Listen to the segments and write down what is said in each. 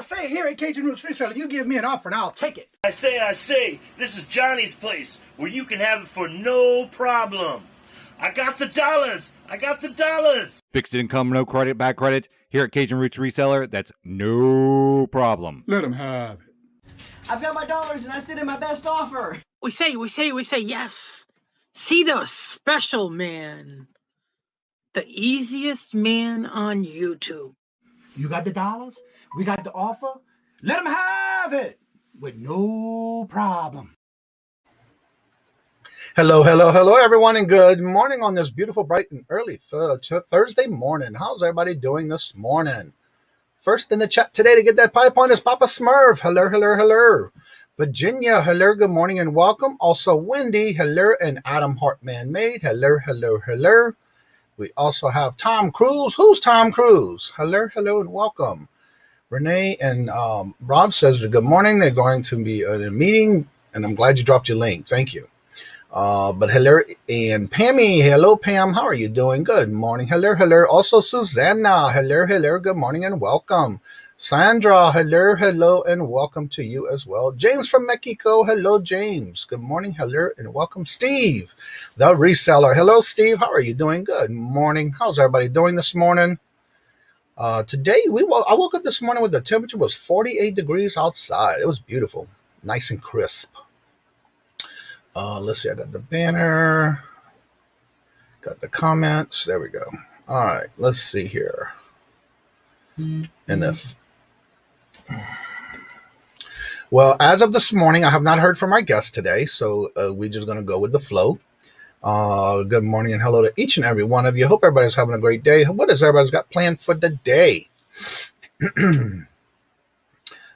I say, here at Kajun Special, you give me an offer and I'll take it. I say, this is Johnny's place where you can have it for no problem. I got the dollars. Fixed income, no credit, back credit. Here at Cajun Roots Reseller, that's no problem. Let them have it. I've got my dollars and I sent in my best offer. We say, yes. See the special man. The easiest man on YouTube. You got the dollars? We got the offer? Let them have it with no problem. Hello, everyone, and good morning on this beautiful, bright, and early Thursday morning. How's everybody doing this morning? First in the chat today to get that pie point is Papa Smurf. Hello. Virginia, hello, good morning, and welcome. Also, Wendy, hello, and Adam Hartman Made. Hello. We also have Tom Cruise. Who's Tom Cruise? Hello, and welcome. Renee and Rob says good morning. They're going to be in a meeting, and I'm glad you dropped your link. Thank you. But hello, and Pammy, hello, Pam. How are you doing? Good morning. Hello. Also, Susanna, hello. Good morning and welcome. Sandra, hello, and welcome to you as well. James from Mexico, hello, James. Good morning, hello, and welcome. Steve, the reseller. Hello, Steve. How are you doing? Good morning. How's everybody doing this morning? Today, I woke up this morning with the temperature was 48 degrees outside. It was beautiful, nice and crisp. Let's see. I got the banner, got the comments. There we go. All right. Let's see here. Well, as of this morning, I have not heard from our guest today, so we're just going to go with the flow. Good morning and hello to each and every one of you. Hope everybody's having a great day. What has everybody's got planned for the day?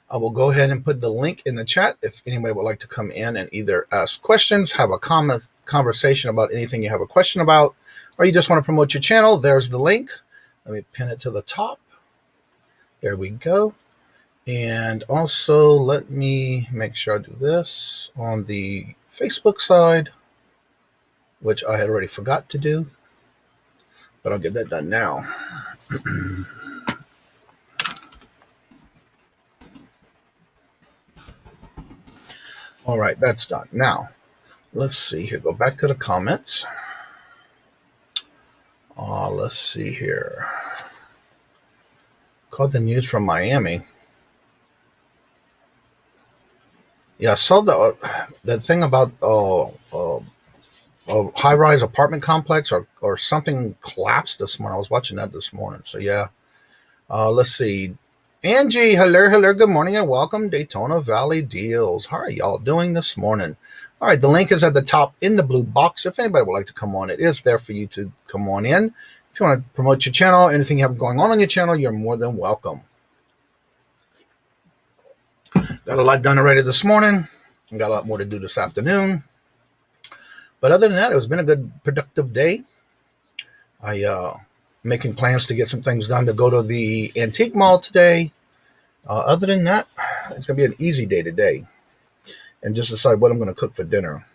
I will go ahead and put the link in the chat if anybody would like to come in and either ask questions, have a conversation about anything you have a question about, or you just want to promote your channel. There's the link. Let me pin it to the top. There we go. And also let me make sure I do this on the Facebook side, which I had already forgot to do, but I'll get that done now. All right, that's done. Now, let's see here. Go back to the comments. Let's see here. Caught the news from Miami. Yeah, I saw the thing about a high-rise apartment complex or something collapsed this morning. I was watching that this morning. So, yeah. Let's see. Angie, hello, good morning and welcome. Daytona Valley Deals. How are y'all doing this morning? All right, the link is at the top in the blue box. If anybody would like to come on, it is there for you to come on in. If you want to promote your channel, anything you have going on your channel, you're more than welcome. Got a lot done already this morning. Got a lot more to do this afternoon. But other than that, it's been a good, productive day. Making plans to get some things done to go to the antique mall today. Other than that, it's going to be an easy day today. And just decide what I'm going to cook for dinner.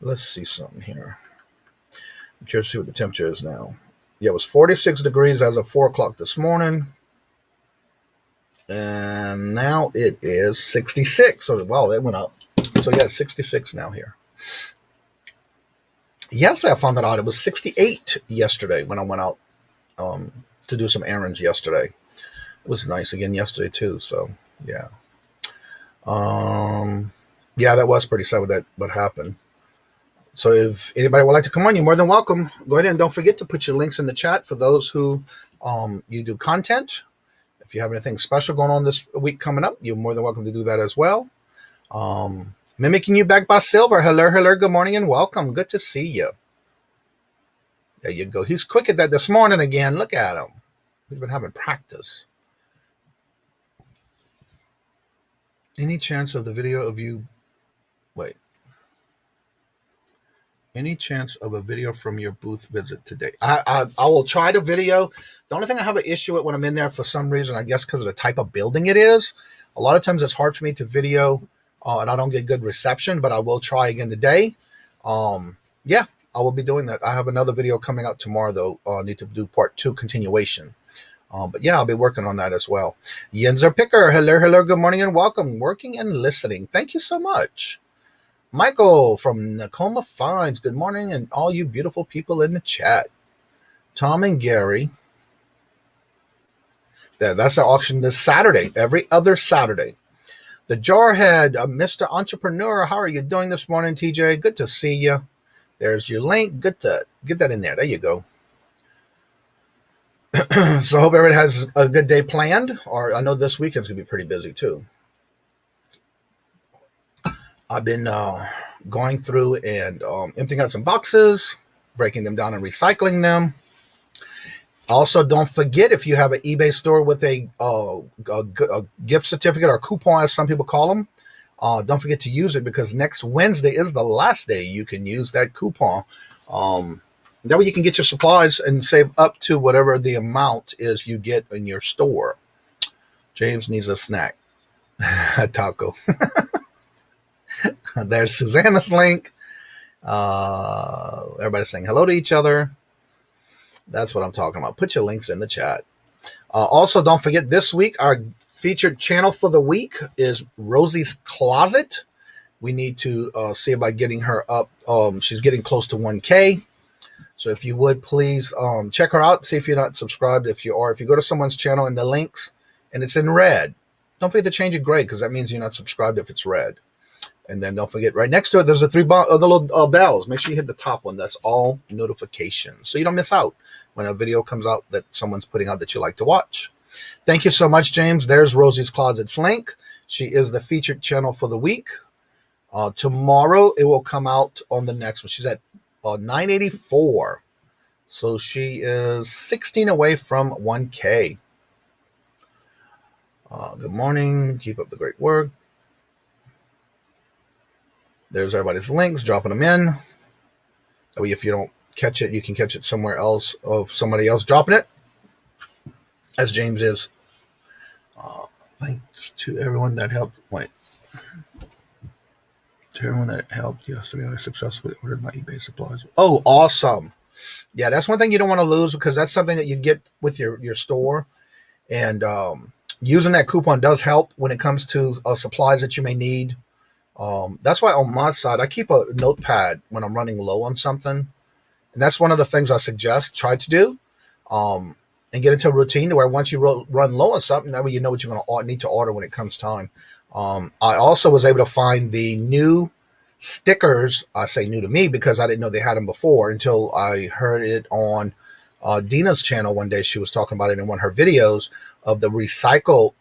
Let's see something here. I'm curious to see what the temperature is now. Yeah, it was 46 degrees as of 4 o'clock this morning. And now it is 66. So, wow, it went up. So, yeah, 66 now here. Yesterday, I found it out. It was 68 yesterday when I went out to do some errands yesterday. It was nice again yesterday, too. So, yeah. Yeah, that was pretty sad with that, what happened. So if anybody would like to come on, you're more than welcome. Go ahead and don't forget to put your links in the chat for those who you do content. If you have anything special going on this week coming up, you're more than welcome to do that as well. Mimicking you back by Silver. Hello, good morning and welcome. Good to see you. There you go. He's quick at that this morning again. Look at him. He's been having practice. Any chance of the video of you... Wait. Any chance of a video from your booth visit today? I will try the video. The only thing I have an issue with when I'm in there for some reason, I guess because of the type of building it is, a lot of times it's hard for me to video and I don't get good reception, but I will try again today. Yeah, I will be doing that. I have another video coming out tomorrow, though. I need to do part 2 continuation. But yeah, I'll be working on that as well. Yenzer Picker, hello, good morning and welcome. Working and listening. Thank you so much. Michael from Nakoma Finds, good morning, and all you beautiful people in the chat. Tom and Gary. That's our auction this Saturday, every other Saturday. The Jarhead, Mr. Entrepreneur, how are you doing this morning, TJ? Good to see you. There's your link. Good to get that in there. There you go. So I hope everybody has a good day planned, or I know this weekend's going to be pretty busy too. I've been going through and emptying out some boxes, breaking them down and recycling them. Also, don't forget, if you have an eBay store with a gift certificate or coupon, as some people call them, don't forget to use it, because next Wednesday is the last day you can use that coupon. That way you can get your supplies and save up to whatever the amount is you get in your store. James needs a snack. A taco. There's Susanna's link. Everybody's saying hello to each other. That's what I'm talking about. Put your links in the chat. Also, don't forget, this week, our featured channel for the week is Rosie's Closet. We need to see about getting her up. She's getting close to 1K. So if you would, please check her out. See if you're not subscribed. If you are, if you go to someone's channel in the links and it's in red, don't forget to change it gray, because that means you're not subscribed if it's red. And then don't forget, right next to it, there's the little bells. Make sure you hit the top one. That's all notifications, so you don't miss out when a video comes out that someone's putting out that you like to watch. Thank you so much, James. There's Rosie's Closet's link. She is the featured channel for the week. Tomorrow, it will come out on the next one. She's at 984. So she is 16 away from 1K. Good morning. Keep up the great work. There's everybody's links, dropping them in. That way, if you don't catch it, you can catch it somewhere else of somebody else dropping it, as James is. Thanks to everyone that helped. To everyone that helped yesterday, I successfully ordered my eBay supplies. Oh, awesome. Yeah, that's one thing you don't want to lose, because that's something that you get with your store. And using that coupon does help when it comes to supplies that you may need. That's why on my side, I keep a notepad when I'm running low on something. And that's one of the things I suggest, try to do, and get into a routine to where once you run low on something, that way you know what you're going to need to order when it comes time. I also was able to find the new stickers. I say new to me because I didn't know they had them before until I heard it on Dina's channel one day. She was talking about it in one of her videos of the recycle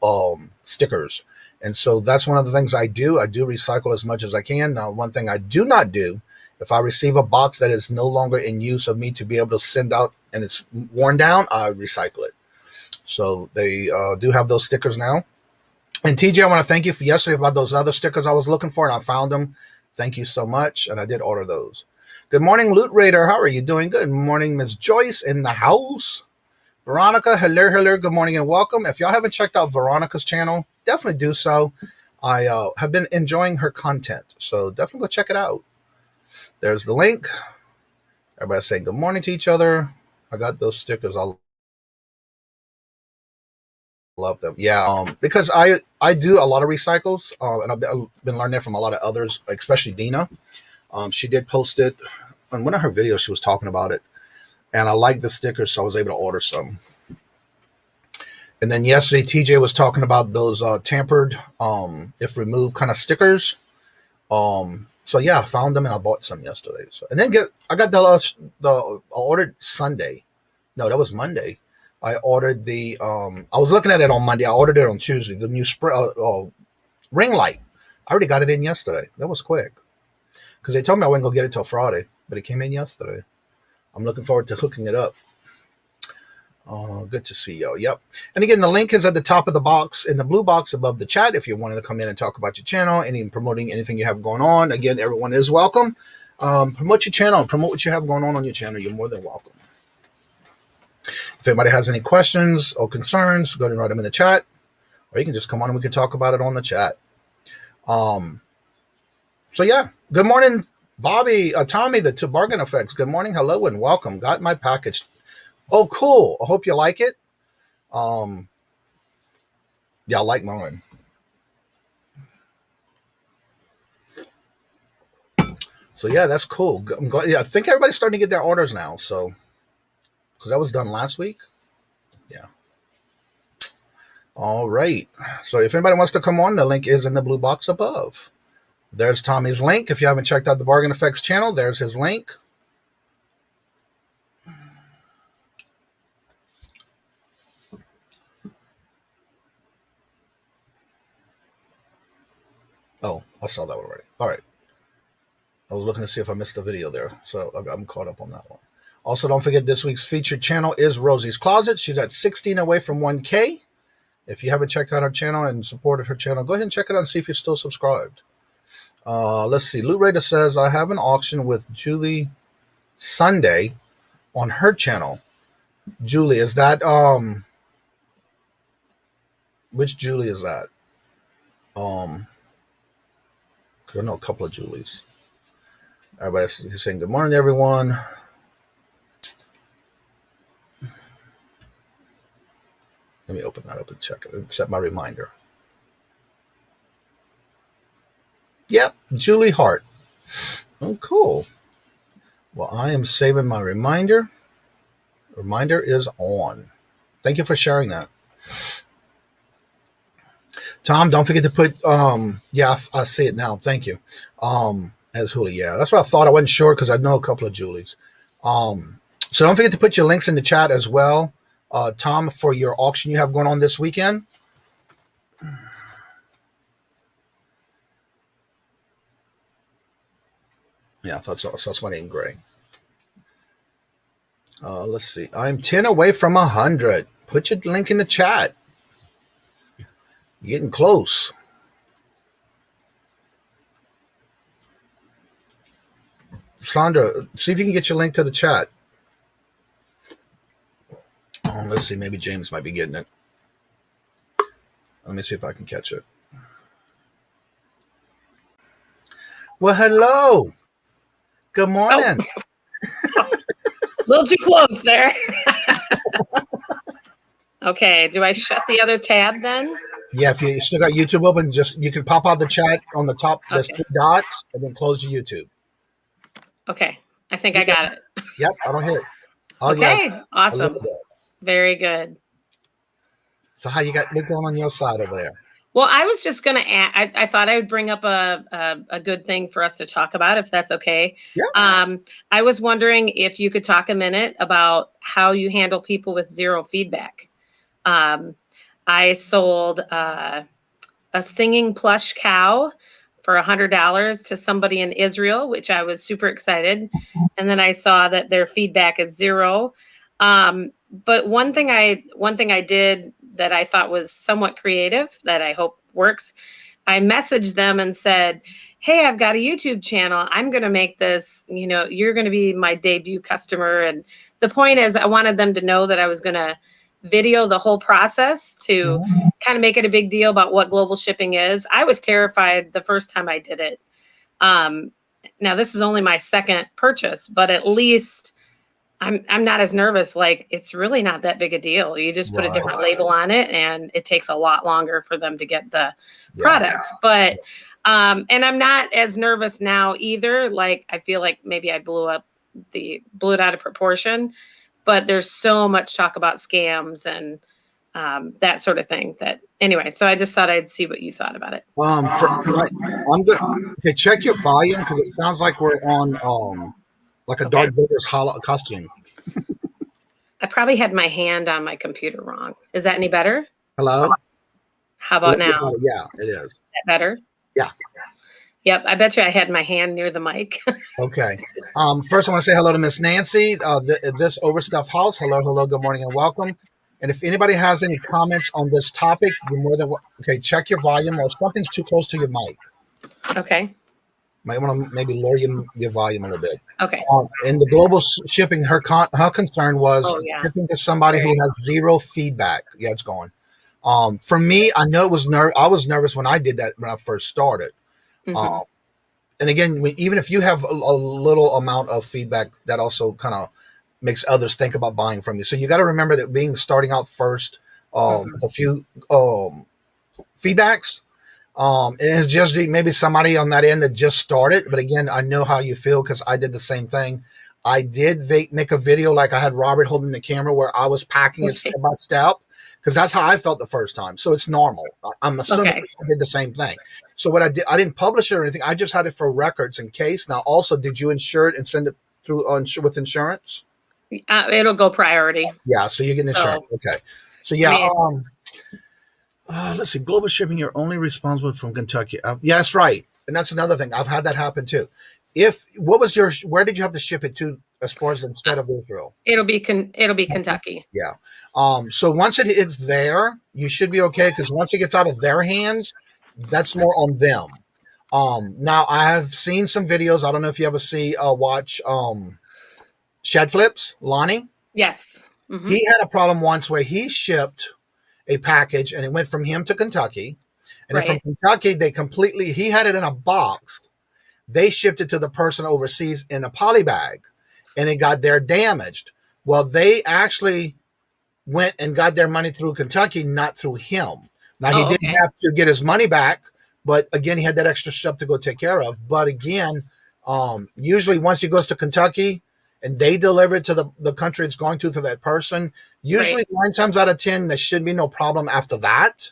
stickers. And so that's one of the things I do. I do recycle as much as I can. Now, one thing I do not do, if I receive a box that is no longer in use of me to be able to send out and it's worn down, I recycle it. So they do have those stickers now. And TJ, I want to thank you for yesterday about those other stickers I was looking for, and I found them. Thank you so much. And I did order those. Good morning, Loot Raider. How are you doing? Good morning, Miss Joyce in the house. Veronica, hello, good morning and welcome. If y'all haven't checked out Veronica's channel, definitely do so. I have been enjoying her content, so definitely go check it out. There's the link. Everybody saying good morning to each other. I got those stickers. I'll Love them. Yeah. Because I do a lot of recycles, and I've been learning that from a lot of others, especially Dina. She did post it on one of her videos. She was talking about it, and I liked the stickers, so I was able to order some. And then yesterday, TJ was talking about those tampered, if removed kind of stickers. So yeah, I found them and I bought some yesterday. So, and then I got I ordered Sunday. No, that was Monday. I ordered I was looking at it on Monday. I ordered it on Tuesday. The new ring light. I already got it in yesterday. That was quick. Because they told me I wasn't going to get it till Friday, but it came in yesterday. I'm looking forward to hooking it up. Good to see y'all. Yep. And again, the link is at the top of the box, in the blue box above the chat, if you wanted to come in and talk about your channel, promoting anything you have going on. Again, everyone is welcome. Promote your channel, promote what you have going on your channel. You're more than welcome. If anybody has any questions or concerns, go ahead and write them in the chat, or you can just come on and we can talk about it on the chat. So yeah, good morning, Bobby, Tommy, the two bargain effects. Good morning, hello, and welcome. Got my package. Oh, cool. I hope you like it. Yeah, I like mine. So yeah, that's cool. I'm glad. Yeah, I think everybody's starting to get their orders now. So, because that was done last week. Yeah. All right. So if anybody wants to come on, the link is in the blue box above. There's Tommy's link. If you haven't checked out the Bargain Effects channel, there's his link. Oh, I saw that one already. All right. I was looking to see if I missed a video there, so I'm caught up on that one. Also, don't forget this week's featured channel is Rosie's Closet. She's at 16 away from 1K. If you haven't checked out her channel and supported her channel, go ahead and check it out and see if you're still subscribed. Let's see. Loot Raider says, I have an auction with Julie Sunday on her channel. Julie, is that, which Julie is that? Because I know a couple of Julies. Everybody's saying good morning, everyone. Let me open that up and check it and set my reminder. Yep, Julie Hart. Oh, cool. Well, I am saving my reminder. Reminder is on. Thank you for sharing that. Tom, don't forget to put, yeah, I see it now. Thank you. As Julie, yeah, that's what I thought. I wasn't sure because I know a couple of Julies. So don't forget to put your links in the chat as well, Tom, for your auction you have going on this weekend. Yeah, I thought so. So that's my name, Gray. Let's see. I'm 10 away from 100. Put your link in the chat. You're getting close. Sandra, see if you can get your link to the chat. Oh, let's see. Maybe James might be getting it. Let me see if I can catch it. Well, hello. Good morning. Oh. A little too close there. Okay. Do I shut the other tab then? Yeah, if you still got YouTube open, you can pop out the chat on the top. There's 3 dots, and then close your YouTube. Okay, I think I got it. Yep, I don't hear it. Oh, okay, yeah, awesome. Very good. So how you got what's going on your side over there? Well, I was just going to add, I thought I would bring up a good thing for us to talk about, if that's okay. Yeah. I was wondering if you could talk a minute about how you handle people with zero feedback. I sold a singing plush cow for $100 to somebody in Israel, which I was super excited. And then I saw that their feedback is 0. But one thing I did that I thought was somewhat creative that I hope works, I messaged them and said, hey, I've got a YouTube channel. I'm going to make this, you're going to be my debut customer. And the point is I wanted them to know that I was going to video the whole process to kind of make it a big deal about what global shipping is. I was terrified the first time I did it. Now this is only my second purchase, but at least I'm not as nervous. Like, it's really not that big a deal. You just put a different label on it, and it takes a lot longer for them to get the product. But and I'm not as nervous now either. Like, I feel like maybe I blew it out of proportion, but there's so much talk about scams and that sort of thing that anyway, so I just thought I'd see what you thought about it. I'm good. Okay, check your volume because it sounds like we're on like a Darth Vader's costume. I probably had my hand on my computer wrong. Is that any better? Hello? How about now? Yeah, it is. Is that better? Yeah. Yep, I bet you I had my hand near the mic. Okay. First, I want to say hello to Miss Nancy, this Overstuffed House. Hello, good morning, and welcome. And if anybody has any comments on this topic, you're more than okay. Check your volume, or if something's too close to your mic. Okay. Might want to maybe lower your volume a little bit. Okay. In the global shipping, her concern was shipping to somebody who has zero feedback. Yeah, it's going. For me, I know it was I was nervous when I did that when I first started. And again, even if you have a little amount of feedback, that also kind of makes others think about buying from you. So you got to remember that starting out first with a few feedbacks. And it's just maybe somebody on that end that just started. But again, I know how you feel because I did the same thing. I did make a video like I had Robert holding the camera where I was packing it step by step because that's how I felt the first time. So it's normal. I'm assuming I did the same thing. So what I did, I didn't publish it or anything. I just had it for records in case. Now, also, did you insure it and send it through with insurance? It'll go priority. Yeah, so you get insurance. Okay. So yeah, let's see. Global shipping, you're only responsible from Kentucky. Yeah, that's right. And that's another thing. I've had that happen too. Where did you have to ship it to as far as instead of Israel? It'll be Kentucky. Yeah. So once it's there, you should be okay because once it gets out of their hands, that's more on them. Now I have seen some videos. I don't know if you ever watch Shed Flips, Lonnie. Yes. Mm-hmm. He had a problem once where he shipped a package and it went from him to Kentucky. And then from Kentucky, he had it in a box. They shipped it to the person overseas in a poly bag and it got there damaged. Well, they actually went and got their money through Kentucky, not through him. Now, he didn't have to get his money back, but again, he had that extra stuff to go take care of. But again, usually once it goes to Kentucky and they deliver it to the country it's going to that person, usually 9 times out of 10, there should be no problem after that.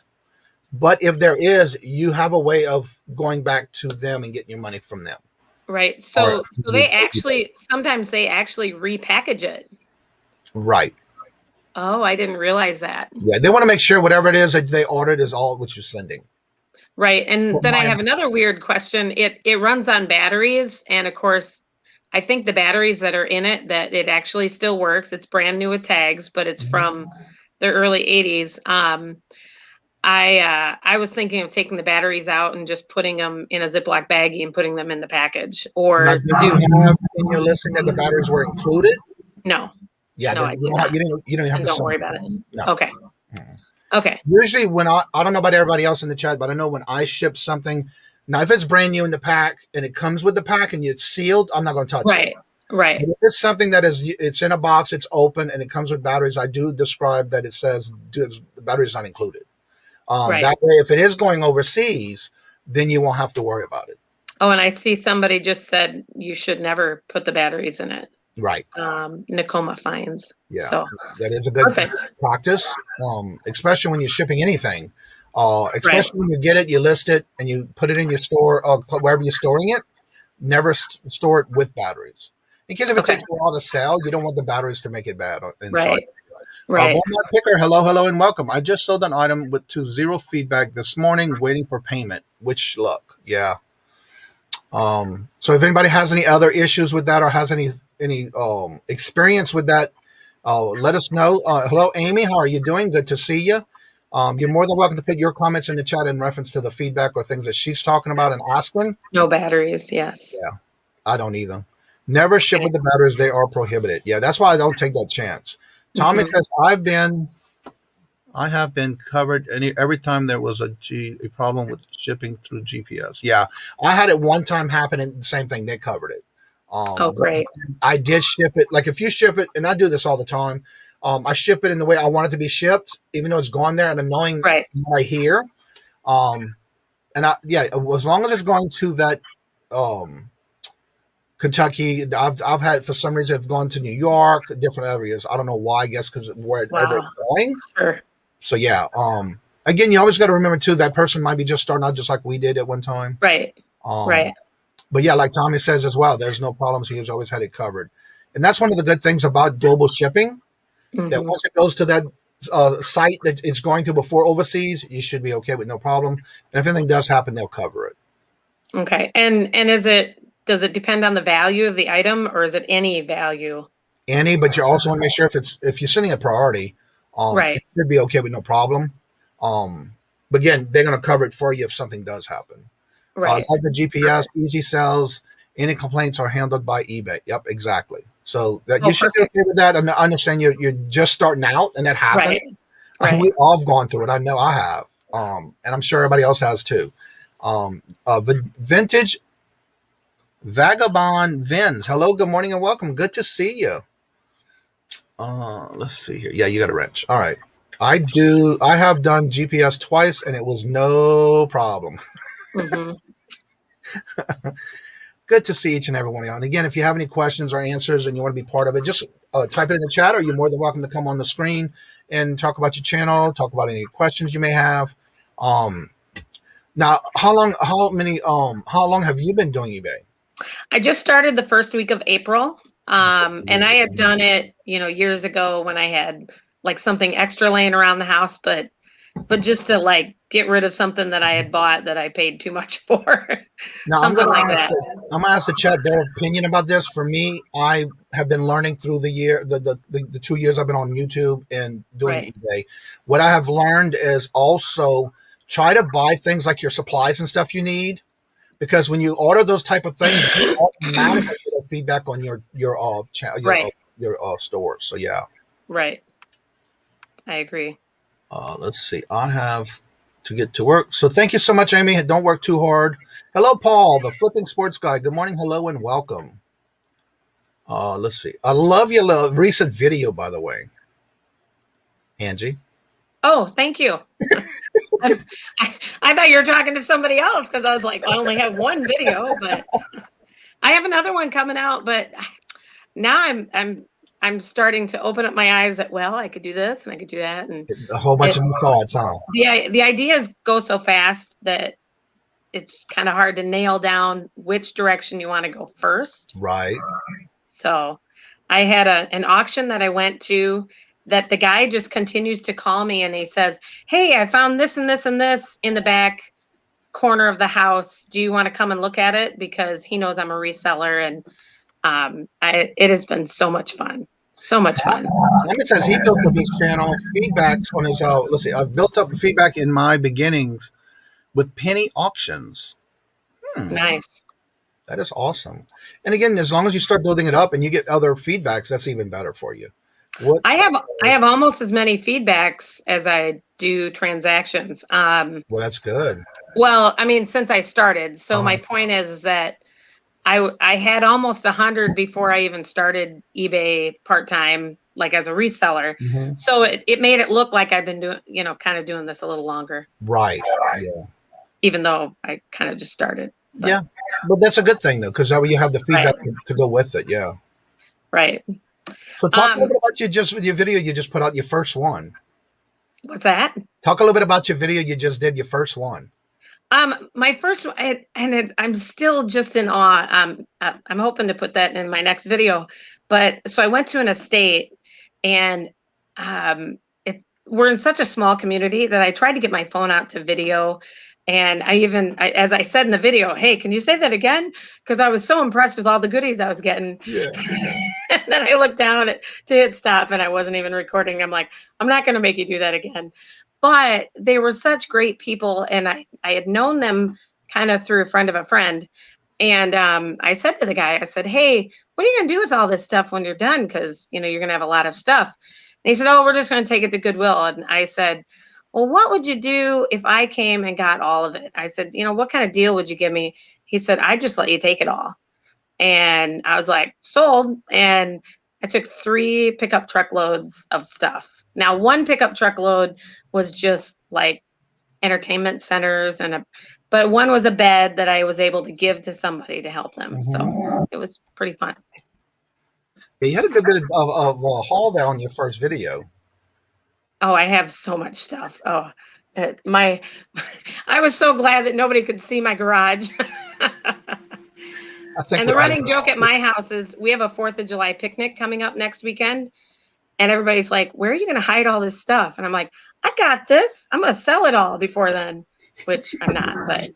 But if there is, you have a way of going back to them and getting your money from them. Right. So sometimes they actually repackage it. Right. Oh, I didn't realize that. Yeah, they want to make sure whatever it is that they ordered is all what you're sending. Right. And then I have another weird question. It runs on batteries. And of course, I think the batteries that are in it, that it actually still works. It's brand new with tags, but it's from the early 80s. I was thinking of taking the batteries out and just putting them in a Ziploc baggie and putting them in the package. Or now, do you have in your listing that the batteries were included? No. Yeah, no, you don't even have to. Don't worry about it. No. Okay. Okay. Usually when I don't know about everybody else in the chat, but I know when I ship something, now if it's brand new in the pack and it comes with the pack and it's sealed, I'm not going to touch it. Right. But if it's something that it's in a box, it's open, and it comes with batteries, I do describe that it says the battery is not included. That way, if it is going overseas, then you won't have to worry about it. Oh, and I see somebody just said you should never put the batteries in it. Right. Nakoma Finds. Yeah. So that is a good practice, especially when you're shipping anything. Especially when you get it, you list it, and you put it in your store, wherever you're storing it. Never store it with batteries. In case if it takes a while to sell, you don't want the batteries to make it bad inside. Right. Walmart Picker, hello, and welcome. I just sold an item to zero feedback this morning, waiting for payment. Which luck, yeah. So if anybody has any other issues with that or has any experience with that, let us know. Hello, Amy, how are you doing? Good to see you. You're more than welcome to put your comments in the chat in reference to the feedback or things that she's talking about and asking. No batteries, yes. Yeah, I don't either. Never ship with the batteries; they are prohibited. Yeah, that's why I don't take that chance. Tommy says, I have been covered every time there was a problem with shipping through GPS. Yeah, I had it one time happen and the same thing. They covered it. Oh, great. I did ship it. Like if you ship it, and I do this all the time, I ship it in the way I want it to be shipped, even though it's gone there and knowing what I hear. And as long as it's going to that Kentucky, I've had for some reason have gone to New York, different areas. I don't know why. I guess because wherever it's going. Sure. So yeah. Again, you always got to remember too that person might be just starting out just like we did at one time. Right. Right. But yeah, like Tommy says as well, there's no problems. He has always had it covered, and that's one of the good things about global shipping. That once it goes to that site that it's going to before overseas, you should be okay with no problem. And if anything does happen, they'll cover it. Okay. And does it depend on the value of the item, or is it any value? Any, but you also want to make sure if you're sending a priority, it should be okay with no problem. But again, they're going to cover it for you if something does happen. Right. Like the GPS, easy sells, any complaints are handled by eBay. Yep, exactly. So that you should be okay with that. And I understand you're just starting out, and that happened. Right. We all have gone through it. I know I have, and I'm sure everybody else has too. Vintage Vagabond Vins. Hello, good morning, and welcome. Good to see you. Let's see here. Yeah, you got a wrench. All right. I have done GPS twice, and it was no problem. Good to see each and every one of you. And again, if you have any questions or answers and you want to be part of it, just type it in the chat, or you're more than welcome to come on the screen and talk about your channel, talk about any questions you may have. Now, how long have you been doing eBay? I just started the first week of April. And I had done it, years ago when I had like something extra laying around the house, but just to like get rid of something that I had bought that I paid too much for. Now, something like that. I'm gonna ask the chat their opinion about this. For me, I have been learning through the year, the 2 years I've been on YouTube and doing eBay. What I have learned is also try to buy things like your supplies and stuff you need, because when you order those type of things, you automatically get feedback on your channel, your stores. So yeah. Right. I agree. Let's see. I have to get to work. So thank you so much, Amy. Don't work too hard. Hello, Paul, the flipping sports guy. Good morning. Hello and welcome. Let's see. I love your recent video, by the way, Angie. Oh, thank you. I thought you were talking to somebody else, because I was like, I only have one video, but I have another one coming out. But now I'm starting to open up my eyes that, well, I could do this and I could do that, and a whole bunch of new thoughts, huh? The ideas go so fast that it's kind of hard to nail down which direction you want to go first. Right. So I had an auction that I went to that the guy just continues to call me, and he says, hey, I found this and this and this in the back corner of the house. Do you want to come and look at it? Because he knows I'm a reseller, and it has been so much fun. So much fun. It says he built up his channel feedbacks on his, let's see, I've built up feedback in my beginnings with penny auctions. Nice. That is awesome. And again, as long as you start building it up and you get other feedbacks, that's even better for you. I have almost as many feedbacks as I do transactions. Well, that's good. Well, I mean, since I started. So my point is that I had almost 100 before I even started eBay part-time, like as a reseller. So it made it look like I've been doing, kind of doing this a little longer. Right. Yeah. Even though I kind of just started. But. Yeah. But that's a good thing, though, because that way you have the feedback to go with it. Yeah. Right. So talk a little bit about your video you just put out, your first one. What's that? Talk a little bit about your video you just did, your first one. My first one, I'm still just in awe. I'm hoping to put that in my next video. But so I went to an estate, and we're in such a small community that I tried to get my phone out to video. And as I said in the video, hey, can you say that again? Because I was so impressed with all the goodies I was getting. Yeah. And then I looked down to hit stop, and I wasn't even recording. I'm like, I'm not going to make you do that again. But they were such great people, and I had known them kind of through a friend of a friend. And I said to the guy, I said, hey, what are you going to do with all this stuff when you're done? Because, you're going to have a lot of stuff. And he said, oh, we're just going to take it to Goodwill. And I said, well, what would you do if I came and got all of it? I said, what kind of deal would you give me? He said, I'd just let you take it all. And I was like, sold. And I took 3 pickup truckloads of stuff. Now, 1 pickup truckload was just like entertainment centers, but 1 was a bed that I was able to give to somebody to help them. So it was pretty fun. Yeah, you had a good bit of haul there on your first video. Oh, I have so much stuff. Oh, I was so glad that nobody could see my garage. And the running joke at my house is we have a 4th of July picnic coming up next weekend. And everybody's like, where are you going to hide all this stuff? And I'm like, I got this. I'm going to sell it all before then, which I'm not.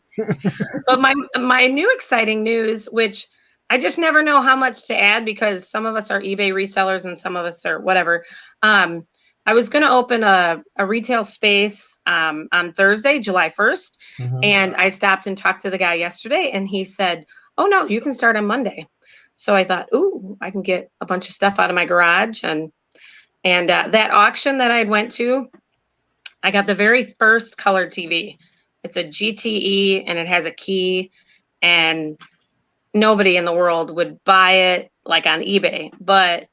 But my new exciting news, which I just never know how much to add because some of us are eBay resellers and some of us are whatever. I was going to open a retail space on Thursday, July 1st. And I stopped and talked to the guy yesterday and he said, oh, no, you can start on Monday. So I thought, ooh, I can get a bunch of stuff out of my garage. And that auction that I went to, I got the very first color TV. It's a GTE and it has a key and nobody in the world would buy it like on eBay, but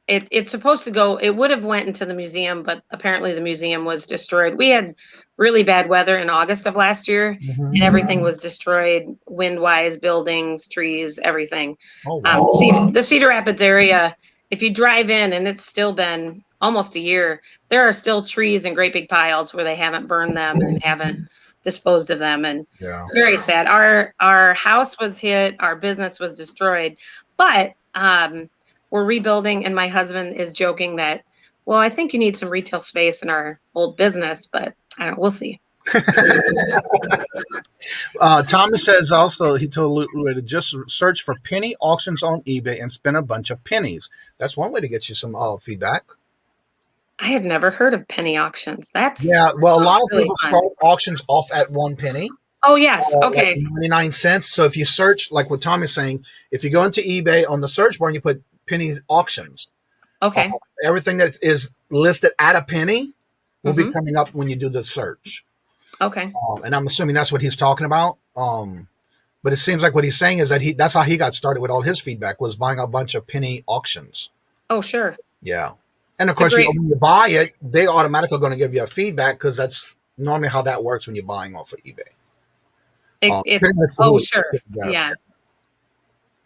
it's supposed to go, it would have went into the museum, but apparently the museum was destroyed. We had really bad weather in August of last year and everything was destroyed, wind-wise, buildings, trees, everything. Oh, wow. The Cedar Rapids area, if you drive in, and it's still been almost a year, there are still trees in great big piles where they haven't burned them and haven't disposed of them. And it's very sad. Our house was hit, our business was destroyed, but we're rebuilding, and my husband is joking that, well, I think you need some retail space in our old business, but I don't, we'll see. Thomas says also he told Lou to just search for penny auctions on eBay and spend a bunch of pennies. That's one way to get you some feedback. I have never heard of penny auctions. That's a lot of really people fun. start auctions off at 1 penny. Oh yes, okay. Like 99 cents. So if you search, like what Tommy's saying, if you go into eBay on the search bar and you put penny auctions, okay, everything that is listed at a penny will be coming up when you do the search. Okay. And I'm assuming that's what he's talking about. But it seems like what he's saying is that that's how he got started with all his feedback, was buying a bunch of penny auctions. Oh, sure. Yeah. And of course, when you buy it, they automatically are going to give you a feedback because that's normally how that works when you're buying off of eBay. Sure. Yeah.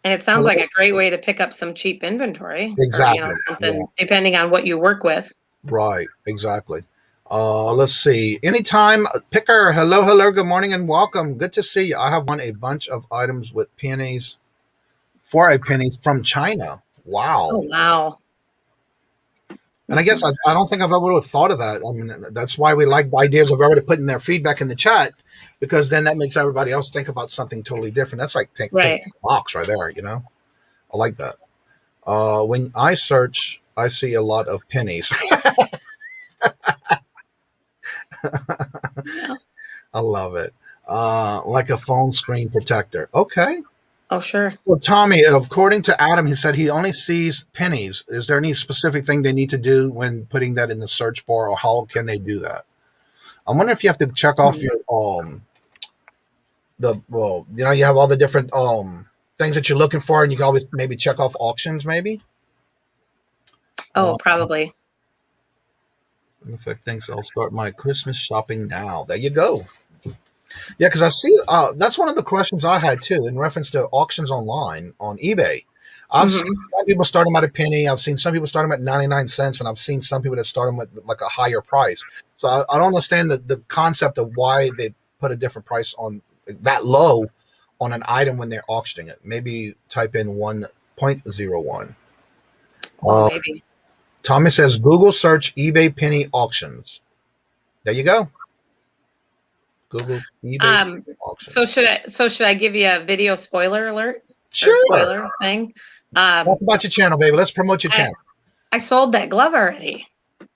And it sounds like a great way to pick up some cheap inventory. Exactly. Or, something depending on what you work with. Right. Exactly. Let's see. Anytime picker. Hello. Good morning and welcome. Good to see you. I have won a bunch of items with pennies for a penny from China. Wow. Oh, wow. And I guess I don't think I've ever thought of that. I mean, that's why we like ideas of everybody putting their feedback in the chat, because then that makes everybody else think about something totally different. That's like taking a box right there, you know? I like that. When I search, I see a lot of pennies. I love it. Like a phone screen protector. Okay. Oh, sure. Well, Tommy, according to Adam, he said he only sees pennies. Is there any specific thing they need to do when putting that in the search bar, or how can they do that? I wonder if you have to check off your you have all the different things that you're looking for, and you can always maybe check off auctions, maybe. Oh, probably. In fact, thinks I'll start my Christmas shopping now. There you go. Yeah, because I see that's one of the questions I had too in reference to auctions online on eBay. I've seen some people start them at a penny. I've seen some people start them at 99 cents, and I've seen some people that start them at like a higher price. So I don't understand the concept of why they put a different price on that low on an item when they're auctioning it. Maybe type in 1.01. Maybe. Tommy says Google search eBay penny auctions. There you go. Google eBay auctions. So should I give you a video spoiler alert? Sure. Spoiler thing. Talk about your channel, baby. Let's promote your channel. I sold that glove already.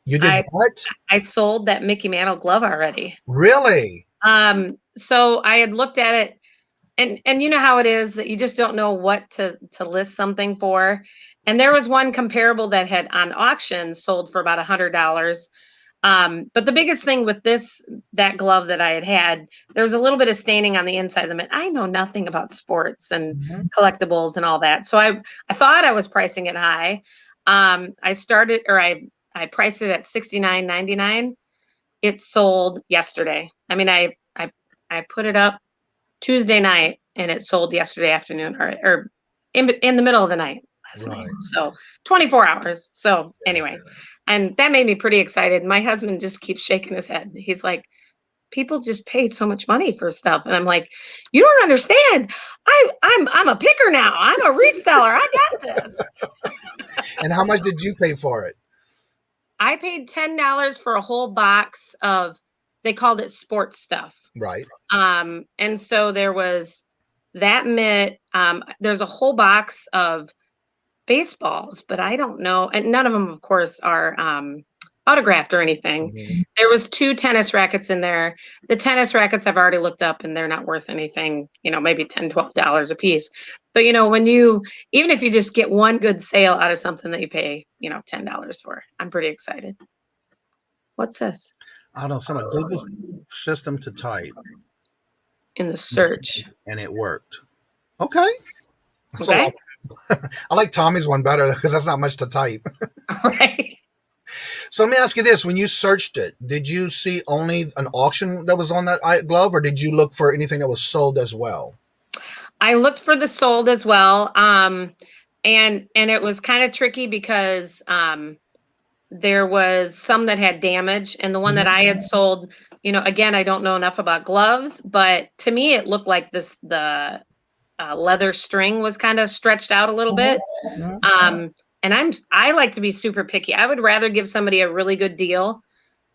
You did what? I sold that Mickey Mantle glove already. Really? So I had looked at it, and you know how it is that you just don't know what to list something for. And there was one comparable that had on auction sold for about $100. But the biggest thing with that glove that I had, there was a little bit of staining on the inside of the mitt. I know nothing about sports and collectibles and all that. So I thought I was pricing it high. I priced it at $69.99. It sold yesterday. I mean, I put it up Tuesday night and it sold yesterday afternoon or in the middle of the night last night. So 24 hours. So anyway, and that made me pretty excited. My husband just keeps shaking his head. He's like, people just paid so much money for stuff. And I'm like, you don't understand. I'm a picker now. I'm a reseller. I got this. And how much did you pay for it? I paid $10 for a whole box of, they called it sports stuff. Right. And so there was that mitt. There's a whole box of baseballs, but I don't know. And none of them, of course, are autographed or anything. There was 2 tennis rackets in there. The tennis rackets I've already looked up and they're not worth anything, maybe $10, $12 a piece. But even if you just get one good sale out of something that you pay, $10 for, I'm pretty excited. What's this? I don't know, some Google system to type. In the search. And it worked. Okay. Okay. I like Tommy's one better because that's not much to type. Right. So let me ask you this. When you searched it, did you see only an auction that was on that glove, or did you look for anything that was sold as well? I looked for the sold as well. And it was kind of tricky because there was some that had damage, and the one that I had sold, again, I don't know enough about gloves, but to me, it looked like the leather string was kind of stretched out a little bit. And I like to be super picky. I would rather give somebody a really good deal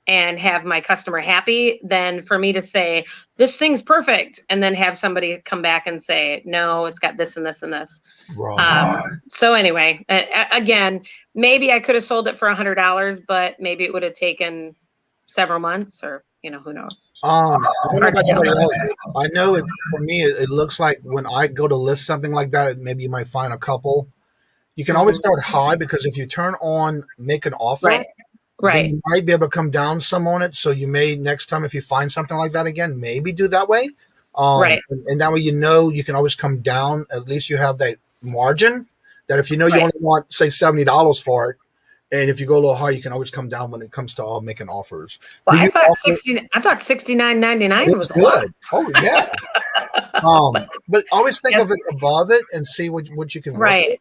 and have my customer happy than for me to say, this thing's perfect, and then have somebody come back and say, no, it's got this and this and this. Right. So anyway, again, maybe I could have sold it for $100, but maybe it would have taken several months, or who knows. I don't know about anybody else. I know for me, it looks like when I go to list something like that, maybe you might find a couple. You can always start high, because if you turn on make an offer, then you might be able to come down some on it. So you may, next time, if you find something like that again, maybe do that way. And that way, you can always come down. At least you have that margin that if you only want, say, $70 for it, and if you go a little higher, you can always come down when it comes to making offers. Well, I thought $69.99 was good. Oh yeah. But always think of it above it and see what you can work with.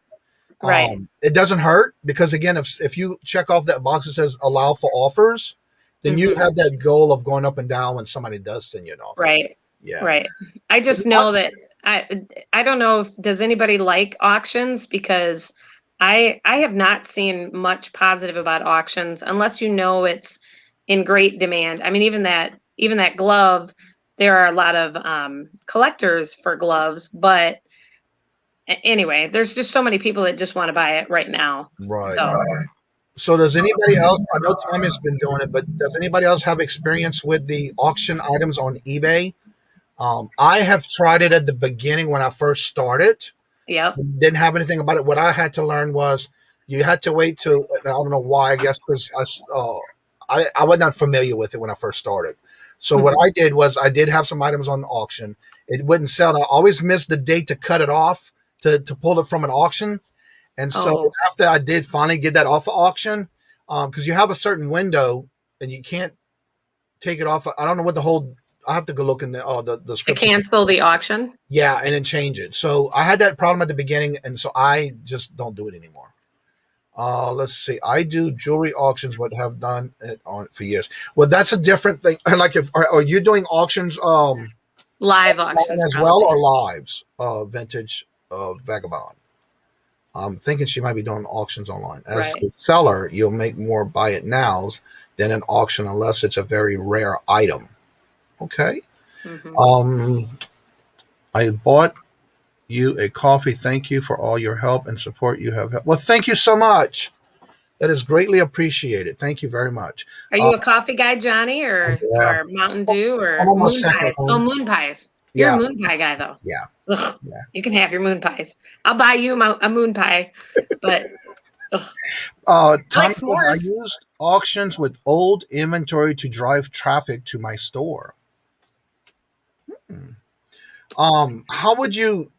Right. It doesn't hurt, because again, if you check off that box that says allow for offers, then you have that goal of going up and down when somebody does send you an offer. Right. Yeah. Right. I just know that I don't know does anybody like auctions, because I have not seen much positive about auctions unless it's in great demand. I mean, even that glove, there are a lot of collectors for gloves, but anyway, there's just so many people that just want to buy it right now. Right. So does anybody else, I know Tommy's been doing it, but does anybody else have experience with the auction items on eBay? I have tried it at the beginning when I first started. Yep. Didn't have anything about it. What I had to learn was you had to wait till, I don't know why, I guess because I was not familiar with it when I first started. So what I did was I did have some items on auction. It wouldn't sell. I always missed the date to cut it off, to pull it from an auction. And so after I did finally get that off of auction, because you have a certain window and you can't take it off. I don't know what the whole, I have to go look in the description. To cancel the auction? Yeah, and then change it. So I had that problem at the beginning, and so I just don't do it anymore. Let's see. I do jewelry auctions, but have done it on for years. Well, that's a different thing. Like, are you doing auctions? Live auctions as well, or lives? Vintage Vagabond. I'm thinking she might be doing auctions online. As a seller, you'll make more buy it nows than an auction unless it's a very rare item. Okay. I bought you a coffee. Thank you for all your help and support you have. Well, thank you so much. That is greatly appreciated. Thank you very much. Are you a coffee guy, Johnny, or Mountain Dew, or moon pies? Oh, moon pies. You're a moon pie guy, though. Yeah. Yeah. You can have your moon pies. I'll buy you a moon pie, but Tom like says, I s'mores. used auctions with old inventory to drive traffic to my store. How would you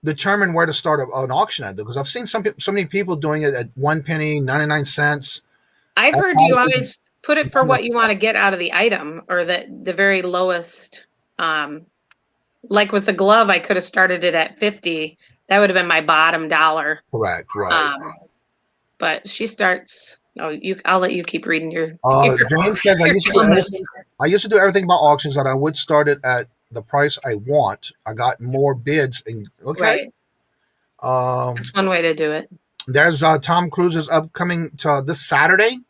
determine where to start an auction at? Because I've seen so many people doing it at 1 penny, 99 cents. I've That's heard you always put it for what you want to get out of the item, or the very lowest. Like with the glove, I could have started it at 50. That would have been my bottom dollar. correct, right. But she starts. Oh, I'll let you keep reading your. James says, I used to do everything by auctions, and I would start it at the price I want. I got more bids, and okay. Right. That's one way to do it. There's Tom Cruise's upcoming to this Saturday.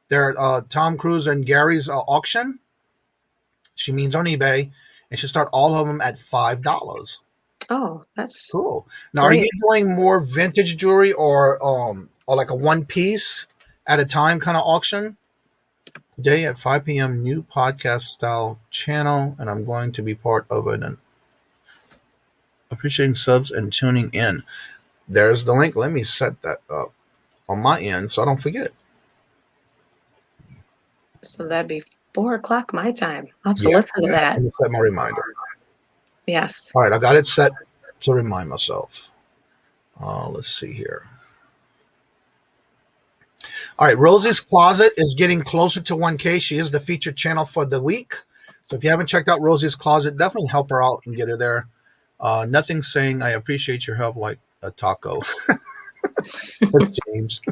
There, Tom Cruise and Gary's auction. She means on eBay, and she'll start all of them at $5. Oh, that's cool. Now, great. are you doing more vintage jewelry or like a one piece at a time kind of auction? Today at 5 p.m. new podcast style channel, and I'm going to be part of it. And appreciating subs and tuning in. There's the link. Let me set that up on my end so I don't forget. So that'd be 4 o'clock my time. I'll have to listen to that. Let me set my reminder. Yes. All right, I got it set to remind myself. Let's see here. All right, Rosie's Closet is getting closer to 1K. She is the featured channel for the week. So if you haven't checked out Rosie's Closet, definitely help her out and get her there. Nothing saying I appreciate your help like a taco. That's James.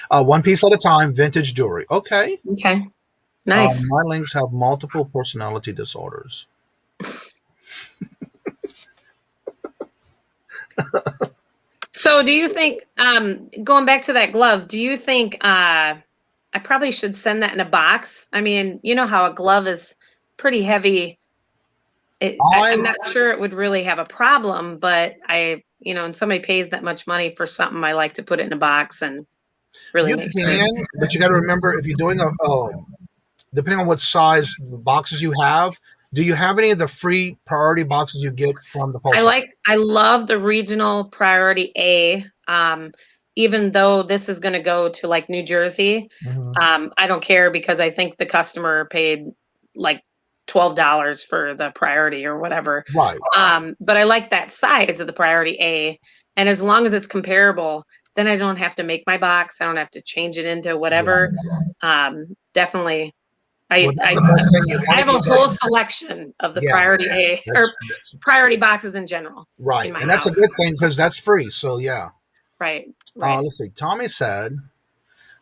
One piece at a time, vintage jewelry. Okay. Okay. Nice. My links have multiple personality disorders. So do you think, going back to that glove, do you think I probably should send that in a box? I mean, you know how a glove is pretty heavy. I'm not sure it would really have a problem, but and somebody pays that much money for something, I like to put it in a box and really make sense. But you got to remember, if you're doing depending on what size boxes you have, do you have any of the free priority boxes you get from the post office? I love the regional priority A. Even though this is going to go to like New Jersey, I don't care because I think the customer paid like $12 for the priority or whatever. Right. But I like that size of the priority A. And as long as it's comparable, then I don't have to make my box. I don't have to change it into whatever. Definitely. I have a whole selection of the priority A or priority boxes in general. Right. And that's a good thing because that's free. So yeah. Right. Let's see. Tommy said,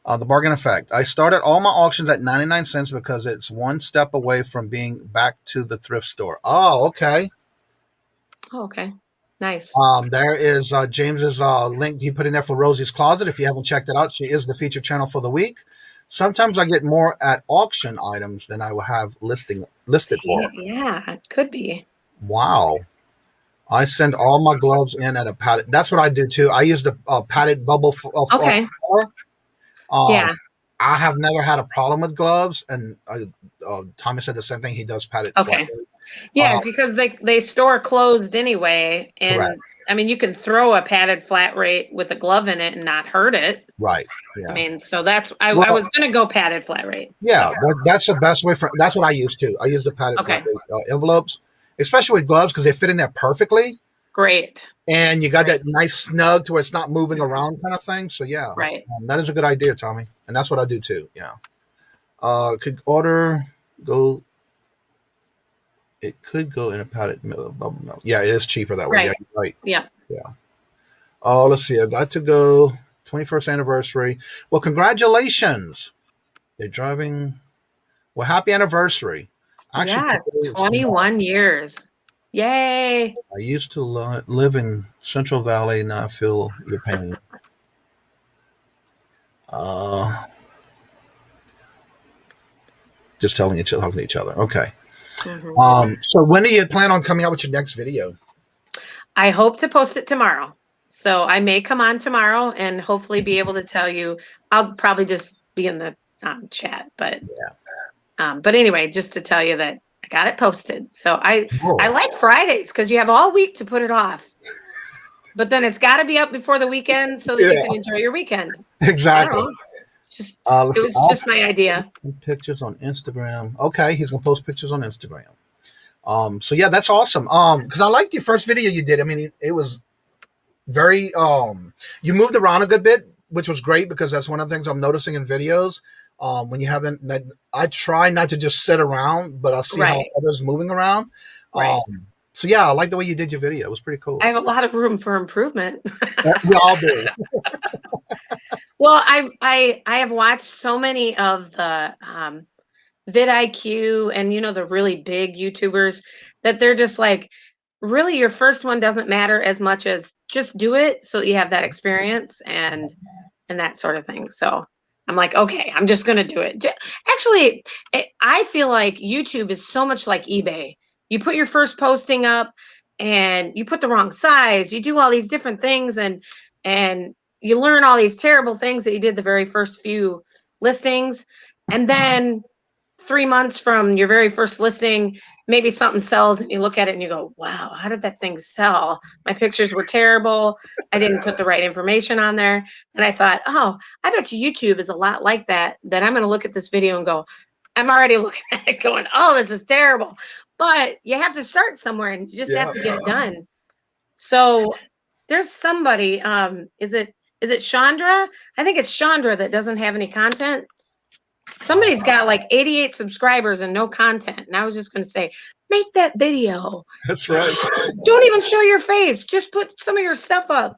the bargain effect. I started all my auctions at 99 cents because it's one step away from being back to the thrift store. Oh, okay. Oh, okay. Nice. There is James's link he put in there for Rosie's Closet. If you haven't checked it out, she is the featured channel for the week. Sometimes I get more at auction items than I will have listed for. Yeah, it could be. Wow. I send all my gloves in at a padded. That's what I do too. I use the padded bubble. Okay. I have never had a problem with gloves, and Tommy said the same thing. He does padded. Okay. Yeah, because they store closed anyway, and correct. I mean, you can throw a padded flat rate with a glove in it and not hurt it. Right. Yeah. I mean, so I was going to go padded flat rate. Yeah, that's the best way that's what I use too. I use the padded flat rate envelopes, especially with gloves because they fit in there perfectly. Great. And you got that nice snug to where it's not moving around kind of thing. So yeah. Right. That is a good idea, Tommy. And that's what I do too. Yeah. Could it could go in a padded bubble milk. Yeah, it is cheaper that way. Right. Yeah, right. Yeah. Yeah. Oh, let's see. I got to go 21st anniversary. Well, congratulations. They're driving. Well, happy anniversary. Actually, yes, 21 years. Yay. I used to live in Central Valley, and now I feel your pain. Just talking to each other. Okay. Mm-hmm. So when do you plan on coming out with your next video? I hope to post it tomorrow. So I may come on tomorrow and hopefully be able to tell you. I'll probably just be in the chat, but anyway, just to tell you that I got it posted. So I like Fridays because you have all week to put it off. But then it's got to be up before the weekend so that you can enjoy your weekend. I Exactly. don't know. It Let's see. was just my idea. Pictures on Instagram. Okay, he's gonna post pictures on Instagram. So yeah, that's awesome. Because I liked your first video you did. I mean, it was very you moved around a good bit, which was great because that's one of the things I'm noticing in videos. When you haven't, I try not to just sit around, but I'll see how others moving around. Right. So yeah, I like the way you did your video. It was pretty cool. I have a lot of room for improvement. We all do. Well, I have watched so many of the vidIQ and the really big YouTubers that they're just like, really your first one doesn't matter as much as just do it so that you have that experience and that sort of thing. So I'm like, okay, I'm just gonna do it. Actually, I feel like YouTube is so much like eBay. You put your first posting up and you put the wrong size, you do all these different things and you learn all these terrible things that you did the very first few listings. And then 3 months from your very first listing, maybe something sells and you look at it and you go, wow, how did that thing sell? My pictures were terrible. I didn't put the right information on there. And I thought, oh, I bet you YouTube is a lot like that I'm going to look at this video and go, I'm already looking at it going, oh, this is terrible. But you have to start somewhere and you just have to get it done. So there's somebody, is it Chandra? I think it's Chandra that doesn't have any content. Somebody's got like 88 subscribers and no content. And I was just going to say, make that video. That's right. Don't even show your face. Just put some of your stuff up.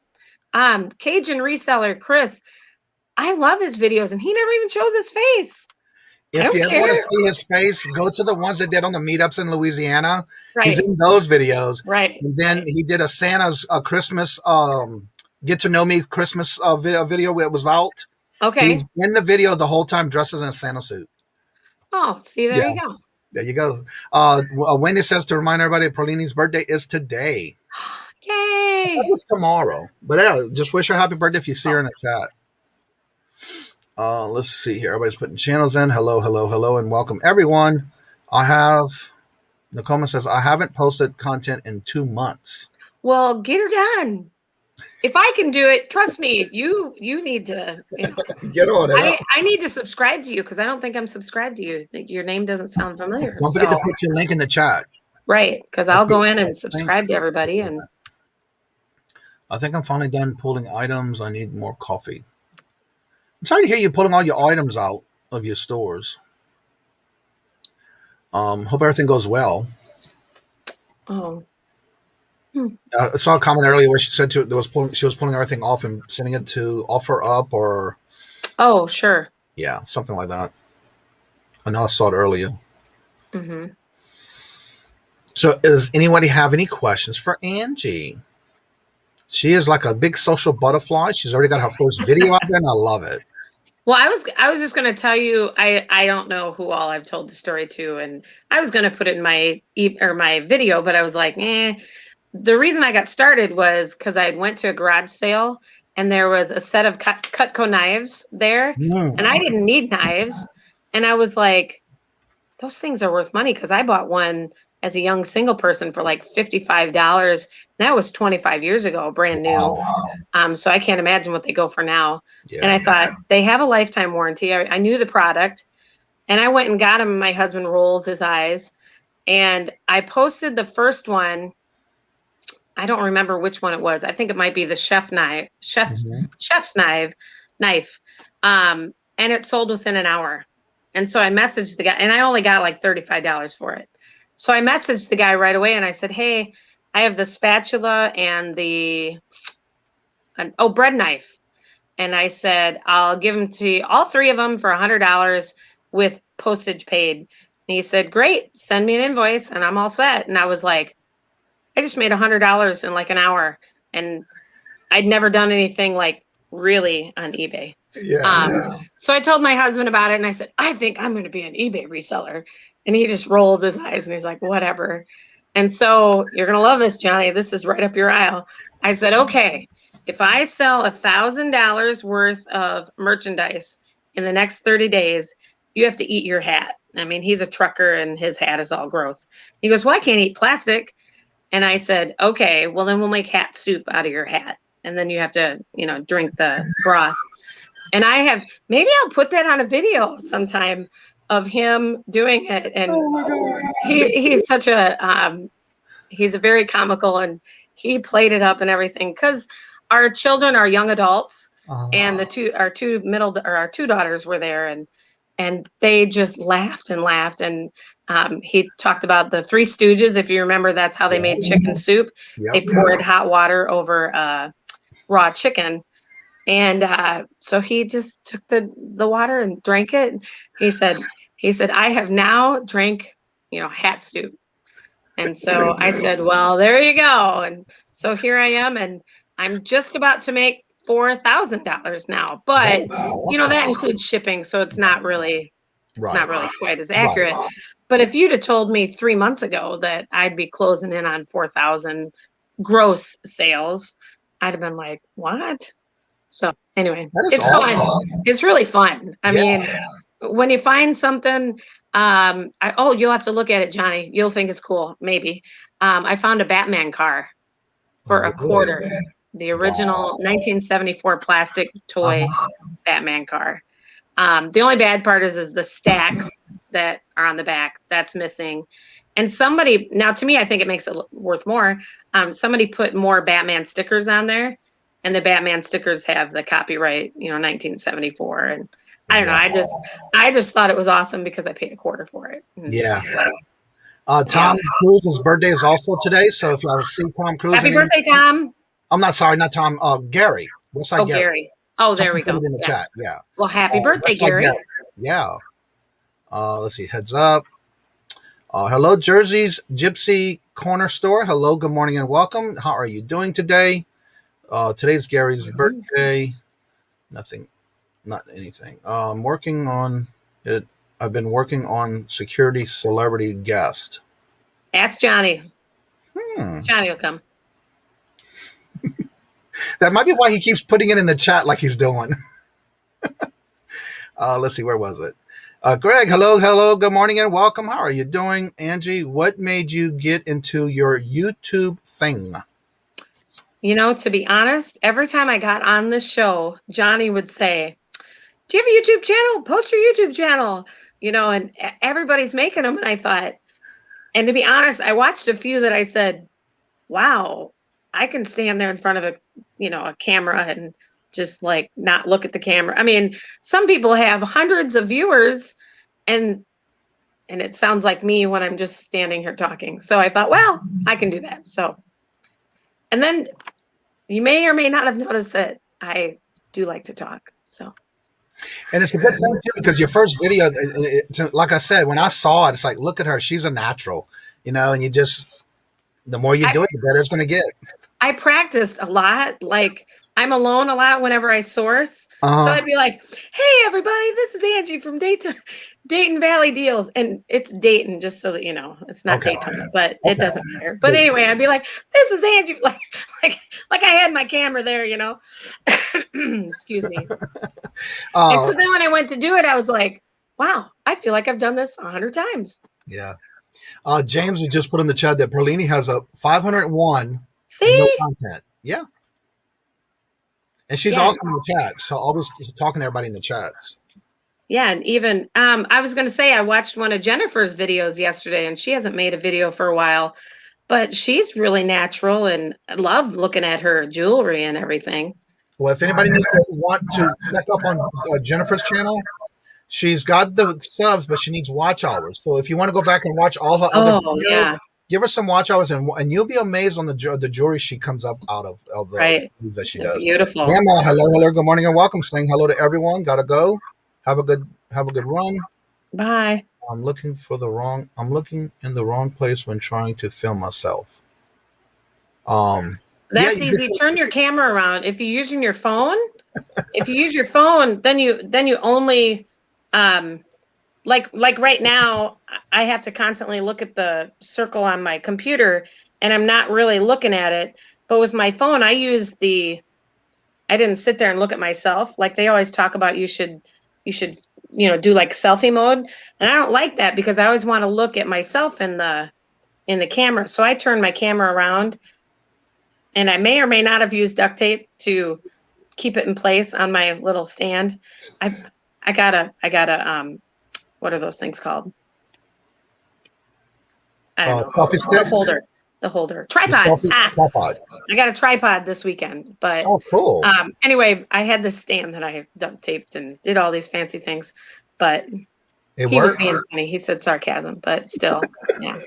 Kajun Reseller, Chris, I love his videos and he never even shows his face. If you ever want to see his face, go to the ones that did on the meetups in Louisiana. Right. He's in those videos. Right. And then he did a Santa's Christmas, get to know me Christmas video where it was out. Okay. He's in the video the whole time dressed in a Santa suit. Oh, see, there you go. There you go. Wendy says to remind everybody, Paulini's birthday is today. Yay. It was tomorrow. But yeah, just wish her happy birthday if you see her in the chat. Let's see here. Everybody's putting channels in. Hello, hello, hello, and welcome everyone. Nicole says, I haven't posted content in 2 months. Well, get her done. If I can do it, trust me, you need to get on it. I need to subscribe to you because I don't think I'm subscribed to you. Your name doesn't sound familiar. Don't forget to put your link in the chat. Right, because I'll go in and subscribe to everybody. And I think I'm finally done pulling items. I need more coffee. I'm sorry to hear you pulling all your items out of your stores. Hope everything goes well. Oh. I saw a comment earlier where she said she was pulling everything off and sending it to OfferUp or. Oh, sure. Yeah, something like that. I know I saw it earlier. Mm-hmm. So, does anybody have any questions for Angie? She is like a big social butterfly. She's already got her first video out there, and I love it. Well, I was just going to tell you, I don't know who all I've told the story to, and I was going to put it in my video, but I was like, The reason I got started was because I went to a garage sale, and there was a set of Cutco knives there, and I didn't need knives, and I was like, those things are worth money because I bought one as a young single person for like $55. That was 25 years ago, brand new. Wow. So I can't imagine what they go for now. Yeah. And I thought they have a lifetime warranty. I knew the product and I went and got him. My husband rolls his eyes and I posted the first one. I don't remember which one it was. I think it might be the chef's knife. And it sold within an hour. And so I messaged the guy and I only got like $35 for it. So I messaged the guy right away and I said, hey, I have the spatula and the bread knife. And I said, I'll give them to you, all three of them for $100 with postage paid. And he said, great, send me an invoice and I'm all set. And I was like, I just made $100 in like an hour. And I'd never done anything like really on eBay. Yeah. So I told my husband about it and I said, I think I'm going to be an eBay reseller. And he just rolls his eyes and he's like, whatever. And so you're going to love this, Johnny. This is right up your aisle. I said, okay, if I sell $1,000 worth of merchandise in the next 30 days, you have to eat your hat. I mean, he's a trucker and his hat is all gross. He goes, well, I can't eat plastic. And I said, okay, well then we'll make hat soup out of your hat. And then you have to, drink the broth. And maybe I'll put that on a video sometime of him doing it. And Oh my God. he's such he's a very comical, and he played it up and everything, because our children are young adults, and our two daughters were there, and they just laughed and laughed. And he talked about the Three Stooges. If you remember, that's how they made chicken soup. Yep. They poured hot water over raw chicken. And so he just took the water and drank it. He said, I have now drank, hat soup. And so I said, well, there you go. And so here I am, and I'm just about to make $4,000 now. But that includes shipping, so it's not really quite as accurate. Right. But if you'd have told me 3 months ago that I'd be closing in on 4,000 gross sales, I'd have been like, what? So anyway, it's awesome. Fun. It's really fun. I mean, when you find something, you'll have to look at it, Johnny. You'll think it's cool, maybe. I found a Batman car for a quarter. The original 1974 plastic toy Batman car. The only bad part is the stacks that are on the back. That's missing. And somebody, now to me, I think it makes it worth more. Somebody put more Batman stickers on there. And the Batman stickers have the copyright, 1974. And I don't know. I just thought it was awesome because I paid a quarter for it. Yeah. Tom Cruise's birthday is also today. So if you want to see Tom Cruise. Happy birthday, Tom. I'm not sorry, not Tom. Gary. Westside Gary. Gary. Oh, there we go. In the chat. Yeah. Well, happy birthday, Gary. Yeah. Let's see. Heads up. Hello, Jersey's Gypsy Corner Store. Hello, good morning and welcome. How are you doing today? Today's Gary's birthday. Nothing, not anything. I'm working on it. I've been working on security celebrity guest. Ask Johnny. Johnny will come. That might be why he keeps putting it in the chat like he's doing. Let's see, where was it? Greg, hello, good morning and welcome. How are you doing? Angie, what made you get into your YouTube thing? To be honest, every time I got on this show, Johnny would say, do you have a YouTube channel? Post your YouTube channel. And everybody's making them. And I thought, and to be honest, I watched a few that I said, wow, I can stand there in front of a camera and just like not look at the camera. I mean, some people have hundreds of viewers and it sounds like me when I'm just standing here talking. So I thought, well, I can do that. So, and then you may or may not have noticed that I do like to talk. So, and it's a good thing too, because your first video, like I said, when I saw it, it's like, look at her, she's a natural, and you just, the more you do it, the better it's going to get. I practiced a lot. Like I'm alone a lot whenever I source. So I'd be like, hey, everybody, this is Angie from Dayton Valley Deals. And it's Dayton, just so that you know, it's not Daytona, but it doesn't matter. But anyway, I'd be like, this is Angie. Like I had my camera there, Excuse me. And so then when I went to do it, I was like, wow, I feel like I've done this 100 times. Yeah. James would just put in the chat that Perlini has a 501 no content. Yeah. And she's also in the chat. So I'll just talking to everybody in the chats. Yeah. And even, I was going to say, I watched one of Jennifer's videos yesterday and she hasn't made a video for a while, but she's really natural and I love looking at her jewelry and everything. Well, if anybody want to check up on Jennifer's channel, she's got the subs, but she needs watch hours. So if you want to go back and watch all her other videos, give her some watch hours, and you'll be amazed on the jewelry she comes up out of the that she does. Beautiful. Grandma, hello, good morning and welcome. Saying hello to everyone. Gotta go. Have a good run. Bye. I'm looking in the wrong place when trying to film myself. That's easy. Turn your camera around. If you're using your phone, then you only like right now, I have to constantly look at the circle on my computer and I'm not really looking at it. But with my phone, I didn't sit there and look at myself. Like they always talk about you should, do like selfie mode. And I don't like that because I always want to look at myself in the in the camera. So I turned my camera around, and I may or may not have used duct tape to keep it in place on my little stand. I got a what are those things called? I don't know. Selfie stick? The holder. Tripod. Tripod. I got a tripod this weekend, but cool. Anyway, I had this stand that I duct taped and did all these fancy things, but he was being funny. He said sarcasm, but still, yeah.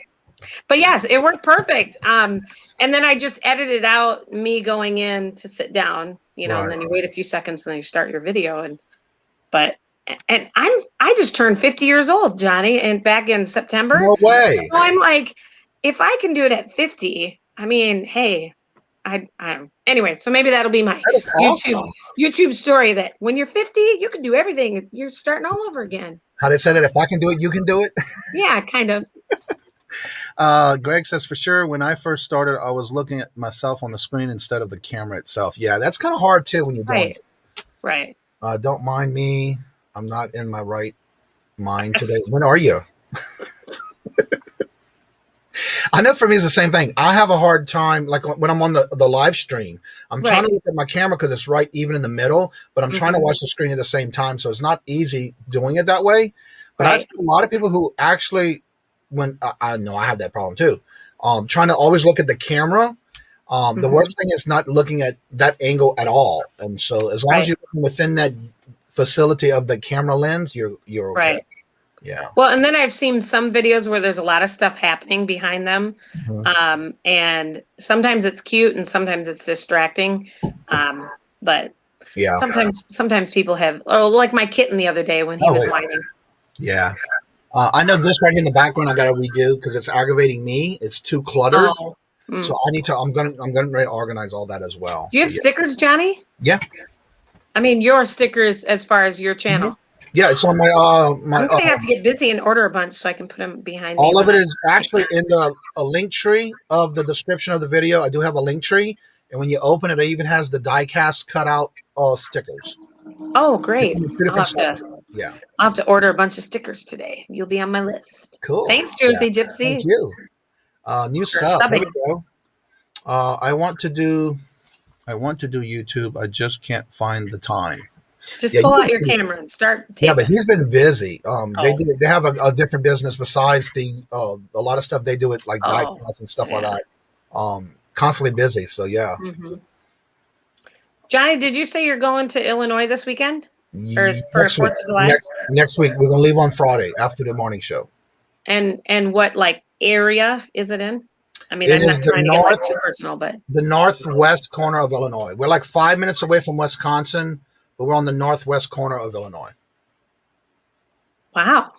But yes, it worked perfect. And then I just edited out me going in to sit down, and then you wait a few seconds and then you start your video. And I just turned 50 years old, Johnny, and back in September. No way. So I'm like, if I can do it at 50, I mean, hey, anyway, so maybe that'll be my YouTube story, that when you're 50, you can do everything. You're starting all over again. How they say that, if I can do it, you can do it? Yeah, kind of. Greg says, for sure, when I first started, I was looking at myself on the screen instead of the camera itself. Yeah, that's kind of hard too when you're doing it. Right. Don't mind me. I'm not in my right mind today. When are you? I know for me it's the same thing. I have a hard time, like when I'm on the live stream, I'm trying to look at my camera because it's right even in the middle, but I'm trying to watch the screen at the same time. So it's not easy doing it that way. But I see a lot of people who actually, when I know I have that problem too, trying to always look at the camera. The worst thing is not looking at that angle at all. And so as long as you're within that facility of the camera lens, you're okay. Right. Yeah. Well, and then I've seen some videos where there's a lot of stuff happening behind them. And sometimes it's cute and sometimes it's distracting. But yeah, sometimes people have, like my kitten the other day when he was whining. Yeah. I know this right here in the background I got to redo because it's aggravating me. It's too cluttered. So I need to, I'm going to organize all that as well. Do you have stickers, Johnny? Yeah. I mean, your stickers as far as your channel. Yeah, it's on my I'm gonna have to get busy and order a bunch so I can put them behind. All of it is actually in a link tree of the description of the video. I do have a link tree, and when you open it, it even has the die cast cut out stickers. Oh, great! I'll have to order a bunch of stickers today. You'll be on my list. Cool. Thanks, Jersey Gypsy. Thank you. New sub. There we go. I want to do YouTube. I just can't find the time. Just pull out your camera and start taping. Yeah, but he's been busy. They have a different business besides a lot of stuff they do it like diecast and stuff like that. Constantly busy. So yeah. Johnny, did you say you're going to Illinois this weekend? Or for 4th of July? Next week. We're gonna leave on Friday after the morning show. And what area is it in? I mean, I'm not trying to get too personal, but the northwest corner of Illinois. We're like 5 minutes away from Wisconsin. But we're on the northwest corner of Illinois. Wow.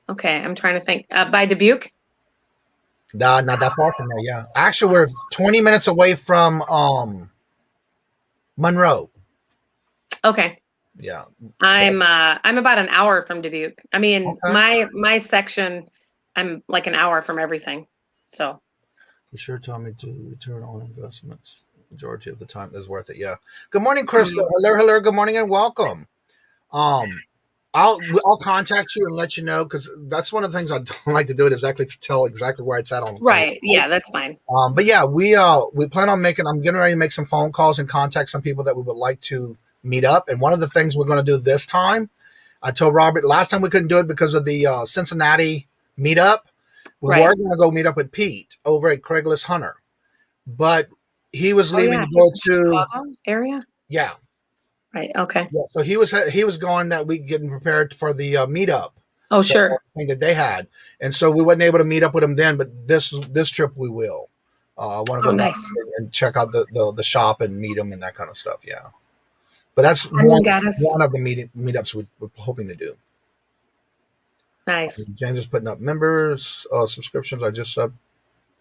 Okay, I'm trying to think. By Dubuque? Not that far from there, yeah. Actually, we're 20 minutes away from Monroe. Okay. Yeah. I'm about an hour from Dubuque. I mean, my section, I'm like an hour from everything. So. For sure, Tommy, to return on investments. Majority of the time is worth it. Yeah. Good morning, Crystal. Hello. Good morning and welcome. I'll contact you and let you know because that's one of the things I don't like to do it exactly tell exactly where it's at on. Right. Yeah, that's fine. But yeah, we plan on I'm getting ready to make some phone calls and contact some people that we would like to meet up. And one of the things we're going to do this time, I told Robert last time we couldn't do it because of the Cincinnati meetup. We were going to go meet up with Pete over at Craigslist Hunter, but he was leaving to go to Chicago area. Yeah. Right. Okay. Yeah, so he was going that week getting prepared for the meetup. Oh, sure. Thing that they had, and so we wasn't able to meet up with him then. But this trip we will. I want to go back and check out the shop and meet him and that kind of stuff. Yeah. But that's one of the meetups we're hoping to do. Nice. James is putting up members subscriptions.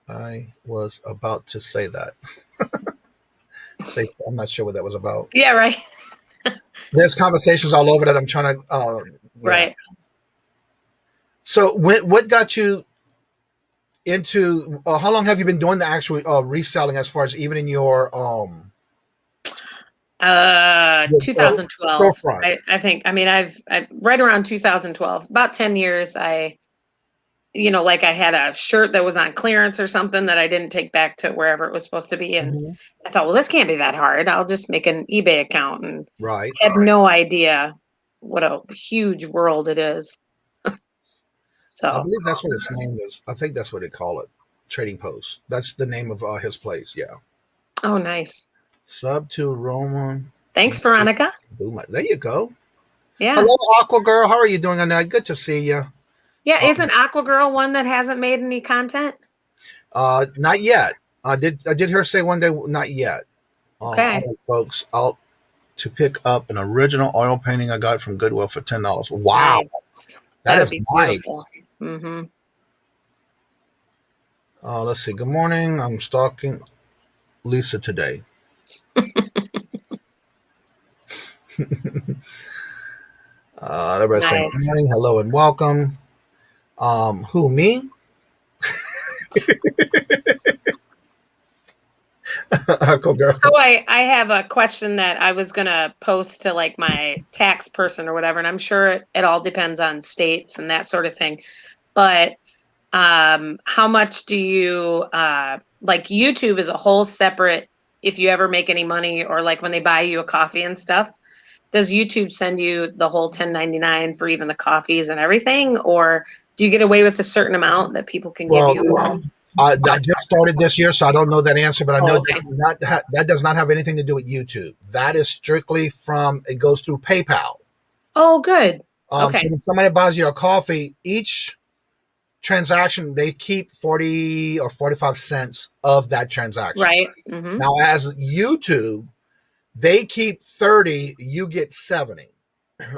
I was about to say that. I'm not sure what that was about. Yeah, right. There's conversations all over that I'm trying to. Right. So, what got you into? How long have you been doing the actual reselling? As far as even in your 2012. I think. I mean, I've right around 2012, about 10 years. I like I had a shirt that was on clearance or something that I didn't take back to wherever it was supposed to be. And I thought, well, this can't be that hard. I'll just make an eBay account, and Right. had no idea what a huge world it is. So I believe that's what its name is. I think that's what they call it. Trading Post. That's the name of his place. Yeah. Oh, nice. Sub to Roman. Thanks, Veronica. There you go. Yeah. Hello, Aqua Girl. How are you doing on that? Good to see you. Yeah. Isn't Aqua Girl one that hasn't made any content? Not yet. I did hear her say one day, not yet. Okay. All right, folks, out to pick up an original oil painting I got from Goodwill for $10. Wow. Nice. That is nice. Mm-hmm. Let's see. Good morning. I'm stalking Lisa today. Everybody saying good morning, hello, and welcome. Who, me? Cool girl. So I have a question that I was gonna post to like my tax person or whatever, and I'm sure it all depends on states and that sort of thing. But how much do you like YouTube is a whole separate, if you ever make any money or like when they buy you a coffee and stuff, does YouTube send you the whole $10.99 for even the coffees and everything? Or do you get away with a certain amount that people can give you? I just started this year, so I don't know that answer, but I know that does not have anything to do with YouTube. That is strictly it goes through PayPal. Oh, good. Okay. So when somebody buys you a coffee, each transaction, they keep 40 or 45 cents of that transaction. Right. Mm-hmm. Now, as YouTube, they keep 30, you get 70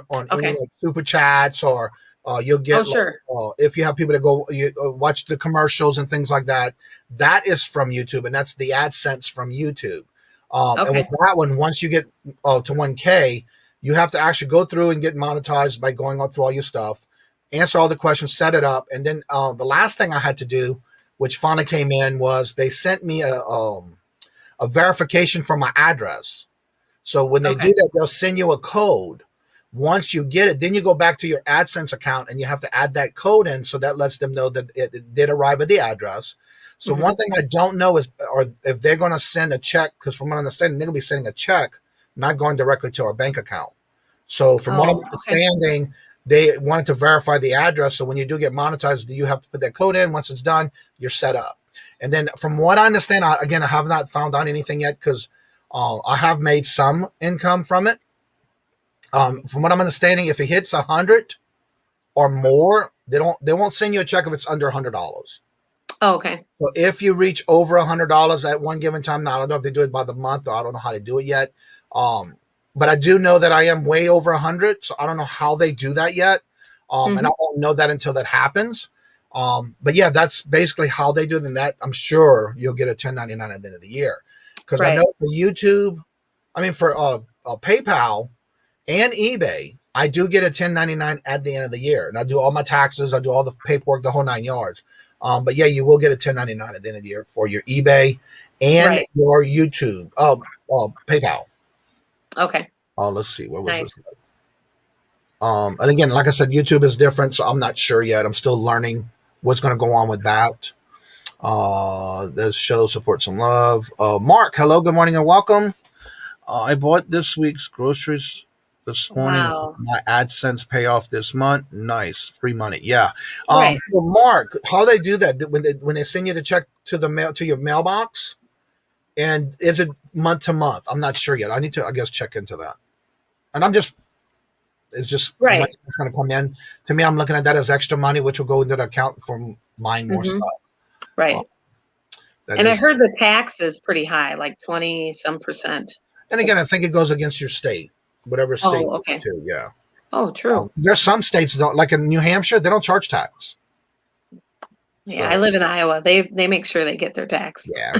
on any like super chats, or you'll get if you have people that go watch the commercials and things like that. That is from YouTube, and that's the AdSense from YouTube. And with that one, once you get to 1K, you have to actually go through and get monetized by going on through all your stuff, answer all the questions, set it up, and then the last thing I had to do, which finally came in, was they sent me a verification for my address. So when they do that, they'll send you a code. Once you get it, then you go back to your AdSense account and you have to add that code in. So that lets them know that it did arrive at the address. So one thing I don't know is, or if they're going to send a check, because from what I understand, they're going to be sending a check, not going directly to our bank account. So from what I'm understanding, they wanted to verify the address. So when you do get monetized, you have to put that code in. Once it's done, you're set up. And then from what I understand, I have not found out anything yet, because I have made some income from it. From what I'm understanding, if it hits 100 or more, they won't send you a check if it's under $100. Oh, okay. So if you reach over $100 at one given time, now I don't know if they do it by the month, or I don't know how to do it yet. But I do know that I am way over 100, so I don't know how they do that yet. And I won't know that until that happens. But yeah, that's basically how they do it. And that I'm sure you'll get a 1099 at the end of the year. Because I know for YouTube, for PayPal and eBay, I do get a 1099 at the end of the year. And I do all my taxes. I do all the paperwork, the whole 9 yards. But yeah, you will get a 1099 at the end of the year for your eBay and your YouTube, PayPal. Okay. Let's see. What was this? And again, like I said, YouTube is different, so I'm not sure yet. I'm still learning what's going to go on with that. This show support some love. Mark, hello, good morning, and welcome. I bought this week's groceries this morning. Wow. My AdSense payoff this month. Nice, free money. Yeah. Well, Mark, how they do that when they send you the check to the mail to your mailbox, and is it month to month? I'm not sure yet. I need to, I guess, check into that. And it's just going to come in to me. I'm looking at that as extra money, which will go into the account for buying more stuff. Right. And I heard the tax is pretty high, like 20-some%. And again, I think it goes against your state, whatever state you go to. Yeah. Oh, true. There's some states don't, like in New Hampshire, they don't charge tax. Yeah, I live in Iowa. They make sure they get their tax. Yeah.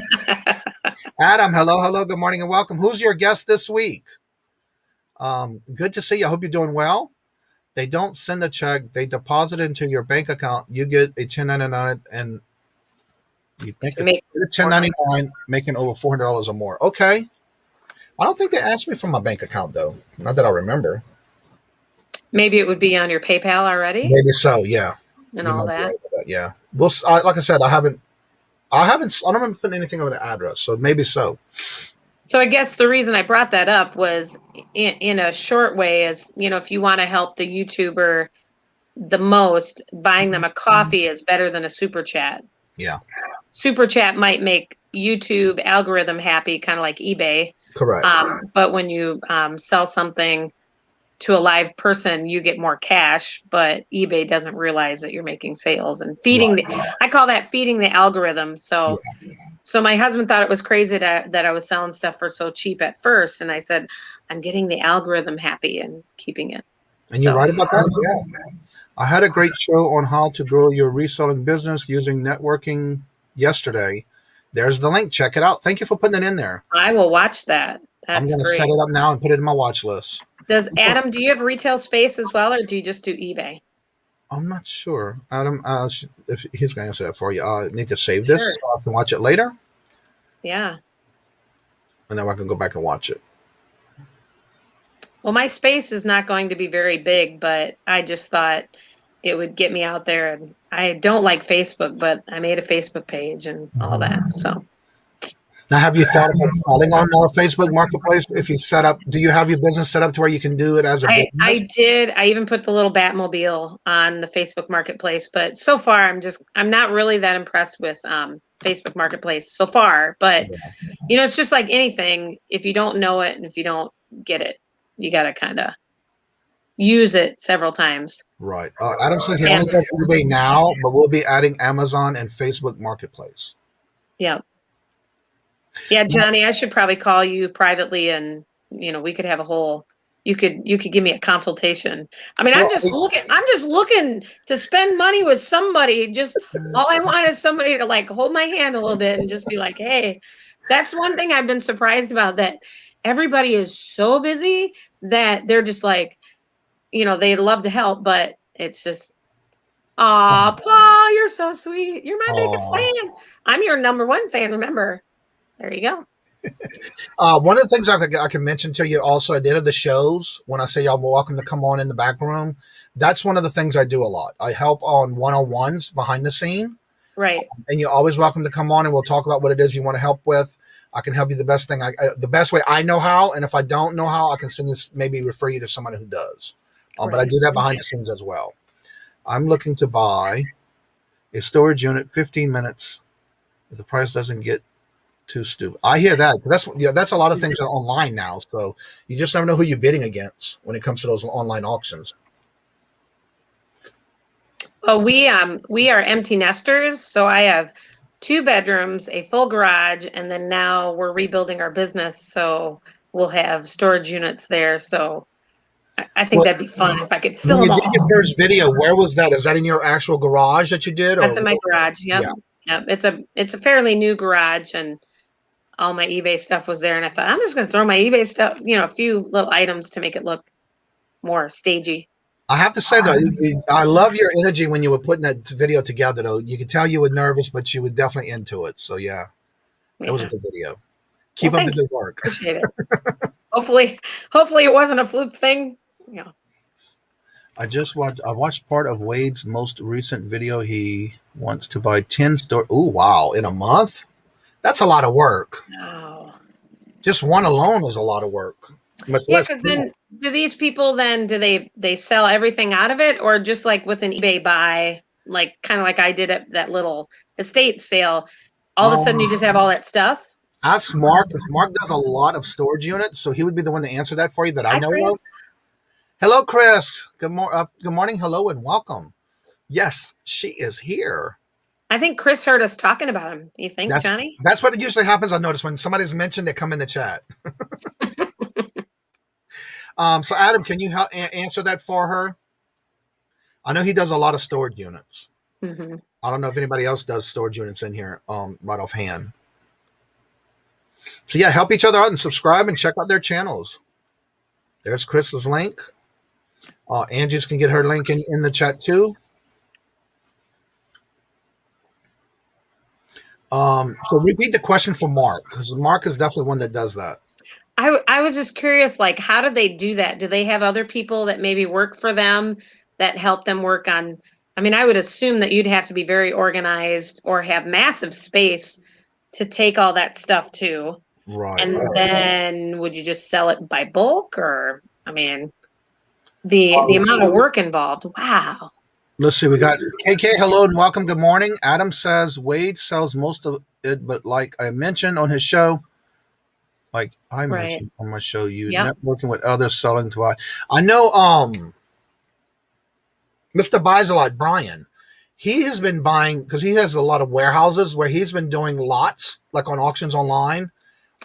Adam, hello, good morning, and welcome. Who's your guest this week? Good to see you. I hope you're doing well. They don't send a check. They deposit it into your bank account. You get a 1099 and you make it 1099, making over $400 or more. Okay. I don't think they asked me for my bank account, though. Not that I remember. Maybe it would be on your PayPal already. Maybe so, yeah. And all that. But yeah, like I said, I don't remember putting anything on the address, so maybe so. So I guess the reason I brought that up was in a short way is, if you want to help the YouTuber the most, buying them a coffee is better than a super chat. Yeah. Super chat might make YouTube algorithm happy, kind of like eBay. Correct. But when you sell something to a live person, you get more cash, but eBay doesn't realize that you're making sales and I call that feeding the algorithm. So my husband thought it was crazy that I was selling stuff for so cheap at first. And I said, I'm getting the algorithm happy and keeping it. And you're right about that? Yeah. I had a great show on how to grow your reselling business using networking yesterday. There's the link. Check it out. Thank you for putting it in there. I will watch that. I'm going to set it up now and put it in my watch list. Does Adam, do you have retail space as well, or do you just do eBay? I'm not sure. Adam, if he's going to answer that for you. I need to save this so I can watch it later. Yeah. And then I can go back and watch it. Well, my space is not going to be very big, but I just thought it would get me out there. And I don't like Facebook, but I made a Facebook page and all that. So now, have you thought about selling on Facebook Marketplace? If you do you have your business set up to where you can do it as a business? I did. I even put the little Batmobile on the Facebook Marketplace, but so far I'm not really that impressed with Facebook Marketplace so far. But it's just like anything. If you don't know it and if you don't get it, you got to kind of use it several times. Right. Adam says he only does eBay now, but we'll be adding Amazon and Facebook Marketplace. Yeah. Yeah, Johnny, I should probably call you privately and, we could have you could give me a consultation. I mean, I'm just looking to spend money with somebody. Just all I want is somebody to like hold my hand a little bit and just be like, hey, that's one thing I've been surprised about, that everybody is so busy that they're just like, they love to help, but it's just, aw, Paul, you're so sweet. You're my biggest fan. I'm your number one fan, remember? There you go. One of the things I can mention to you also at the end of the shows, when I say y'all are welcome to come on in the back room, that's one of the things I do a lot. I help on one-on-ones behind the scene. Right. And you're always welcome to come on and we'll talk about what it is you want to help with. I can help you the best way I know how. And if I don't know how, I can maybe refer you to someone who does. But I do that behind the scenes as well. I'm looking to buy a storage unit, 15 minutes. If the price doesn't get too stupid. I hear that. That's a lot of things are online now. So you just never know who you're bidding against when it comes to those online auctions. Well, we are empty nesters. So I have 2 bedrooms, a full garage, and then now we're rebuilding our business. So we'll have storage units there. So I think that'd be fun if I could fill them all. You did your first video. Where was that? Is that in your actual garage that you did? That's in my garage. Yep. Yeah. It's a fairly new garage, and all my eBay stuff was there. And I thought, I'm just going to throw my eBay stuff, a few little items to make it look more stagey. I have to say, though, I love your energy when you were putting that video together, though. You could tell you were nervous, but you were definitely into it. So, yeah, it was a good video. Keep up the good work. Appreciate it. Hopefully it wasn't a fluke thing. Yeah. I watched part of Wade's most recent video. He wants to buy 10 store. Oh, wow. In a month? That's a lot of work. No. Just one alone is a lot of work. Because then do these people do they sell everything out of it, or just like with an eBay buy, like kind of like I did at that little estate sale, all of a sudden you just have all that stuff? Ask Mark. Mark does a lot of storage units, so he would be the one to answer that for you that I know of. Hello, Chris. Good morning. Hello and welcome. Yes, she is here. I think Chris heard us talking about him. You think, Johnny? That's what usually happens. I notice when somebody's mentioned, they come in the chat. So Adam, can you help answer that for her? I know he does a lot of storage units. Mm-hmm. I don't know if anybody else does storage units in here right offhand. So yeah, help each other out and subscribe and check out their channels. There's Chris's link. Angie's can get her link in the chat too. So repeat the question for Mark, because Mark is definitely one that does that. I was just curious, like, how do they do that? Do they have other people that maybe work for them that help them work on I mean, I would assume that you'd have to be very organized or have massive space to take all that stuff to. Right. And then would you just sell it by bulk, or, I mean, the amount of work involved. Wow. Let's see. We got KK. Hello and welcome. Good morning. Adam says Wade sells most of it, but like I mentioned on his show, mentioned on my show, you networking with others selling to buy. I know Mr. Buys a Lot, Brian, he has been buying because he has a lot of warehouses where he's been doing lots, like on auctions online.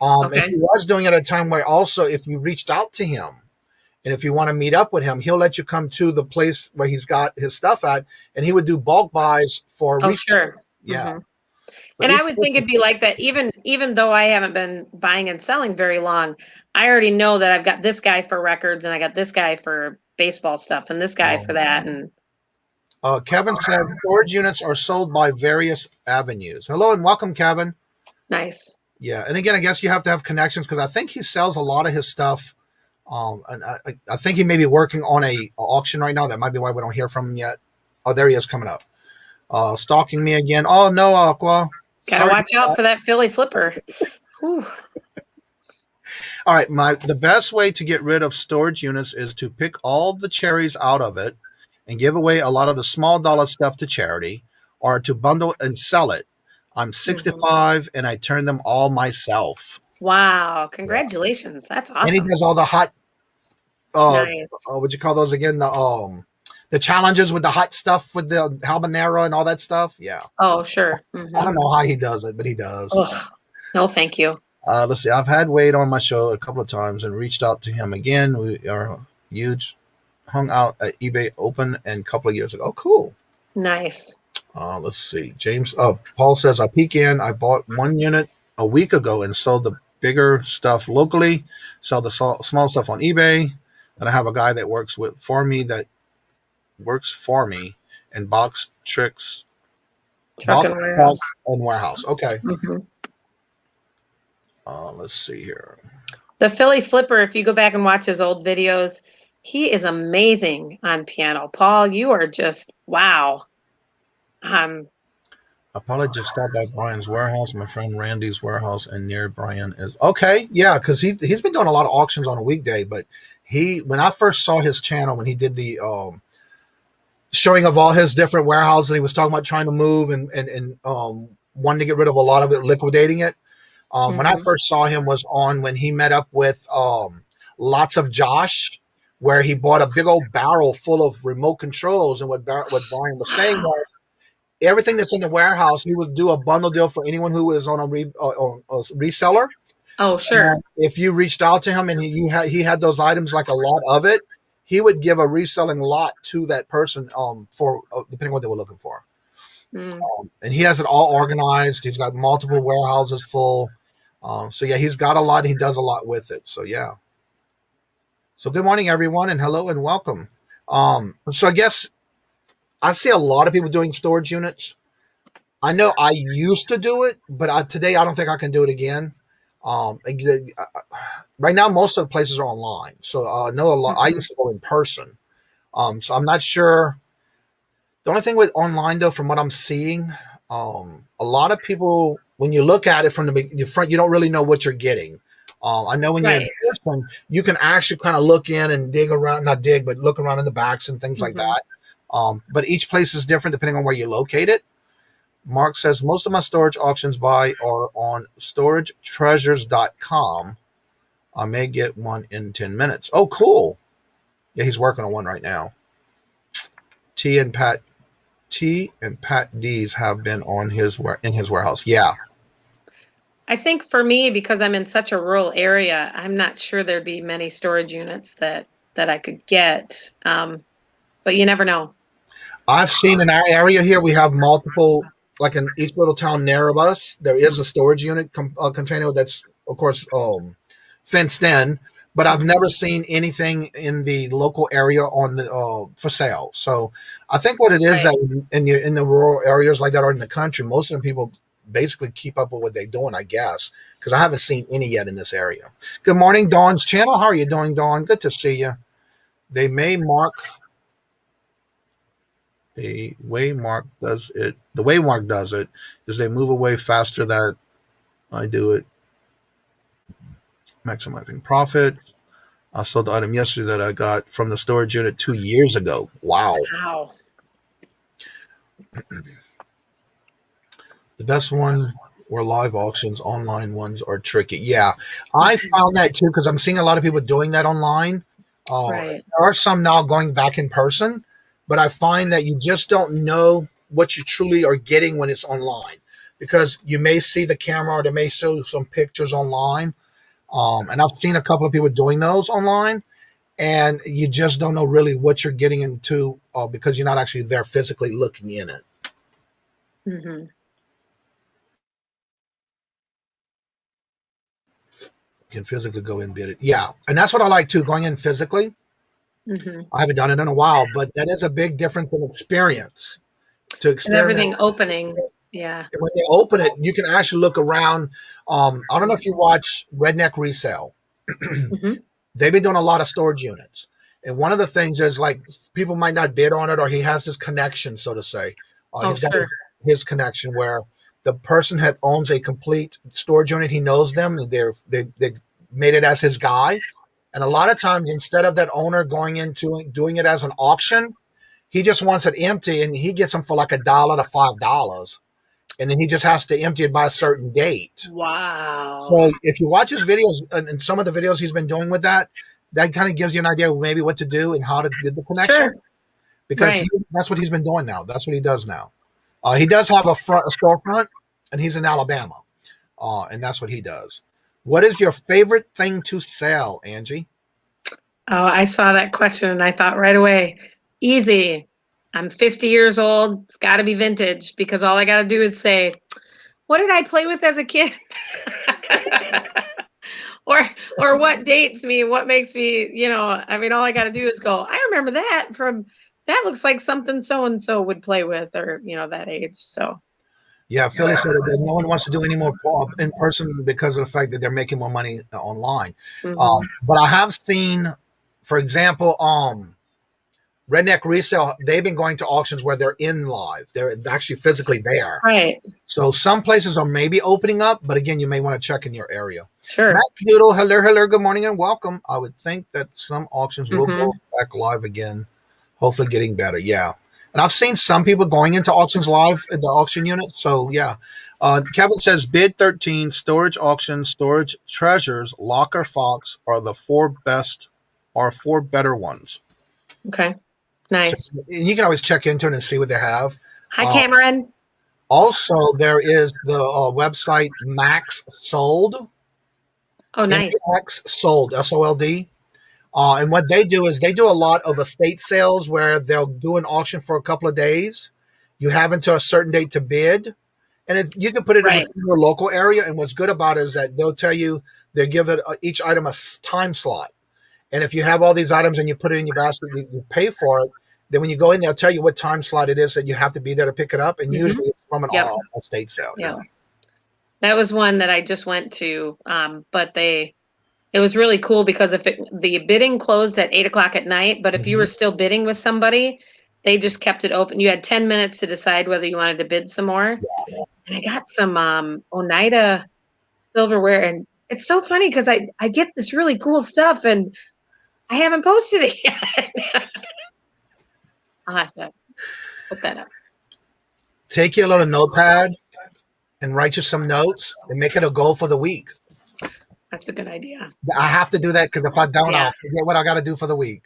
And he was doing it at a time where also if you reached out to him and if you want to meet up with him, he'll let you come to the place where he's got his stuff at, and he would do bulk buys for sure. Yeah. And I would think it'd be like that even though I haven't been buying and selling very long, I already know that I've got this guy for records and I got this guy for baseball stuff and this guy for that. And Kevin said storage units are sold by various avenues. Hello and welcome, Kevin. Nice. Yeah, and again, I guess you have to have connections because I think he sells a lot of his stuff. And I think he may be working on a auction right now. That might be why we don't hear from him yet. Oh, there he is coming up. Stalking me again. Oh no, Aqua. Gotta watch out for that Philly flipper. Whew. All right, the best way to get rid of storage units is to pick all the cherries out of it and give away a lot of the small dollar stuff to charity, or to bundle and sell it. I'm 65 and I turn them all myself. Wow. Congratulations. That's awesome. And he does all the hot, nice. What'd you call those again? The challenges with the hot stuff with the habanero and all that stuff. Yeah. Oh, sure. Mm-hmm. I don't know how he does it, but he does. Ugh. No, thank you. Let's see. I've had Wade on my show a couple of times and reached out to him again. We are huge, hung out at eBay Open and a couple of years ago. Oh, cool. Nice. Let's see. Paul says, I peek in. I bought one unit a week ago and sold the bigger stuff locally, sell the small stuff on eBay. And I have a guy that works for me and box tricks. Truck and warehouse. And warehouse. Okay. Mm-hmm. Let's see here. The Philly flipper, if you go back and watch his old videos, he is amazing on piano. Paul, you are just, wow. I probably just stopped by Brian's warehouse, my friend Randy's warehouse, and near Brian is okay. Yeah, because he's been doing a lot of auctions on a weekday. But when I first saw his channel, when he did the showing of all his different warehouses, and he was talking about trying to move and wanting to get rid of a lot of it, liquidating it. When I first saw him was on when he met up with Lots of Josh, where he bought a big old barrel full of remote controls. And what Brian was saying was, everything that's in the warehouse, he would do a bundle deal for anyone who was on a reseller. Oh, sure. And if you reached out to him and he had those items, like a lot of it, he would give a reselling lot to that person for depending on what they were looking for. And he has it all organized. He's got multiple warehouses full. So yeah, he's got a lot. He does a lot with it. So yeah. So good morning, everyone, and hello and welcome. So I guess I see a lot of people doing storage units. I know I used to do it, but today I don't think I can do it again. Right now, most of the places are online. So I know a lot. I used to go in person. So I'm not sure. The only thing with online, though, from what I'm seeing, a lot of people, when you look at it from the front, you don't really know what you're getting. I know when you're in person, you can actually kind of look in and dig around, not dig, but look around in the backs and things like that. But each place is different depending on where you locate it. Mark says, most of my storage auctions are on storagetreasures.com. I may get one in 10 minutes. Oh, cool. Yeah, he's working on one right now. T and Pat D's have been in his warehouse. Yeah. I think for me, because I'm in such a rural area, I'm not sure there'd be many storage units that I could get. But you never know. I've seen in our area here, we have multiple, like in each little town near us, there is a storage unit container that's, of course, fenced in. But I've never seen anything in the local area on the for sale. So I think what it is that in the rural areas like that or in the country, most of the people basically keep up with what they're doing, I guess, because I haven't seen any yet in this area. Good morning, Dawn's channel. How are you doing, Dawn? Good to see you. They may mark The way Mark does it is they move away faster than I do it. Maximizing profit. I sold the item yesterday that I got from the storage unit 2 years ago. Wow. Wow. The best one were live auctions. Online ones are tricky. Yeah, I found that too because I'm seeing a lot of people doing that online. Right. There are some now going back in person, but I find that you just don't know what you truly are getting when it's online because you may see the camera or they may show some pictures online. And I've seen a couple of people doing those online, and you just don't know really what you're getting into because you're not actually there physically looking in it. Mm-hmm. You can physically go in and bid it. Yeah, and that's what I like too, going in physically. Mm-hmm. I haven't done it in a while, but that is a big difference in experience. To And experiment. everything opening. Yeah. When they open it, you can actually look around. I don't know if you watch Redneck Resale. Mm-hmm. They've been doing a lot of storage units. And one of the things is like people might not bid on it or he has his connection, so to say. He's got his connection where the person that owns a complete storage unit, he knows them. They made it as his guy. And a lot of times, instead of that owner going into doing it as an auction, he just wants it empty and he gets them for like $1 to $5. And then he just has to empty it by a certain date. Wow. So if you watch his videos and some of the videos he's been doing with that kind of gives you an idea of maybe what to do and how to get the connection. Sure. Because that's what he's been doing now. That's what he does now. He does have a storefront, and he's in Alabama. And that's what he does. What is your favorite thing to sell, Angie? Oh, I saw that question and I thought right away, easy. I'm 50 years old. It's got to be vintage because all I got to do is say, what did I play with as a kid? or what dates me, what makes me, all I got to do is go, I remember that looks like something so-and-so would play with or, that age. So. Yeah, Philly said that no one wants to do any more in person because of the fact that they're making more money online. Mm-hmm. But I have seen, for example, Redneck Resale, they've been going to auctions where they're in live. They're actually physically there. Right. So some places are maybe opening up, but again, you may want to check in your area. Sure. Matt Doodle, hello, good morning and welcome. I would think that some auctions will go back live again, hopefully getting better. Yeah. And I've seen some people going into auctions live at the auction unit. So, yeah. Kevin says bid 13, storage auctions, storage treasures, Locker Fox are the four better ones. Okay. Nice. So, and you can always check into it and see what they have. Hi, Cameron. Also, there is the website Max Sold. Oh, nice. Max Sold, SOLD. And what they do is they do a lot of estate sales where they'll do an auction for a couple of days. You have until a certain date to bid. And you can put it in your local area. And what's good about it is that they'll tell you, they give it each item a time slot. And if you have all these items and you put it in your basket, you pay for it. Then when you go in, they'll tell you what time slot it is that you have to be there to pick it up. And usually it's from an estate sale. Yeah. That was one that I just went to, but it was really cool because the bidding closed at 8:00 at night, but if you were still bidding with somebody, they just kept it open. You had 10 minutes to decide whether you wanted to bid some more. Yeah. And I got some Oneida silverware, and it's so funny because I get this really cool stuff and I haven't posted it yet. I'll have to put that up. Take your little notepad and write you some notes and make it a goal for the week. That's a good idea. I have to do that because if I don't, I'll forget what I got to do for the week.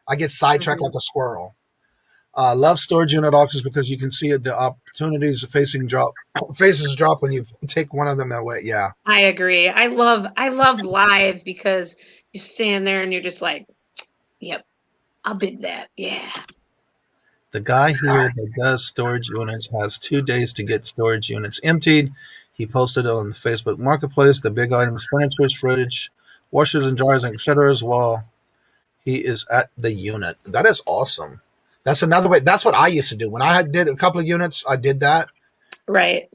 I get sidetracked like a squirrel. Love storage unit auctions because you can see the opportunities faces drop when you take one of them away. Yeah, I agree. I love live because you stand there and you're just like, yep, I'll bid that. Yeah. The guy here that does storage units has 2 days to get storage units emptied. He posted it on the Facebook Marketplace, the big items, furniture, fridge, washers and dryers, etc. as well. He is at the unit. That is awesome. That's another way. That's what I used to do. When I did a couple of units, I did that. Right.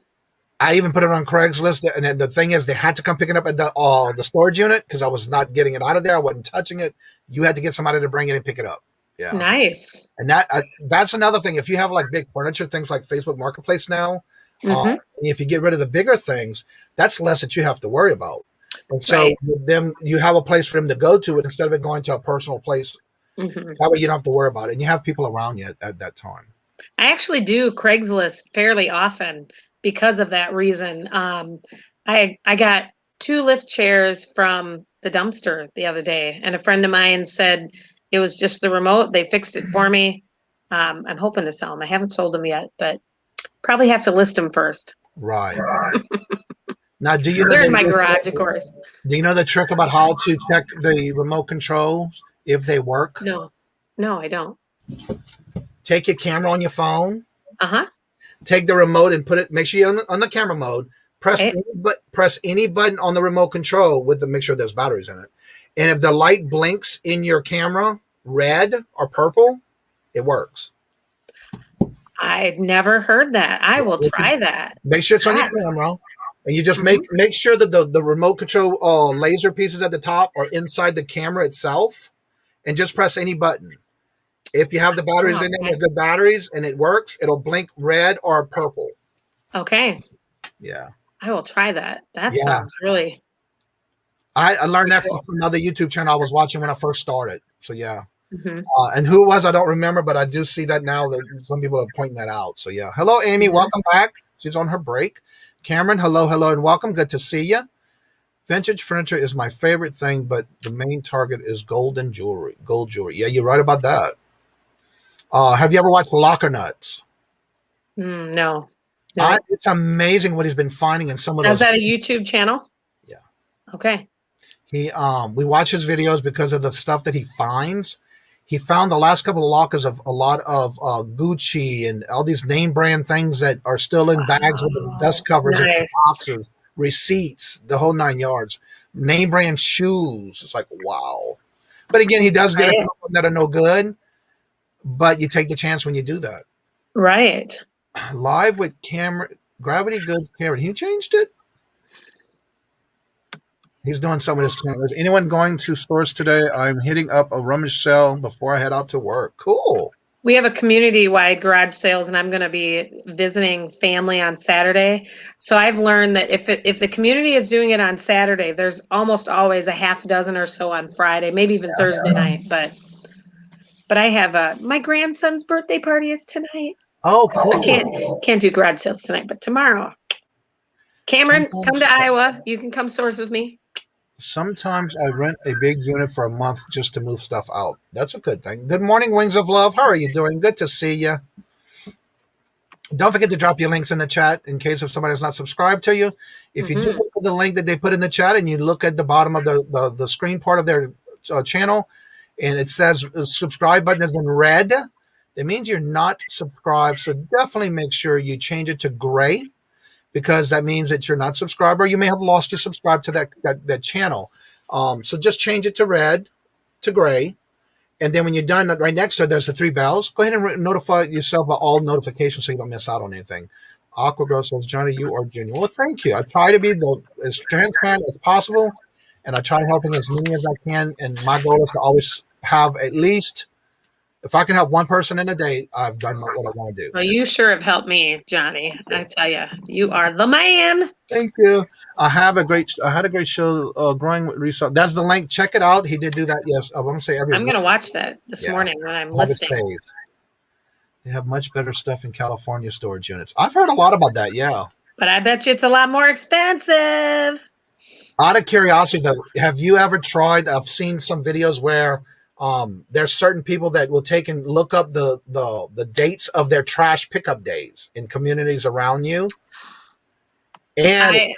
I even put it on Craigslist. And then the thing is, they had to come pick it up at the storage unit because I was not getting it out of there. I wasn't touching it. You had to get somebody to bring it and pick it up. Yeah. Nice. And that's another thing. If you have like big furniture, things like Facebook Marketplace now, if you get rid of the bigger things, that's less that you have to worry about. And so Right. with them, you have a place for them to go to, and instead of it going to a personal place, that way you don't have to worry about it. And you have people around you at that time. I actually do Craigslist fairly often because of that reason. I got 2 lift chairs from the dumpster the other day, and a friend of mine said it was just the remote. They fixed it for me. I'm hoping to sell them. I haven't sold them yet, but probably have to list them first. Right. Now, do you know They're in my garage, of course. Do you know the trick about how to check the remote controls if they work? No, I don't. Take your camera on your phone. Take the remote and make sure you're on the camera mode. Press any button on the remote control make sure there's batteries in it. And if the light blinks in your camera, red or purple, it works. I've never heard that. I will try that. Make sure it's on your camera. And you just make sure that the remote control laser pieces at the top are inside the camera itself. And just press any button. If you have the batteries in there with good batteries and it works, it'll blink red or purple. Okay. Yeah. I will try that. That sounds really... I learned that from another YouTube channel I was watching when I first started. So, yeah. And who it was, I don't remember, but I do see that now that some people are pointing that out. So, yeah. Hello, Amy. Welcome back. She's on her break. Cameron, hello, and welcome. Good to see you. Vintage furniture is my favorite thing, but the main target is gold jewelry. Yeah, you're right about that. Have you ever watched Locker Nuts? No. It's amazing what he's been finding in some of those. Is that a YouTube channel? Yeah. Okay. We watch his videos because of the stuff that he finds. He found the last couple of lockers of a lot of Gucci and all these name brand things that are still in bags with the dust covers and boxes, receipts, the whole 9 yards. Name brand shoes. It's like, wow. But again, he does get a couple that are no good, but you take the chance when you do that. Right. Live with Gravity Goods Cameron. He changed it. He's doing some of his channel. Is anyone going to stores today? I'm hitting up a rummage sale before I head out to work. Cool. We have a community-wide garage sales, and I'm going to be visiting family on Saturday. So I've learned that if the community is doing it on Saturday, there's almost always a half dozen or so on Friday, maybe even Thursday night. But I have my grandson's birthday party is tonight. Oh, cool. I can't do garage sales tonight, but tomorrow. Cameron, come to Iowa. You can come source with me. Sometimes I rent a big unit for a month just to move stuff out. That's a good thing. Good morning, Wings of Love. How are you doing? Good to see you. Don't forget to drop your links in the chat in case if somebody's not subscribed to you. If you do look at the link that they put in the chat and you look at the bottom of the screen part of their channel and it says subscribe button is in red, that means you're not subscribed. So definitely make sure you change it to gray, because that means that you're not subscribed, or you may have lost your subscribe to that channel. So just change it to red, to gray. And then when you're done, right next to it, there's the 3 bells. Go ahead and notify yourself about all notifications so you don't miss out on anything. Aqua Girl says, Johnny, you are genuine. Well, thank you. I try to be as transparent as possible, and I try helping as many as I can. And my goal is to always have at least, if I can help one person in a day, I've done what I want to do. Well, you sure have helped me, Johnny. I tell you, you are the man. Thank you. I had a great show, Growing with Resale. That's the link. Check it out. He did do that. Yes, I want to say every. I'm going to watch that this morning when I'm listening. They have much better stuff in California storage units. I've heard a lot about that. Yeah, but I bet you it's a lot more expensive. Out of curiosity, though, have you ever tried? I've seen some videos where there's certain people that will take and look up the dates of their trash pickup days in communities around you. And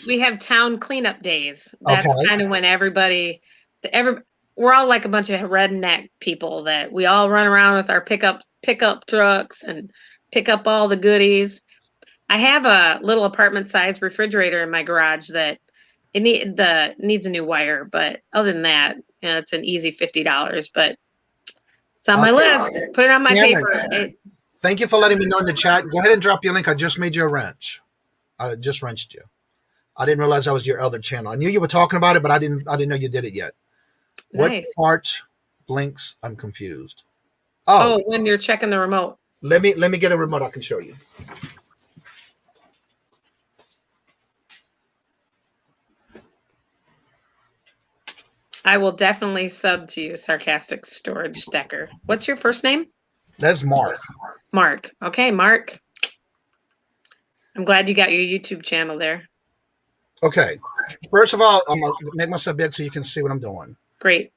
we have town cleanup days. That's kind of when we're all like a bunch of redneck people that we all run around with our pickup trucks and pick up all the goodies. I have a little apartment sized refrigerator in my garage that needs a new wire, but other than that, it's an easy $50, but it's on my list. Put it on my paper. Thank you for letting me know in the chat. Go ahead and drop your link. I just made you a wrench. I just wrenched you. I didn't realize that was your other channel. I knew you were talking about it, but I didn't know you did it yet. Nice. What part blinks? I'm confused. Oh, when you're checking the remote. Let me get a remote I can show you. I will definitely sub to you, Sarcastic Storage Stacker. What's your first name? That's Mark. Mark. Okay, Mark. I'm glad you got your YouTube channel there. Okay. First of all, I'm gonna make myself big so you can see what I'm doing. Great.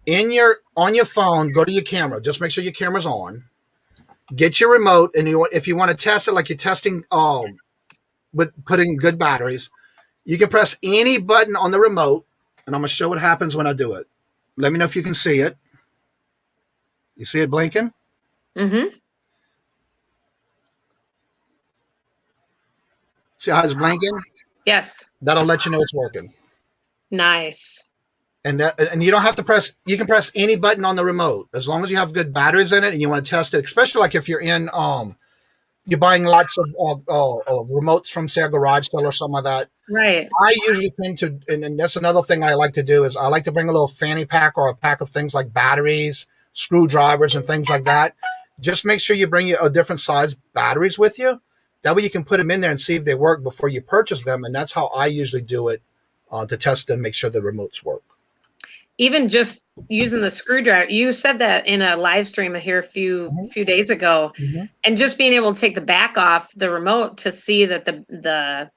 On your phone, go to your camera. Just make sure your camera's on. Get your remote, and if you want to test it like you're testing with putting good batteries, you can press any button on the remote, and I'm gonna show what happens when I do it. Let me know if you can see it. You see it blinking? Mm-hmm. See how it's blinking? Yes. That'll let you know it's working. Nice. And you don't have to press. You can press any button on the remote as long as you have good batteries in it and you want to test it. Especially like if you're in you're buying lots of remotes from say a garage sale or something like that. Right. I usually tend to, and that's another thing I like to do is I like to bring a little fanny pack or a pack of things like batteries, screwdrivers, and things like that. Just make sure you bring a different size batteries with you. That way you can put them in there and see if they work before you purchase them. And that's how I usually do it to test them, make sure the remotes work. Even just using the screwdriver, you said that in a live stream here a few days ago, and just being able to take the back off the remote to see that the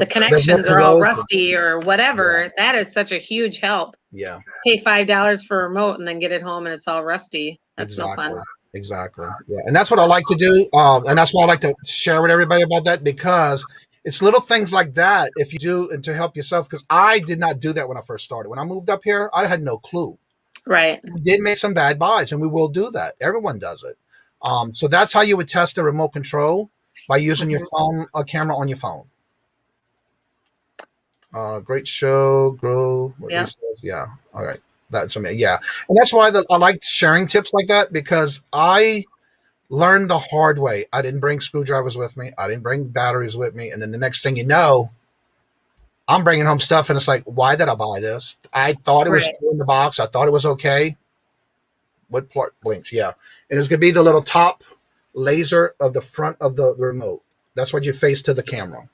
connections are all rusty or whatever. Yeah. That is such a huge help. Yeah. Pay $5 for a remote and then get it home and it's all rusty. That's exactly. no fun. Exactly. Yeah. And that's what I like to do. And that's why I like to share with everybody about that, because it's little things like that if you do and to help yourself, because I did not do that when I first started. When I moved up here, I had no clue. Right. We did make some bad buys, and we will do that. Everyone does it. So that's how you would test a remote control, by using your phone, a camera on your phone. Great show, grow. Yeah. Yeah. All right. That's amazing. Yeah. And that's why I like sharing tips like that, because I learned the hard way. I didn't bring screwdrivers with me. I didn't bring batteries with me. And then the next thing you know, I'm bringing home stuff, and it's like, why did I buy this? I thought it was in the box. I thought it was okay. What part blinks? Yeah. And it's going to be the little top laser of the front of the remote. That's what you face to the camera.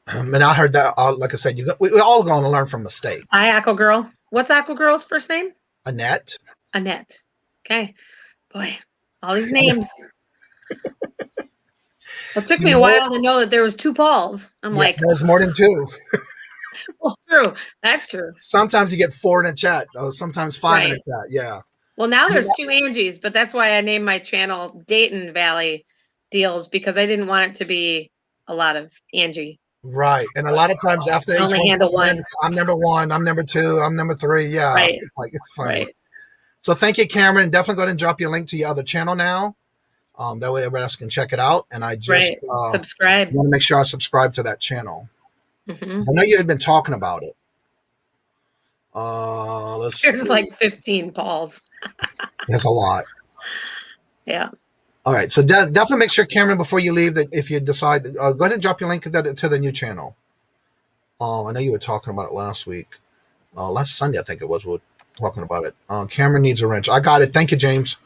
And I heard that, like I said, we're all going to learn from mistakes. Hi, Aqua Girl. What's Aqua Girl's first name? Annette. Annette. Okay. Boy, all these names. It took me a while to know that there was 2 Pauls. I'm like, there's more than 2. Well, true. That's true. Sometimes you get 4 in a chat. Sometimes 5 in a chat. Yeah. Well, now there's 2 Angies, but that's why I named my channel Dayton Valley Deals, because I didn't want it to be a lot of Angie. Right. And a lot of times after only handle one. I'm number 1, I'm number 2, I'm number 3. Yeah. Right. Like, it's funny. Right. So thank you, Cameron. Definitely go ahead and drop your link to your other channel now. That way everybody else can check it out. And I just subscribe. want to make sure I subscribe to that channel. Mm-hmm. I know you had been talking about it. There's like 15 Pauls. That's a lot. Yeah. All right. So definitely make sure, Cameron, before you leave, that if you decide, go ahead and drop your link to the new channel. I know you were talking about it last week. Last Sunday, I think it was. We were talking about it. Cameron needs a wrench. I got it. Thank you, James.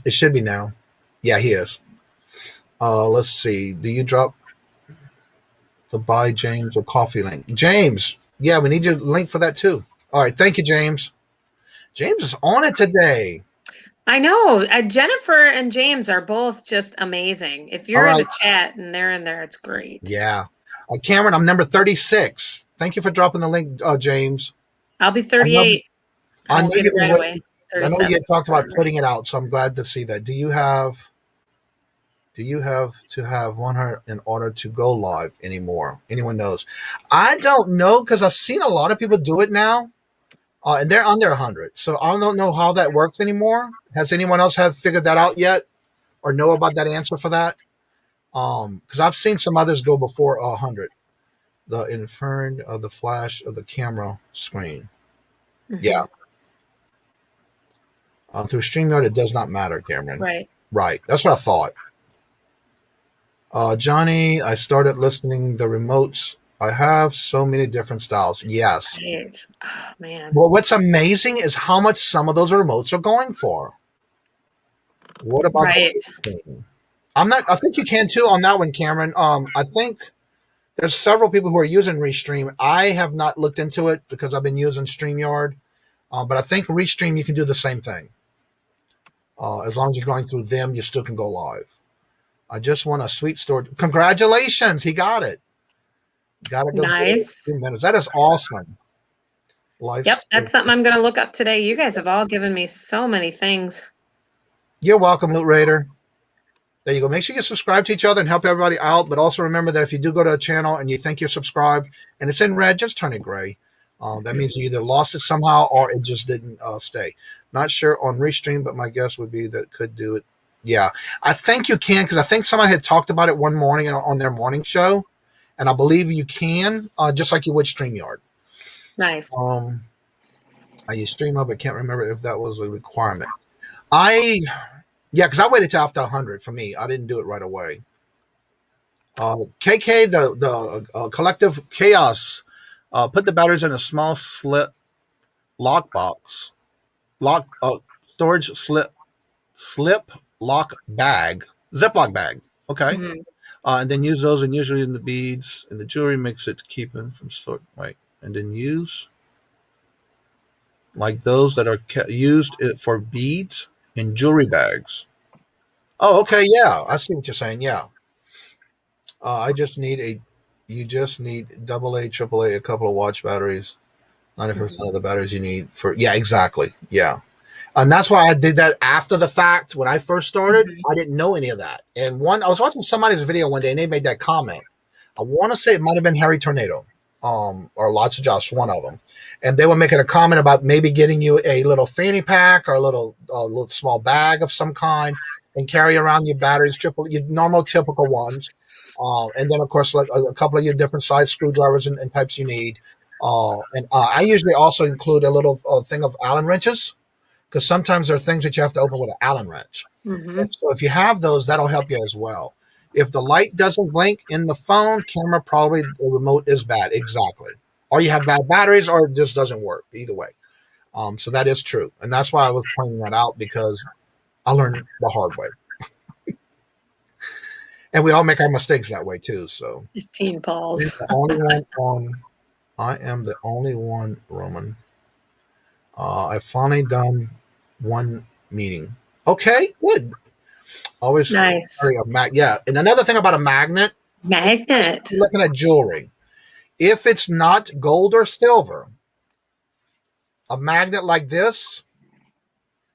It should be now. Yeah, he is. Let's see. Do you drop the buy James or coffee link? James. Yeah, we need your link for that too. All right. Thank you, James. James is on it today. I know. Jennifer and James are both just amazing. If you're in the chat and they're in there, it's great. Yeah. Cameron, I'm number 36. Thank you for dropping the link, James. I'll be 38. I know you right away. I know you talked about putting it out, so I'm glad to see that. Do you have to have 100 in order to go live anymore? Anyone knows? I don't know, because I've seen a lot of people do it now, and they're under 100. So I don't know how that works anymore. Has anyone else figured that out yet, or know about that answer for that? Because I've seen some others go before 100. The inferred of the flash of the camera screen. Mm-hmm. Yeah. Through StreamYard, it does not matter, Cameron. Right. That's what I thought. Johnny, I started listening the remotes I have so many different styles. Yes. Right. Oh, man. Well, what's amazing is how much some of those remotes are going for. What about Right. I think you can too on that one, Cameron. I think there's several people who are using Restream. I have not looked into it because I've been using StreamYard. But I think Restream, you can do the same thing. As long as you're going through them, you still can go live. I just want a sweet story. Congratulations. He got it. Got to go. Nice. 2 minutes. That is awesome. Life. Yep, that's something I'm going to look up today. You guys have all given me so many things. You're welcome, Loot Raider. There you go. Make sure you subscribe to each other and help everybody out. But also remember that if you do go to a channel and you think you're subscribed and it's in red, just turn it gray. That means you either lost it somehow or it just didn't stay. Not sure on Restream, but my guess would be that could do it. Yeah, I think you can because I think somebody had talked about it one morning on their morning show. And I believe you can, just like you would StreamYard. Nice. I use StreamYard, but can't remember if that was a requirement. Because I waited till after 100 for me. I didn't do it right away. KK, the Collective Chaos, put the batteries in a small slip lockbox, storage slip lock bag, Ziploc bag. Okay. Mhm. And then use those, and usually in the beads and the jewelry, mix it to keep them from sort. Right. And then use like those that are used for beads in jewelry bags. Oh, okay. Yeah. I see what you're saying. Yeah. You just need AA, AAA, a couple of watch batteries, 90% of the batteries you need for, yeah, exactly. Yeah. And that's why I did that after the fact. When I first started, I didn't know any of that. And I was watching somebody's video one day and they made that comment. I want to say it might have been Harry Tornado, or Lots of Josh, one of them. And they were making a comment about maybe getting you a little fanny pack or a little small bag of some kind and carry around your batteries, your normal typical ones. And then, of course, like a couple of your different size screwdrivers and types you need. I usually also include a little thing of Allen wrenches, because sometimes there are things that you have to open with an Allen wrench. And so if you have those, that'll help you as well. If the light doesn't blink in the phone, camera, probably the remote is bad. Exactly. Or you have bad batteries or it just doesn't work. Either way. So that is true. And that's why I was pointing that out, because I learned the hard way. And we all make our mistakes that way too. So 15 balls. I am the only one, Roman. I've finally done one meeting. Okay, good. Always nice. Yeah. And another thing about a magnet. Looking at jewelry. If it's not gold or silver, a magnet like this,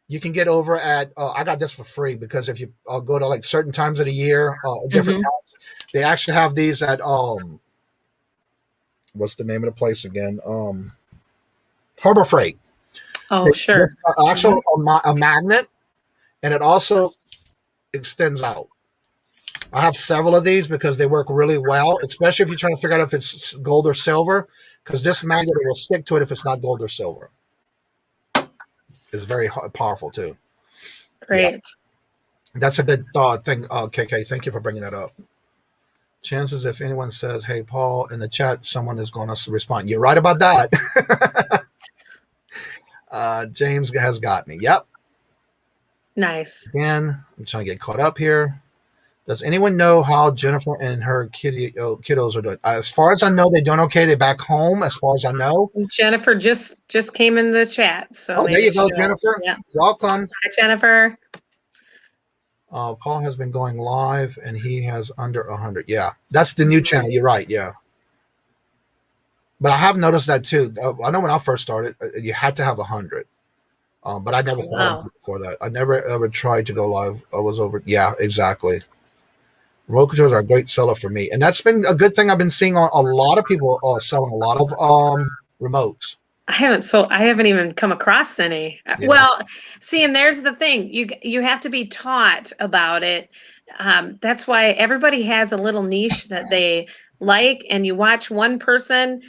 you can get over at, I got this for free because if you go to like certain times of the year, different times, they actually have these at, what's the name of the place again? Harbor Freight. Oh, sure. Actual a magnet, and it also extends out. I have several of these because they work really well, especially if you're trying to figure out if it's gold or silver, because this magnet will stick to it if it's not gold or silver. It's very powerful too. Great. Yeah. That's a good thing, KK. Thank you for bringing that up. Chances if anyone says, "Hey, Paul," in the chat, someone is going to respond. You're right about that. James has got me. Yep. Nice. Again, I'm trying to get caught up here. Does anyone know how Jennifer and her kiddos are doing? As far as I know, they're doing okay. They're back home, as far as I know. Jennifer just came in the chat. So there you go, Jennifer. Yeah. Welcome. Hi, Jennifer. Paul has been going live, and he has under 100. Yeah, that's the new channel. You're right. Yeah. But I have noticed that too. I know when I first started, you had to have 100. But I never thought of it before that. I never ever tried to go live. I was over. Yeah, exactly. Remote controls are a great seller for me. And that's been a good thing I've been seeing on a lot of people selling a lot of remotes. I haven't even come across any. Yeah. Well, see, and there's the thing. You have to be taught about it. That's why everybody has a little niche that they like, and you watch one person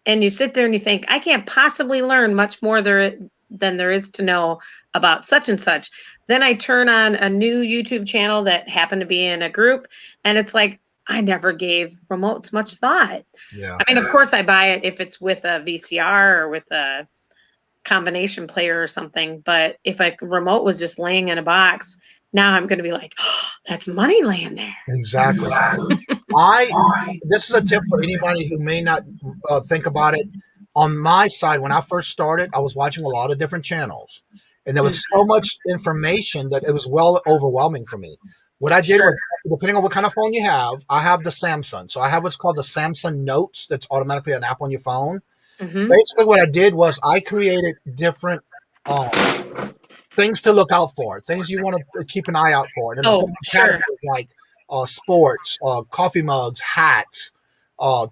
and you sit there and you think, I can't possibly learn much more than there is to know about such and such. Then I turn on a new YouTube channel that happened to be in a group, and it's like, I never gave remotes much thought. Yeah. I mean, of course I buy it if it's with a VCR or with a combination player or something, but if a remote was just laying in a box, now I'm going to be like, oh, that's money laying there. Exactly. This is a tip for anybody who may not think about it. On my side, when I first started, I was watching a lot of different channels, and there was so much information that it was well overwhelming for me. What I did was, depending on what kind of phone you have, I have the Samsung. So I have what's called the Samsung Notes. That's automatically an app on your phone. Basically, what I did was I created different things to look out for, things you want to keep an eye out for. And categories like sports, coffee mugs, hats,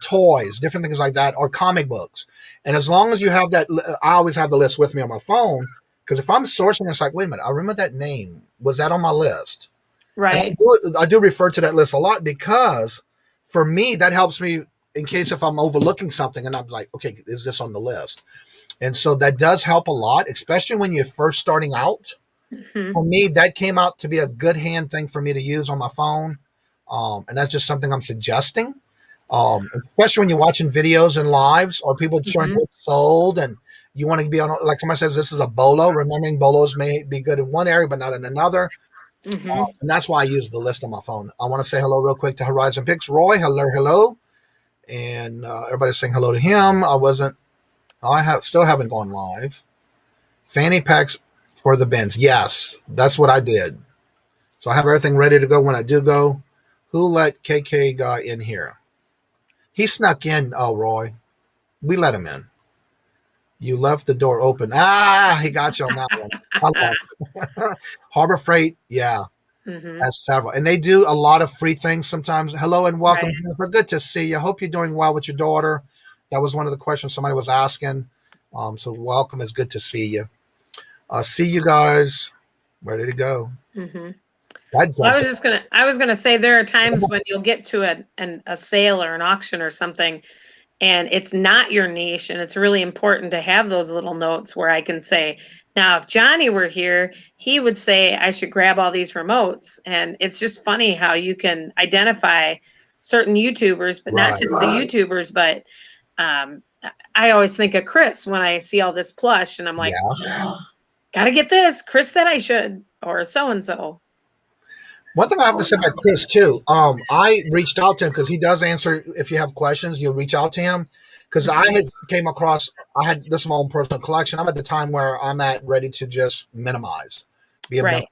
toys, different things like that, or comic books. And as long as you have that, I always have the list with me on my phone, because if I'm sourcing, it's like, wait a minute, I remember that name. Was that on my list? Right. I do refer to that list a lot, because for me, that helps me in case if I'm overlooking something and I'm like, okay, is this on the list? And so that does help a lot, especially when you're first starting out. For me, that came out to be a good hand thing for me to use on my phone. And that's just something I'm suggesting. Especially when you're watching videos and lives, or people showing what's sold, and you want to be on, like somebody says, this is a bolo. Remembering bolos may be good in one area, but not in another. And that's why I use the list on my phone. I want to say hello real quick to Horizon Picks. Roy, hello. And everybody's saying hello to him. Still haven't gone live. Fanny packs for the bins. Yes, that's what I did. So I have everything ready to go when I do go. Who let KK guy in here? He snuck in. Oh, Roy. We let him in. You left the door open. He got you on that one. Harbor Freight, yeah. Has several. And they do a lot of free things sometimes. Hello and welcome, Jennifer. Good to see you. Hope you're doing well with your daughter. That was one of the questions somebody was asking. So welcome. It's good to see you. See you guys. Ready to go. I was gonna say, there are times when you'll get to a sale or an auction or something, and it's not your niche, and it's really important to have those little notes where I can say, now, if Johnny were here, he would say I should grab all these remotes. And it's just funny how you can identify certain YouTubers, but not just the YouTubers, but I always think of Chris when I see all this plush, and I'm like, gotta get this. Chris said I should, or so-and-so. One thing I have to say about Chris too, I reached out to him because he does answer. If you have questions, you'll reach out to him. Because I had came across, I had this is my own personal collection. I'm at the time where I'm ready to just minimize, minimized.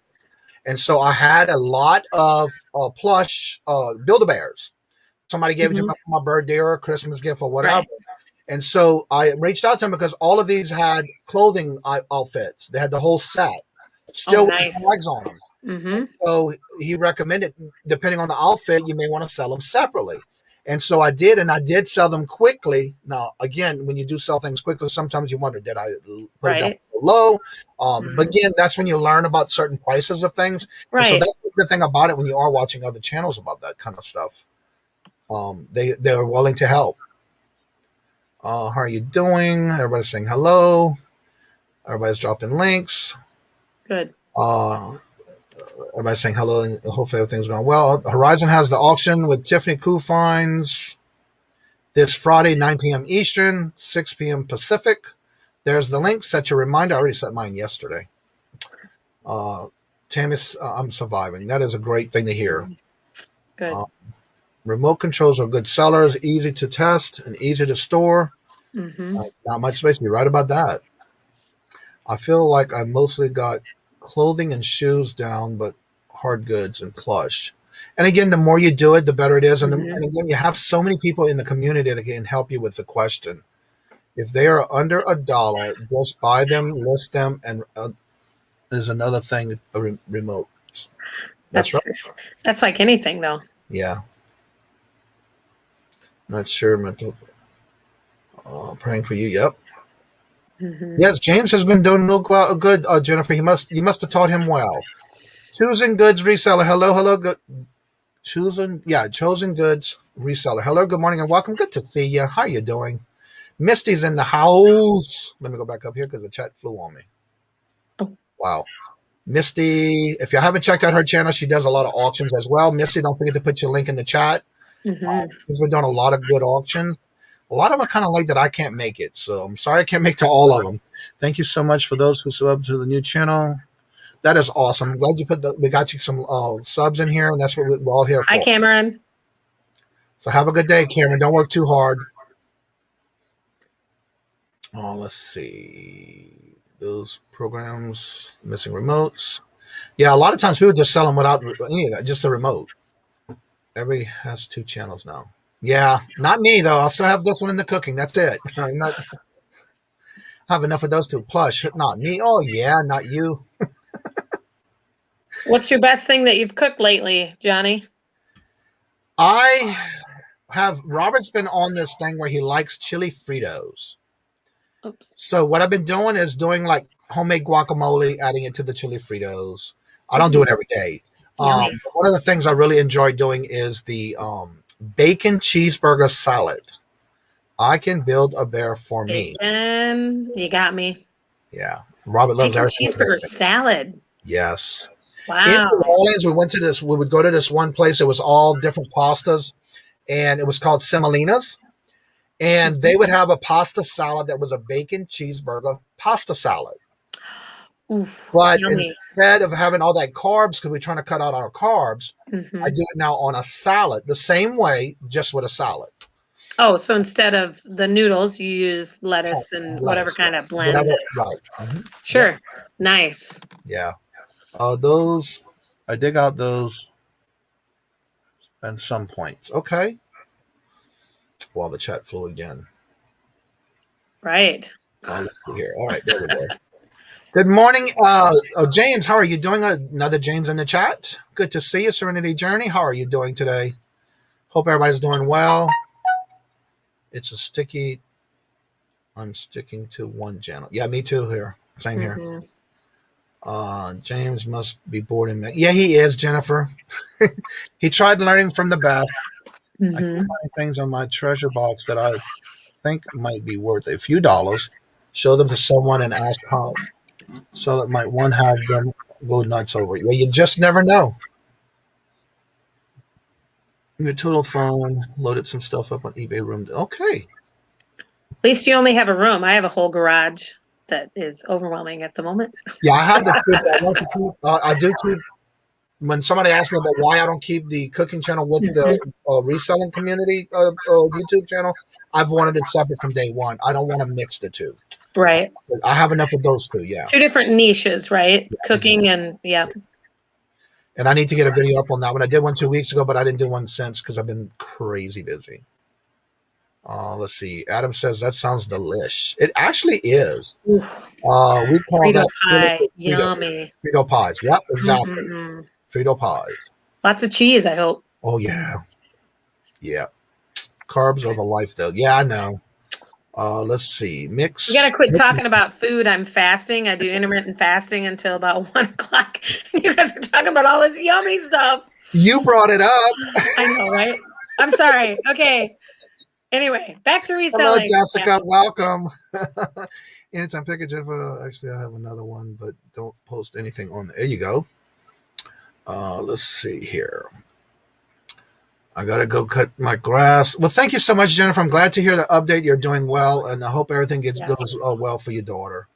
And so I had a lot of plush Build-A-Bears. Somebody gave it to me for my birthday or a Christmas gift or whatever. And so I reached out to him because all of these had clothing outfits. They had the whole set, still with the tags on them. So he recommended, depending on the outfit, you may want to sell them separately. And so I did, and I did sell them quickly. Now, again, when you do sell things quickly, sometimes you wonder, did I put it down low? But again, that's when you learn about certain prices of things. And so that's the good thing about it when you are watching other channels about that kind of stuff. They're willing to help. How are you doing? Everybody's saying hello. Everybody's dropping links. Good. Everybody's saying hello, and hopefully everything's going well. Horizon has the auction with Tiffany Koo finds this Friday, 9 p.m. Eastern, 6 p.m. Pacific. There's the link. Set your reminder. I already set mine yesterday. Tammy, I'm surviving. That is a great thing to hear. Good. Remote controls are good sellers, easy to test and easy to store. Not much space. You're right about that. I feel like I mostly got clothing and shoes down, but hard goods and plush. And again, the more you do it, the better it is. And again, you have so many people in the community that can help you with the question. If they are under $1, just buy them, list them, and there's another thing, remote. That's right. That's like anything, though. Yeah. Not sure. Praying for you. Yep. Yes, James has been doing good, Jennifer. You must have taught him well. Chosen Goods Reseller. Hello. Good. Chosen Goods Reseller. Hello, good morning and welcome. Good to see you. How are you doing? Misty's in the house. Let me go back up here because the chat flew on me. Oh. Wow. Misty, if you haven't checked out her channel, she does a lot of auctions as well. Misty, don't forget to put your link in the chat. Mm-hmm. Because we're doing a lot of good auctions. A lot of them are kind of late that I can't make it. So I'm sorry I can't make to all of them. Thank you so much for those who sub to the new channel. That is awesome. I'm glad we got you some subs in here, and that's what we're all here for. Hi, Cameron. So have a good day, Cameron. Don't work too hard. Oh, let's see. Those programs, missing remotes. Yeah, a lot of times people just sell them without any of that, just the remote. Every has 2 channels now. Yeah, not me, though. I'll still have this one in the cooking. That's it. I'm not have enough of those 2. Plush, not me. Oh, yeah, not you. What's your best thing that you've cooked lately, Johnny? I have Robert's been on this thing where he likes chili Fritos. Oops. So what I've been doing is doing like homemade guacamole, adding it to the chili Fritos. I don't do it every day. One of the things I really enjoy doing is the bacon cheeseburger salad. I can build a bear for me. You got me. Yeah. Robert loves bacon everything. Cheeseburger salad. Yes. Wow. In New Orleans, we would go to this one place. It was all different pastas, and it was called Semolina's. And they would have a pasta salad that was a bacon cheeseburger pasta salad. Oof, but yummy. instead of having all that carbs, because we're trying to cut out our carbs, Mm-hmm. I do it now on a salad, the same way, just with a salad. Oh, so instead of the noodles, you use lettuce and whatever kind of blend. Whatever, right. Mm-hmm. Sure. Yeah. Nice. Yeah. Those, I dig out those at some points. Okay. While the chat flew again. Right. Let's see here. All right, there we go. Good morning, James. How are you doing? Another James in the chat. Good to see you, Serenity Journey. How are you doing today? Hope everybody's doing well. It's a sticky. I'm sticking to one channel. Yeah, me too here. Same here. Mm-hmm. James must be bored in me. Yeah, he is, Jennifer. He tried learning from the best. Mm-hmm. I can find things on my treasure box that I think might be worth a few dollars. Show them to someone and ask how. So that might one have them go nuts over it. Well, you just never know. Your total phone loaded some stuff up on eBay room. Okay. At least you only have a room. I have a whole garage that is overwhelming at the moment. Yeah, I have the. I do keep. When somebody asks me about why I don't keep the cooking channel with the reselling community YouTube channel, I've wanted it separate from day one. I don't want to mix the two. Right. I have enough of those two. Yeah. Two different niches, right? Yeah, cooking and yeah. And I need to get a video up on that one. I did one 2 weeks ago, but I didn't do one since because I've been crazy busy. Let's see. Adam says that sounds delish. It actually is. We call Frito that pie. Yummy. Frito pies. Yep, exactly. Mm-hmm. Frito pies. Lots of cheese, I hope. Oh yeah. Yeah. Carbs are the life though. Yeah, I know. Let's see. Mix. We gotta quit talking about food. I'm fasting. I do intermittent fasting until about 1 o'clock. You guys are talking about all this yummy stuff. You brought it up. I know, right? I'm sorry. Okay. Anyway, back to reselling. Hello, Jessica. Yeah. Welcome. Anytime pick a Jennifer. Actually, I have another one, but don't post anything on there. There you go. Let's see here. I got to go cut my grass. Well, thank you so much, Jennifer. I'm glad to hear the update. You're doing well, and I hope everything goes well for your daughter.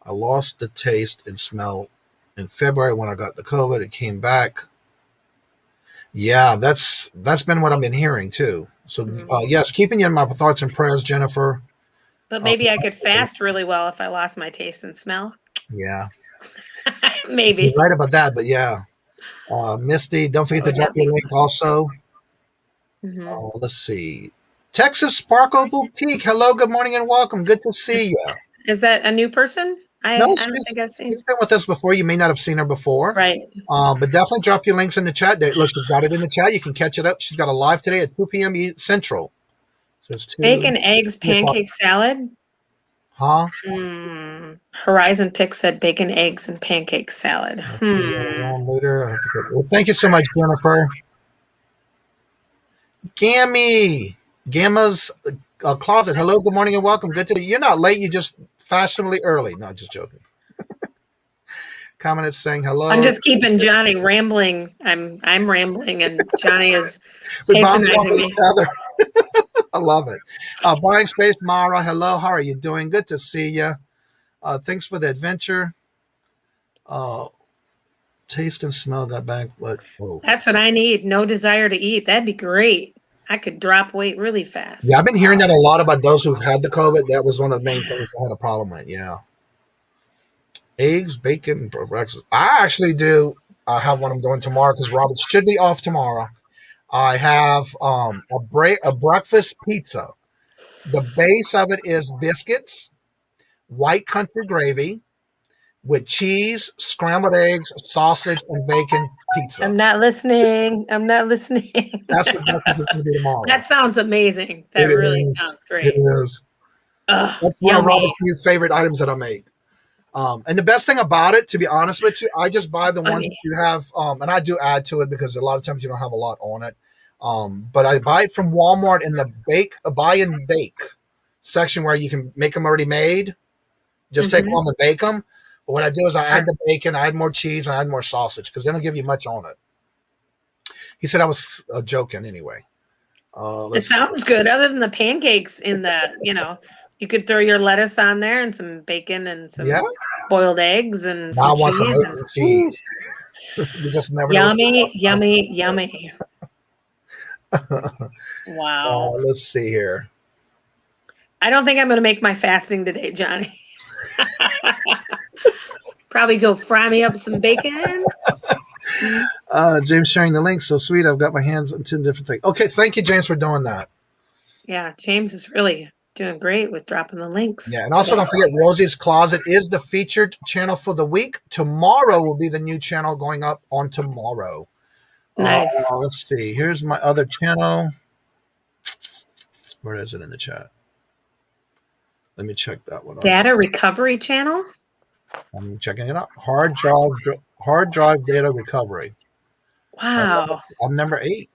I lost the taste and smell in February when I got the COVID. It came back. Yeah, that's been what I've been hearing, too. So, yes, keeping you in my thoughts and prayers, Jennifer. But maybe I could fast really well if I lost my taste and smell. Yeah. Maybe. You're right about that, but yeah. Misty, don't forget to drop your link also. Mm-hmm. Let's see. Texas Sparkle Boutique. Hello, good morning, and welcome. Good to see you. Is that a new person? I don't think I've seen. She's been with us before. You may not have seen her before. Right. But definitely drop your links in the chat. Look, she's got it in the chat. You can catch it up. She's got a live today at 2 p.m. Central. So it's bacon, eggs, pancake salad. Huh? Horizon Pick said bacon, eggs, and pancake salad. Later. I have to go. Well, thank you so much, Jennifer. Gamma's Closet. Hello, good morning, and welcome. Good to you. You're not late. You're just fashionably early. No, just joking. commented saying hello. I'm just keeping Johnny rambling. I'm rambling, and Johnny is We bounce off patronizing me. each other. I love it. Buying Space, Mara, hello. How are you doing? Good to see you. Thanks for the adventure. Taste and smell that back. That's what I need. No desire to eat. That'd be great. I could drop weight really fast. Yeah, I've been hearing that a lot about those who've had the COVID. That was one of the main things I had a problem with. Yeah. Eggs, bacon, breakfast. I actually do have one I'm doing tomorrow because Robert should be off tomorrow. I have a breakfast pizza. The base of it is biscuits, white country gravy with cheese, scrambled eggs, sausage, and bacon pizza. I'm not listening. That's what breakfast is going to be tomorrow. That sounds amazing. That really sounds great. It is. That's one of Robert's new favorite items that I make. And the best thing about it, to be honest with you, I just buy the ones that you have, and I do add to it because a lot of times you don't have a lot on it. But I buy it from Walmart in the buy and bake section where you can make them already made. Just take them and bake them. But what I do is I add the bacon, I add more cheese, and I add more sausage because they don't give you much on it. He said I was joking anyway. It sounds good. Other than the pancakes in the, you could throw your lettuce on there and some bacon and some boiled eggs and some cheese. Some cheese. You just never yummy. Wow. Let's see here. I don't think I'm going to make my fasting today, Johnny. Probably go fry me up some bacon. James sharing the link. So sweet. I've got my hands on 10 different things. Okay. Thank you, James, for doing that. Yeah. James is really doing great with dropping the links. Yeah. And also don't forget, Rosie's Closet is the featured channel for the week. Tomorrow will be the new channel going up on tomorrow. Nice. Let's see. Here's my other channel. Where is it in the chat? Let me check that one out. Data recovery channel? I'm checking it out. Hard drive data recovery. Wow. I'm number 8.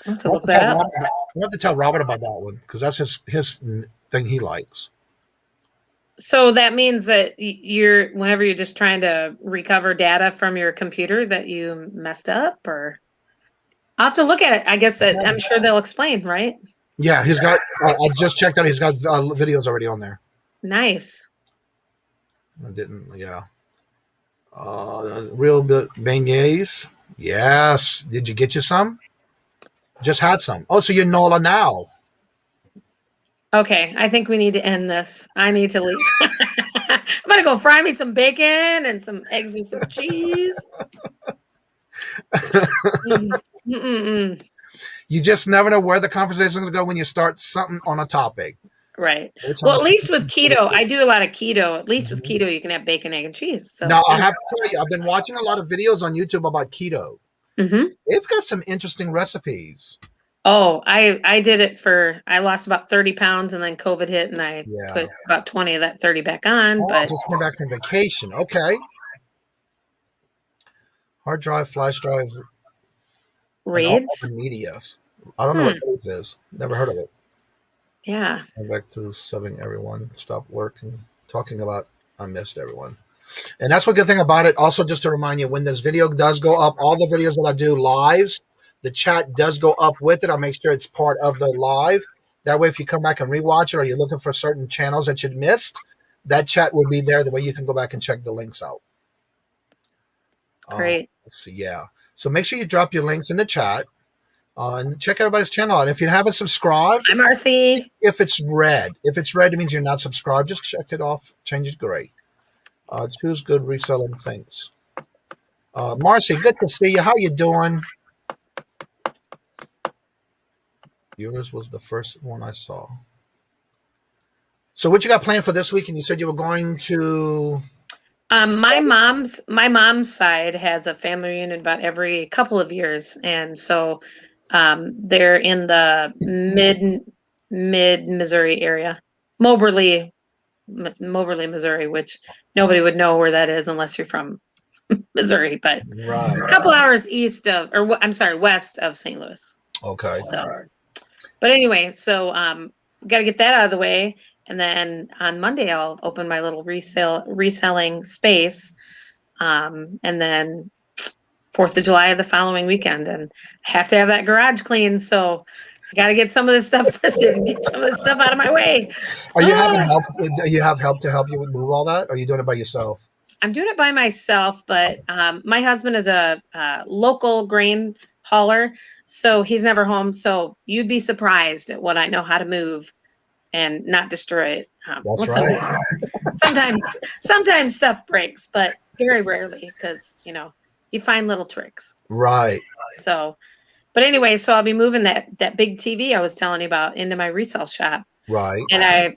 I have to look that up. I have to tell Robert about that one because that's his thing he likes. So that means that whenever you're just trying to recover data from your computer that you messed up, or I'll have to look at it. I guess that I'm sure they'll explain, right? Yeah, he's got. I just checked out. He's got videos already on there. Nice. I didn't. Yeah. Real beignets. Yes. Did you get you some? Just had some. Oh, so you're Nola now. Okay, I think we need to end this. I need to leave. I'm gonna go fry me some bacon and some eggs with some cheese. You just never know where the conversation is going to go when you start something on a topic. Right. Well, at least with keto, I do a lot of keto. At least with keto, you can have bacon, egg, and cheese. So. Now, I have to tell you, I've been watching a lot of videos on YouTube about keto. It's got some interesting recipes. Oh, I did it I lost about 30 pounds and then COVID hit and I put about 20 of that 30 back on. But just came back from vacation. Okay. Hard drive, flash drive. RAIDs? Media. I don't know what RAIDs is. Never heard of it. Yeah. I'm back to subbing everyone. Stop working. Talking about I missed everyone. And that's what good thing about it. Also, just to remind you, when this video does go up, all the videos that I do lives, the chat does go up with it. I'll make sure it's part of the live. That way, if you come back and rewatch it or you're looking for certain channels that you missed, that chat will be there. The way you can go back and check the links out. Great. Let's see. Yeah. So make sure you drop your links in the chat and check everybody's channel out. If you haven't subscribed, I'm Marcy. If it's red, it means you're not subscribed. Just check it off. Change it gray. Choose good reselling things. Marcy, good to see you. How you doing? Yours was the first one I saw. So what you got planned for this week? And you said you were going to... My mom's side has a family reunion about every couple of years. And so they're in the mid Missouri area. Moberly, Missouri, which nobody would know where that is unless you're from Missouri, but a couple hours west of St. Louis. Okay. So, but anyway, so got to get that out of the way. And then on Monday, I'll open my little reselling space. And then 4th of July the following weekend. And I have to have that garage cleaned. So I got to get some of this stuff listed and get some of this stuff out of my way. Are you having help? Do you have help to help you move all that? Or are you doing it by yourself? I'm doing it by myself, but my husband is a local grain hauler, so he's never home. So you'd be surprised at what I know how to move and not destroy it. That's right. Sometimes stuff breaks, but very rarely, because you find little tricks. Right. So, but anyway, so I'll be moving that big TV I was telling you about into my resale shop. Right. And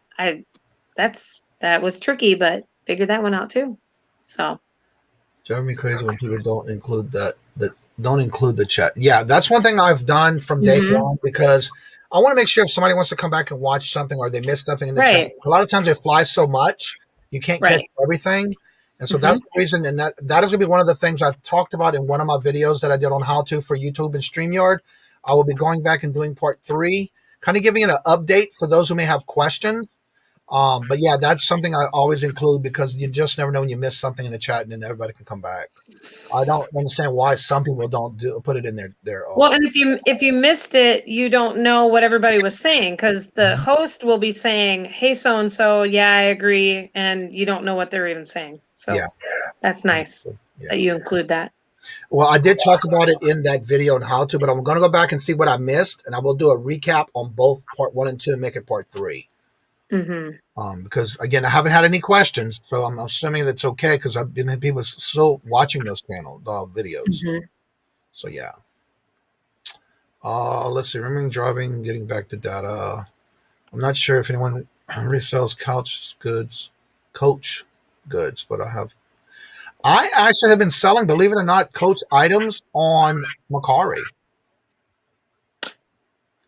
that was tricky, but figured that one out too. So. Drives me crazy when people don't include don't include the chat. Yeah, that's one thing I've done from day one, because I want to make sure if somebody wants to come back and watch something or they missed something in the chat. A lot of times it flies so much you can't catch everything. And so that's the reason, and that is going to be one of the things I've talked about in one of my videos that I did on how to for YouTube and StreamYard. I will be going back and doing part 3, kind of giving it an update for those who may have questions. But yeah, that's something I always include, because you just never know when you miss something in the chat and then everybody can come back. I don't understand why some people don't put it in their well, and if you missed it, you don't know what everybody was saying, because the host will be saying, "Hey, so and so, yeah, I agree," and you don't know what they're even saying. So that's nice that you include that. Well, I did talk about it in that video on how to, but I'm going to go back and see what I missed, and I will do a recap on both part 1 and 2 and make it part 3. Because again, I haven't had any questions, so I'm assuming that's okay, because I've been having people still watching those videos. So yeah. Let's see. Remembering driving, getting back to data. I'm not sure if anyone resells Coach goods, but I actually have been selling, believe it or not, Coach items on Mercari.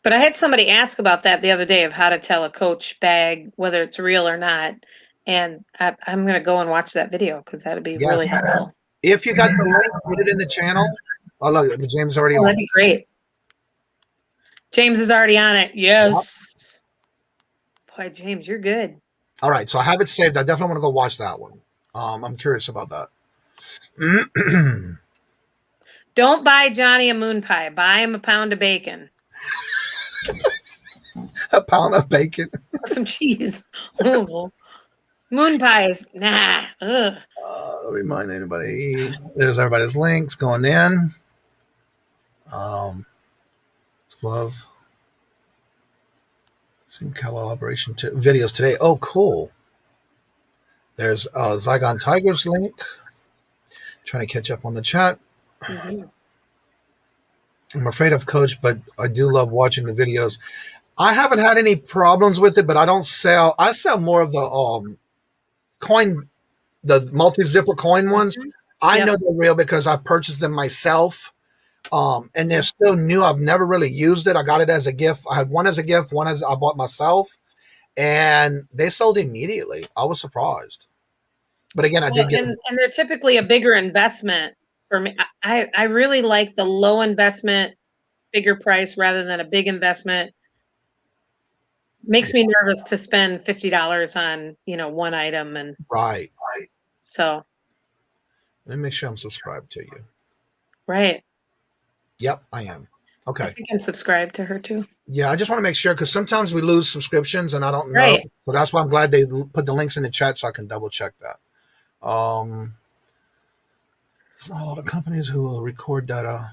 But I had somebody ask about that the other day, of how to tell a Coach bag whether it's real or not. And I'm going to go and watch that video, because that would be really helpful. If you got the link, put it in the channel. Oh, look, James is already on. That'd be great. James is already on it. Yes. Yep. Boy, James, you're good. All right. So I have it saved. I definitely want to go watch that one. I'm curious about that. Don't buy Johnny a moon pie. Buy him a pound of bacon. A pound of bacon. Or some cheese. Moon pies. Nah. Ugh. Remind anybody. There's everybody's links going in. Love. Same collaboration videos today. Oh, cool. There's Zygon Tiger's link. Trying to catch up on the chat. I'm afraid of Coach, but I do love watching the videos. I haven't had any problems with it, but I don't sell. I sell more of the coin, the multi-zipper coin ones. I know they're real because I purchased them myself. And they're still new. I've never really used it. I got it as a gift. I had one as a gift, one as I bought myself, and they sold immediately. I was surprised. But again, I did get and they're typically a bigger investment for me. I really like the low investment, bigger price rather than a big investment. Makes me nervous to spend $50 on, one item. And right. So let me make sure I'm subscribed to you. Right. Yep, I am. Okay. I think I'm subscribed to her too. Yeah, I just want to make sure, because sometimes we lose subscriptions and I don't know. Right. So that's why I'm glad they put the links in the chat so I can double check that. There's not a lot of companies who will record data.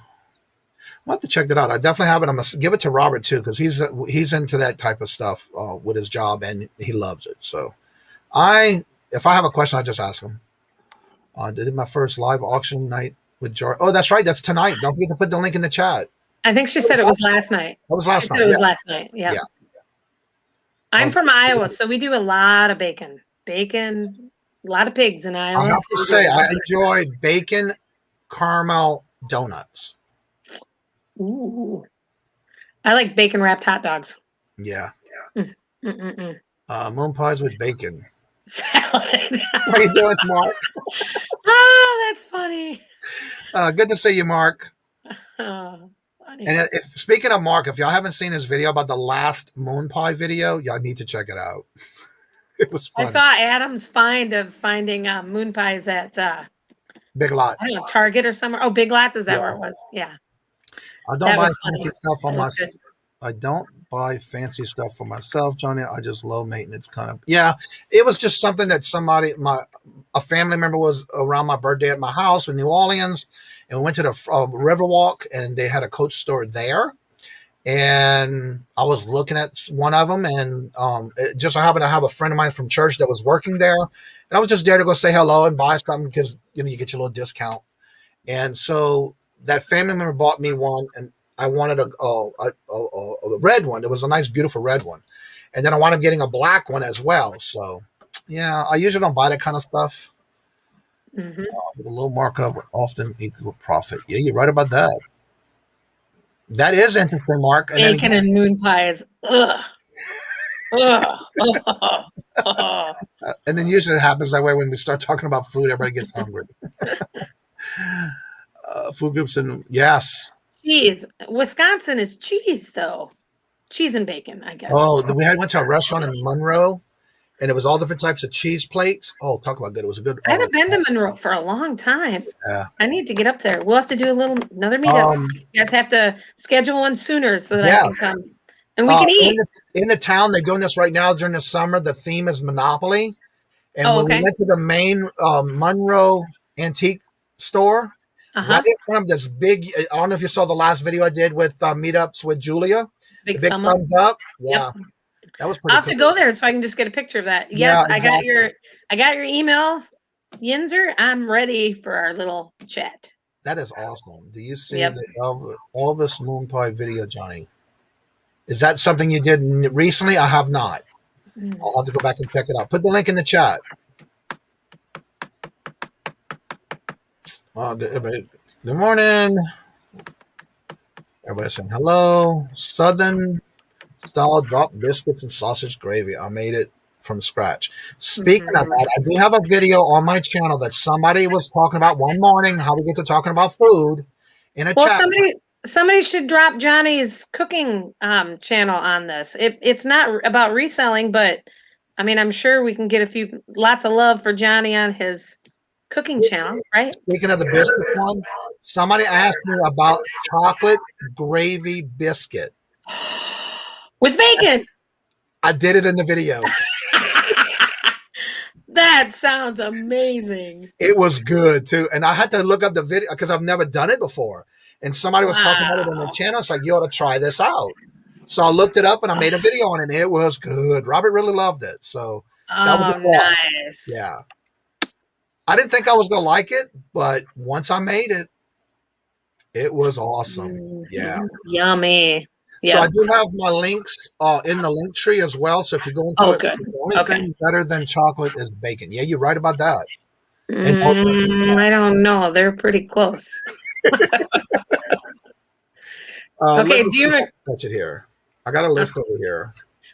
I'll have to check that out. I definitely have it. I'm going to give it to Robert too, because he's into that type of stuff with his job, and he loves it. So if I have a question, I just ask him. I did my first live auction night with George. Oh, that's right. That's tonight. Don't forget to put the link in the chat. I think she said it was last night. It was last night. It was last night. Yeah. I'm from Iowa, so we do a lot of bacon. Bacon, a lot of pigs in Iowa. I have to say, I enjoy bacon caramel donuts. Ooh. I like bacon wrapped hot dogs. Yeah. Mm. Moon pies with bacon. Salad. How are you doing, Mark? Oh, that's funny. Good to see you, Mark. Oh, funny. And speaking of Mark, if y'all haven't seen his video about the last moon pie video, y'all need to check it out. It was I funny. saw Adam's find of finding moon pies at Big I Lots. don't know, Target or somewhere. Oh, Big Lots, is that where it was? Yeah. I don't That buy was funny. fancy stuff for That was myself. good. I don't buy fancy stuff for myself, Johnny. I just low maintenance kind of. Yeah, it was just something that a family member was around my birthday at my house in New Orleans, and we went to the Riverwalk, and they had a Coach store there. And I was looking at one of them, and it just so happened to have a friend of mine from church that was working there, and I was just there to go say hello and buy something because you get your little discount. And so that family member bought me one, and I wanted a red one. It was a nice, beautiful red one, and then I wound up getting a black one as well. So yeah, I usually don't buy that kind of stuff. Mm-hmm. With a low markup would often equal profit. Yeah, you're right about that. That is interesting, Mark. And Bacon and moon pies. Ugh. Ugh. And then usually it happens that way when we start talking about food, everybody gets hungry. Food groups and yes. Cheese. Wisconsin is cheese, though. Cheese and bacon, I guess. Oh, we went to a restaurant in Monroe, and it was all different types of cheese plates. Oh, talk about good. It was a good. I haven't been to Monroe for a long time. Yeah. I need to get up there. We'll have to do another meetup. You guys have to schedule one sooner so that I can come. And we can eat. In the town, they're doing this right now during the summer. The theme is Monopoly. And when we went to the main Monroe antique store, right in front of this big, I don't know if you saw the last video I did with meetups with Julia. Big thumbs up. Yeah. Yep. That was pretty I'll have to go there so I can just get a picture of that. Yes, yeah, exactly. I got your email, Yinzer. I'm ready for our little chat. That is awesome. Do you see the Elvis Moon Pie video, Johnny? Is that something you did recently? I have not. I'll have to go back and check it out. Put the link in the chat. Good morning. Everybody saying hello. Southern style drop biscuits and sausage gravy. I made it from scratch. Speaking of that, I do have a video on my channel that somebody was talking about one morning, how we get to talking about food in a chat. Somebody should drop Johnny's cooking channel on this. It's not about reselling, but I mean, I'm sure we can get lots of love for Johnny on his cooking channel, right? Speaking of the biscuits one, somebody asked me about chocolate gravy biscuit. With bacon. I did it in the video. That sounds amazing. It was good too. And I had to look up the video because I've never done it before. And somebody was talking about it on the channel. It's like, you ought to try this out. So I looked it up and I made a video on it. And it was good. Robert really loved it. So that was nice. Yeah. I didn't think I was going to like it, but once I made it, it was awesome. Yeah. Yummy. So I do have my links in the link tree as well. So if you go into it, the only thing better than chocolate is bacon. Yeah, you're right about that. I don't know. They're pretty close. Okay, do you touch it here? I got a list over here.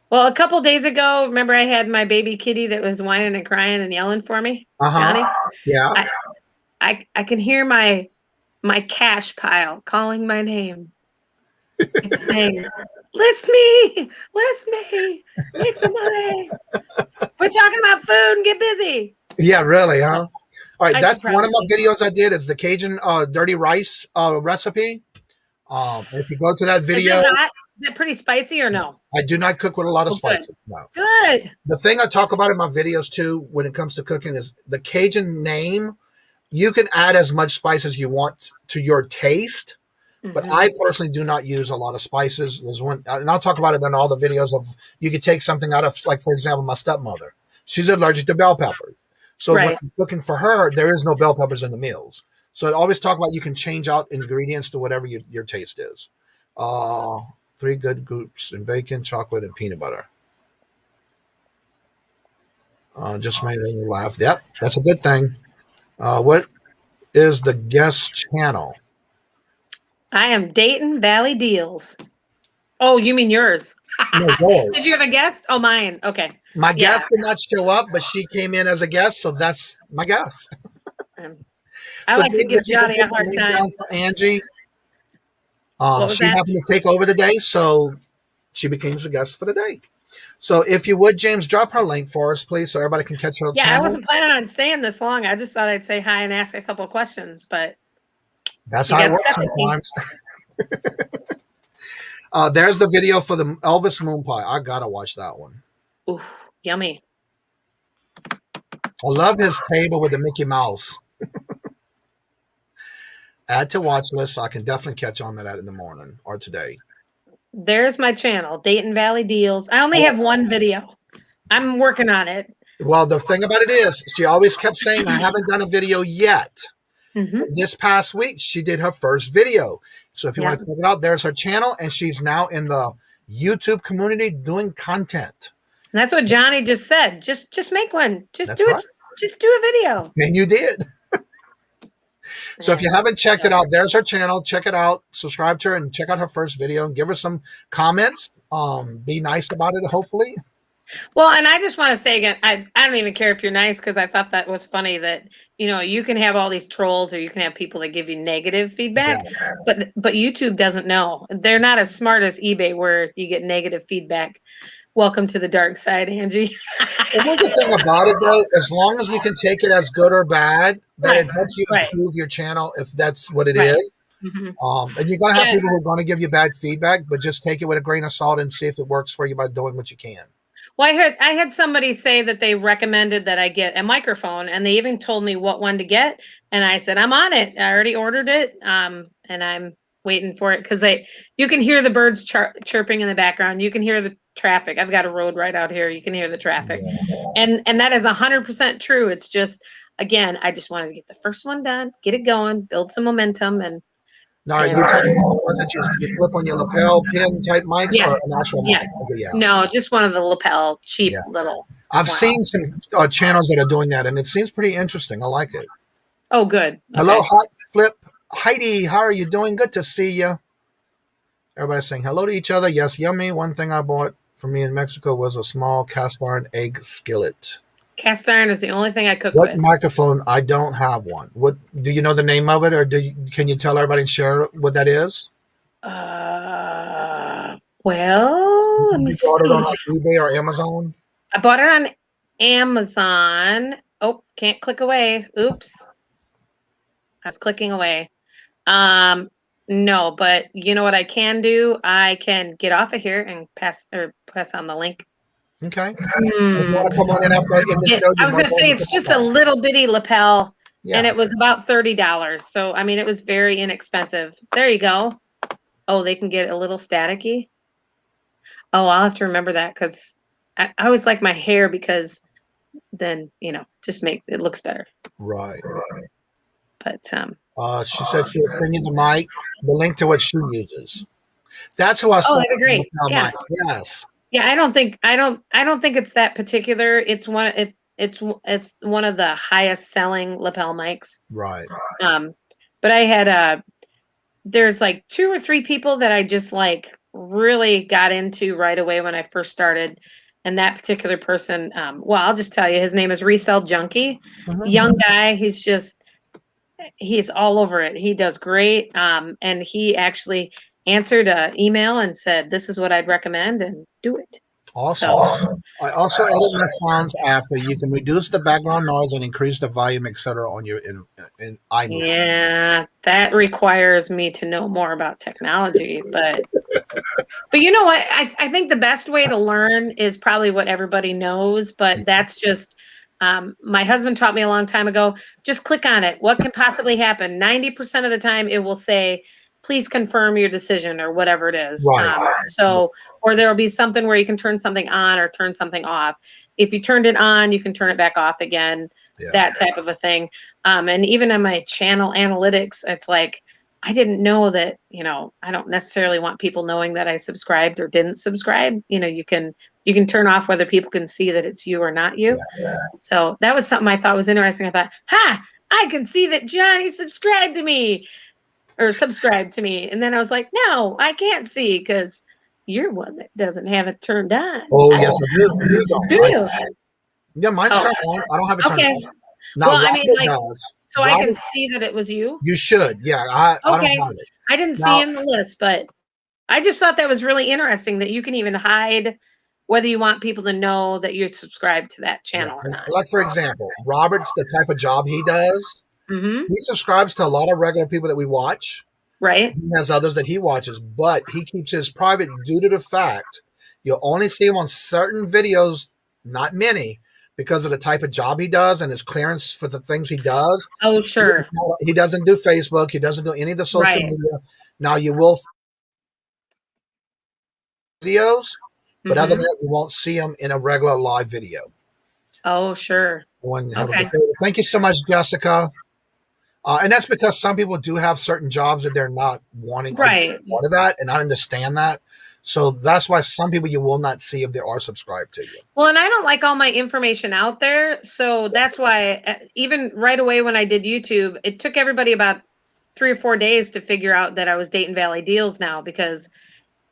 Well, a couple days ago, remember I had my baby kitty that was whining and crying and yelling for me? Johnny? Yeah. I can hear my cash pile calling my name. It's saying, list me, make some money. Quit talking about food and get busy. Yeah, really, huh? All right, that's one of my videos I did. It's the Cajun dirty rice recipe. If you go to that video. Is it pretty spicy or no? I do not cook with a lot of spices. No. Good. The thing I talk about in my videos too, when it comes to cooking, is the Cajun name. You can add as much spice as you want to your taste. But I personally do not use a lot of spices. There's one, and I'll talk about it in all the videos of, you could take something out of, like, for example, my stepmother. She's allergic to bell peppers. So when I'm cooking for her, there is no bell peppers in the meals. So I always talk about you can change out ingredients to whatever your taste is. 3 good groups in bacon, chocolate, and peanut butter. Just made me laugh. Yep, that's a good thing. What is the guest channel? I am Dayton Valley Deals. Oh, you mean yours? No, yours. Did you have a guest? Oh, mine. Okay. My guest did not show up, but she came in as a guest, so that's my guest. I like to give Johnny a hard time. Angie. She happened to take over the day, so she became the guest for the day. So if you would, James, drop her link for us, please, so everybody can catch her Yeah, channel. I wasn't planning on staying this long. I just thought I'd say hi and ask a couple of questions, but that's how it works sometimes. There's the video for the Elvis moon pie. I gotta watch that one. Ooh, yummy. I love his table with the Mickey Mouse. Add to watch list, so I can definitely catch on to that in the morning or today. There's my channel, Dayton Valley Deals. I only have one video. I'm working on it. Well, the thing about it is, she always kept saying, I haven't done a video yet. Mm-hmm. This past week, she did her first video. So if you want to check it out, there's her channel, and she's now in the YouTube community doing content. And that's what Johnny just said. Just make one. Just That's do right. it. Just do a video. And you did. So if you haven't checked it out, there's her channel. Check it out. Subscribe to her and check out her first video and give her some comments. Be nice about it, hopefully. Well, and I just want to say again, I don't even care if you're nice, because I thought that was funny that, you know, you can have all these trolls or you can have people that give you negative feedback, but YouTube doesn't know. They're not as smart as eBay where you get negative feedback. Welcome to the dark side, Angie. The one good thing about it, though, as long as you can take it as good or bad, that it helps you improve your channel if that's what it is. Mm-hmm. And you're going to have people who are going to give you bad feedback, but just take it with a grain of salt and see if it works for you by doing what you can. Well, I had somebody say that they recommended that I get a microphone, and they even told me what one to get. And I said, I'm on it. I already ordered it. And I'm waiting for it, because you can hear the birds chirping in the background. You can hear the traffic. I've got a road right out here. You can hear the traffic. And that is 100% true. It's just, again, I just wanted to get the first one done, get it going, build some momentum. And now, are you talking about ones that you flip on your lapel pin type mics or an actual mic? Yeah. No, just one of the lapel cheap little. I've seen some channels that are doing that, and it seems pretty interesting. I like it. Oh, good. Okay. Hello, Hot Flip. Heidi, how are you doing? Good to see you. Everybody's saying hello to each other. Yes, yummy. One thing I bought for me in Mexico was a small cast iron egg skillet. Cast iron is the only thing I cook with. with. Microphone? I don't have one. What do you know the name of it, or can you tell everybody and share what that is? Well, let me see. You bought it on like eBay or Amazon? I bought it on Amazon. Oh, can't click away. Oops. I was clicking away. No, but you know what I can do? I can get off of here and press on the link. Okay. You want to come on in after in the show? I was going to say it's just a little bitty lapel, and it was about $30. So I mean, it was very inexpensive. There you go. Oh, they can get a little staticky. Oh, I'll have to remember that, because I always like my hair, because then just make it looks better. Right. But she said she'll send you the link to what she uses. That's who I saw. Oh, that'd be great. Yeah. Yes. Yeah, I don't think it's that particular. It's one of the highest selling lapel mics. Right. But I had there's like 2 or 3 people that I just like really got into right away when I first started. And that particular person, well, I'll just tell you, his name is Resale Junkie. Mm-hmm. Young guy. He's all over it. He does great. And he actually answered an email and said, this is what I'd recommend, and do it. Awesome. So, I also edit my sounds after. You can reduce the background noise and increase the volume, etc. on your in iMovie. Yeah, that requires me to know more about technology, but you know what? I think the best way to learn is probably what everybody knows, but that's just my husband taught me a long time ago. Just click on it. What can possibly happen? 90% of the time it will say, please confirm your decision, or whatever it is. Right. Or there will be something where you can turn something on or turn something off. If you turned it on, you can turn it back off again, that type of a thing. And even on my channel analytics, it's like, I didn't know that, I don't necessarily want people knowing that I subscribed or didn't subscribe. You can turn off whether people can see that it's you or not you. Yeah. So that was something I thought was interesting. I thought, I can see that Johnny subscribed to me. Or subscribe to me. And then I was like, no, I can't see, because you're one that doesn't have it turned on. Oh, yes, I do. Do you? Yeah, mine's turned on. I don't have it turned on. Now, well, I mean, like, so Robert, I can see that it was you? You should. Yeah, I don't have it. I didn't see in the list, but I just thought that was really interesting that you can even hide whether you want people to know that you're subscribed to that channel or not. Like, for example, Robert's the type of job he does. Mm-hmm. He subscribes to a lot of regular people that we watch. Right. He has others that he watches, but he keeps his private due to the fact you'll only see him on certain videos, not many, because of the type of job he does and his clearance for the things he does. Oh, sure. He doesn't do Facebook. He doesn't do any of the social media. Now, you will videos, but other than that, you won't see him in a regular live video. Oh, sure. Okay. Thank you so much, Jessica. And that's because some people do have certain jobs that they're not wanting. Right. Part of that, and I understand that. So that's why some people you will not see if they are subscribed to you. Well, and I don't like all my information out there. So that's why even right away when I did YouTube, it took everybody about 3 or 4 days to figure out that I was Dayton Valley Deals now, because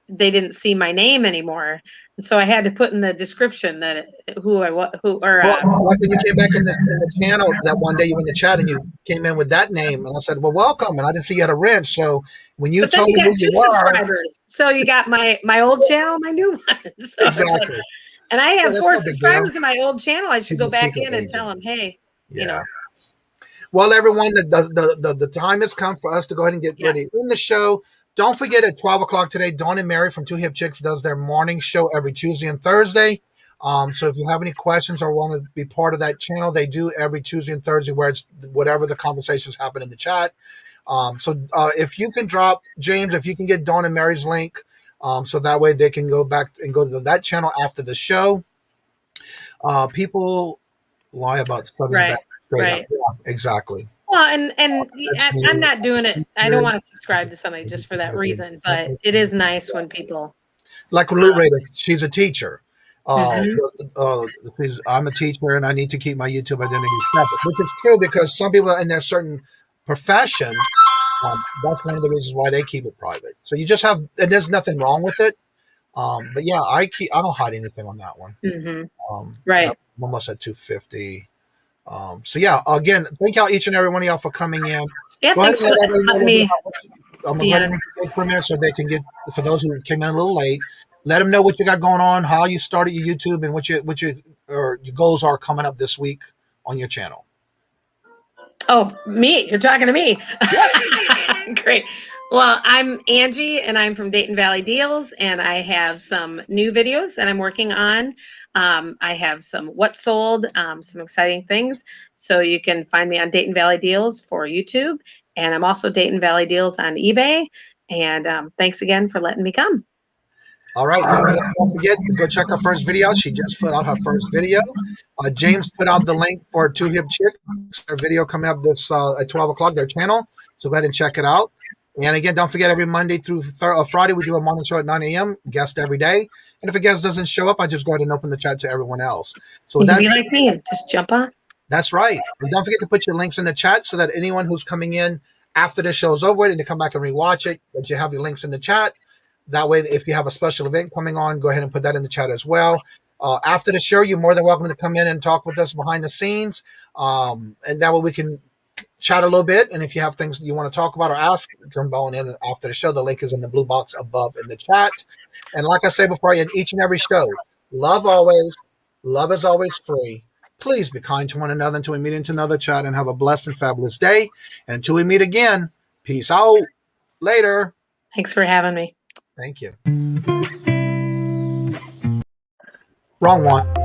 they didn't see my name anymore. And so I had to put in the description that like when you came back in the channel that one day, you were in the chat and you came in with that name, and I said, well, welcome. And I didn't see you had a wrench. So when you told me who you were. So you got my old channel, my new one. So exactly. And I have 4 subscribers in my old channel. I should go back in and tell them, hey, you know. Well, everyone, the time has come for us to go ahead and get ready in the show. Don't forget at 12 o'clock today, Dawn and Mary from Two Hip Chicks does their morning show every Tuesday and Thursday. So if you have any questions or want to be part of that channel, they do every Tuesday and Thursday, where it's whatever the conversations happen in the chat. So if you can drop, James, if you can get Dawn and Mary's link, so that way they can go back and go to that channel after the show. People lie about something back straight up. Yeah, exactly. Well, and I'm not doing it. I don't want to subscribe to somebody just for that reason, but it is nice when people. Like Loot Raider, she's a teacher. I'm a teacher and I need to keep my YouTube identity separate, which is true because some people in their certain profession, that's one of the reasons why they keep it private. So you just have, and there's nothing wrong with it. But yeah, I don't hide anything on that one. Right. I'm almost at 250. So yeah, again, thank y'all, each and every one of y'all, for coming in. Yeah, thanks for letting me. I'm going to take for a minute so they can get, for those who came in a little late, let them know what you got going on, how you started your YouTube, and what your goals are coming up this week on your channel. Oh, me? You're talking to me. Great. Well, I'm Angie, and I'm from Dayton Valley Deals, and I have some new videos that I'm working on. I have some what sold, some exciting things. So you can find me on Dayton Valley Deals for YouTube, and I'm also Dayton Valley Deals on eBay. And thanks again for letting me come. All right. Now, don't forget to go check our first video. She just put out her first video. James put out the link for Two Hip Chicks, their video coming up this at 12 o'clock, their channel. So go ahead and check it out. And again, don't forget, every Monday through Friday, we do a morning show at 9 a.m. Guest every day. And if a guest doesn't show up, I just go ahead and open the chat to everyone else. So you can be like me and just jump on. That's right. And don't forget to put your links in the chat so that anyone who's coming in after the show's over and to come back and rewatch it, that you have your links in the chat. That way, if you have a special event coming on, go ahead and put that in the chat as well. After the show, you're more than welcome to come in and talk with us behind the scenes. And that way we can chat a little bit. And if you have things you want to talk about or ask, come on in after the show. The link is in the blue box above in the chat. And like I say before, in each and every show, love always, love is always free. Please be kind to one another until we meet into another chat, and have a blessed and fabulous day. And until we meet again, peace out. Later. Thanks for having me. Thank you. Wrong one.